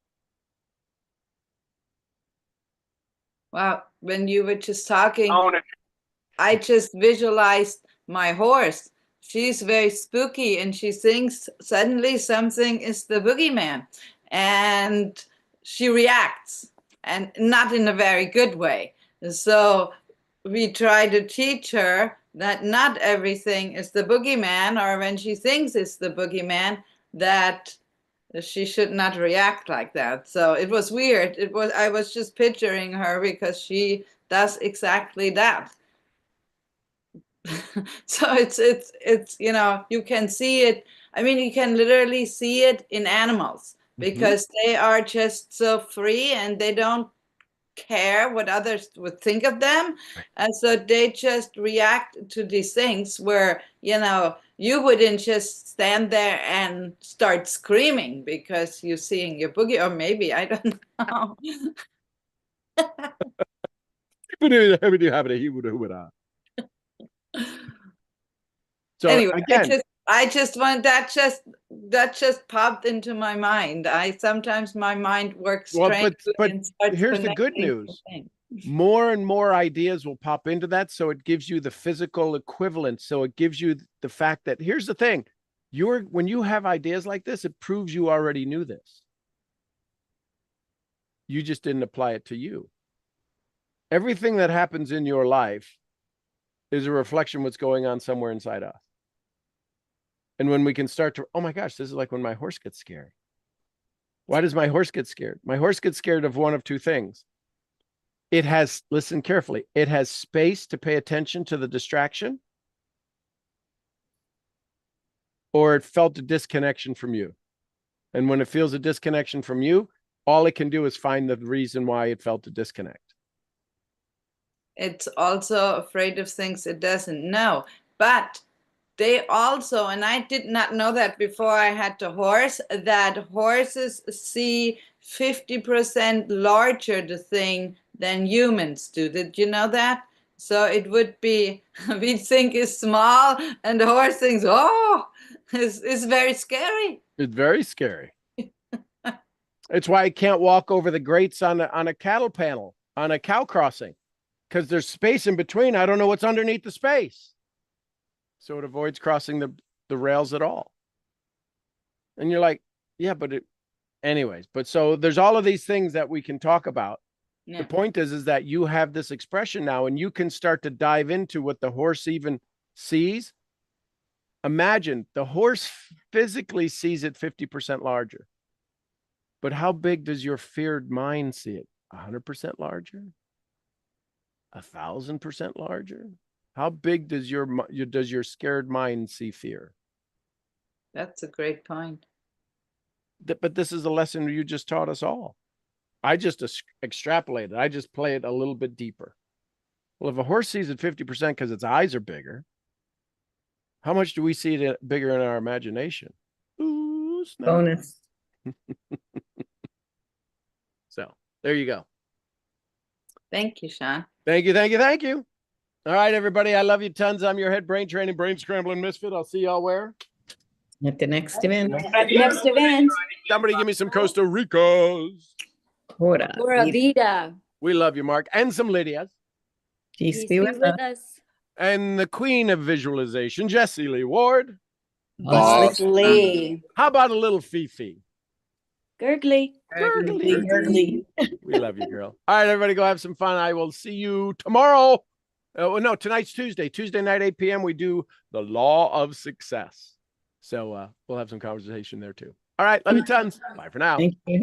Wow. When you were just talking, I just visualized my horse. She's very spooky and she thinks suddenly something is the boogeyman and she reacts, and not in a very good way. So we try to teach her that not everything is the boogeyman, or when she thinks it's the boogeyman, that she should not react like that. So it was weird. I was just picturing her because she does exactly that. So it's you know, you can see it. I mean, you can literally see it in animals because they are just so free and they don't care what others would think of them. And so they just react to these things where, you know, you wouldn't just stand there and start screaming because you're seeing your boogie, or maybe, I don't know. So anyway, again, I just want that just popped into my mind. Sometimes my mind works strange. But here's the good news. More and more ideas will pop into that. So it gives you the physical equivalent. So it gives you the fact that here's the thing. When you have ideas like this, it proves you already knew this. You just didn't apply it to you. Everything that happens in your life is a reflection of what's going on somewhere inside us. And when we can start to, oh my gosh, this is like when my horse gets scared. Why does my horse get scared? My horse gets scared of one of two things. It has, listen carefully, it has space to pay attention to the distraction, or it felt a disconnection from you. And when it feels a disconnection from you, all it can do is find the reason why it felt a disconnect. It's also afraid of things it doesn't know. But they also, and I did not know that before I had the horse, that horses see 50% larger the thing than humans do. Did you know that? So it would be, we think is small, and the horse thinks, oh, it's very scary. It's very scary. It's why I can't walk over the grates on a cattle panel, on a cow crossing, because there's space in between. I don't know what's underneath the space. So it avoids crossing the rails at all. And you're like, yeah, but anyways, but so there's all of these things that we can talk about. Yeah. The point is that you have this expression now, and you can start to dive into what the horse even sees. Imagine the horse physically sees it 50% larger. But how big does your feared mind see it? 100% larger? 1,000% larger? How big does your scared mind see fear? That's a great point. But this is a lesson you just taught us all. I just extrapolated. I just play it a little bit deeper. Well, if a horse sees it 50% because its eyes are bigger, how much do we see it bigger in our imagination? Ooh, snap. Bonus. So there you go. Thank you, Sean. Thank you, thank you, thank you. All right, everybody. I love you tons. I'm your head brain training, brain scrambling misfit. I'll see y'all where? At the next event. Next event. Somebody give me some Costa Ricas. Pura Pura vida. Vida. We love you, Mark. And some Lydias. Peace Peace be with us. us. And the queen of visualization, Jessie Lee Ward. Boss Lee. How about a little Fifi? Gurgly. Gurgly. We love you, girl. All right, everybody, go have some fun. I will see you tomorrow. Oh, no, tonight's Tuesday. Tuesday night, 8 p.m. We do the law of success. So we'll have some conversation there too. All right, love you tons. Bye for now. Thank you.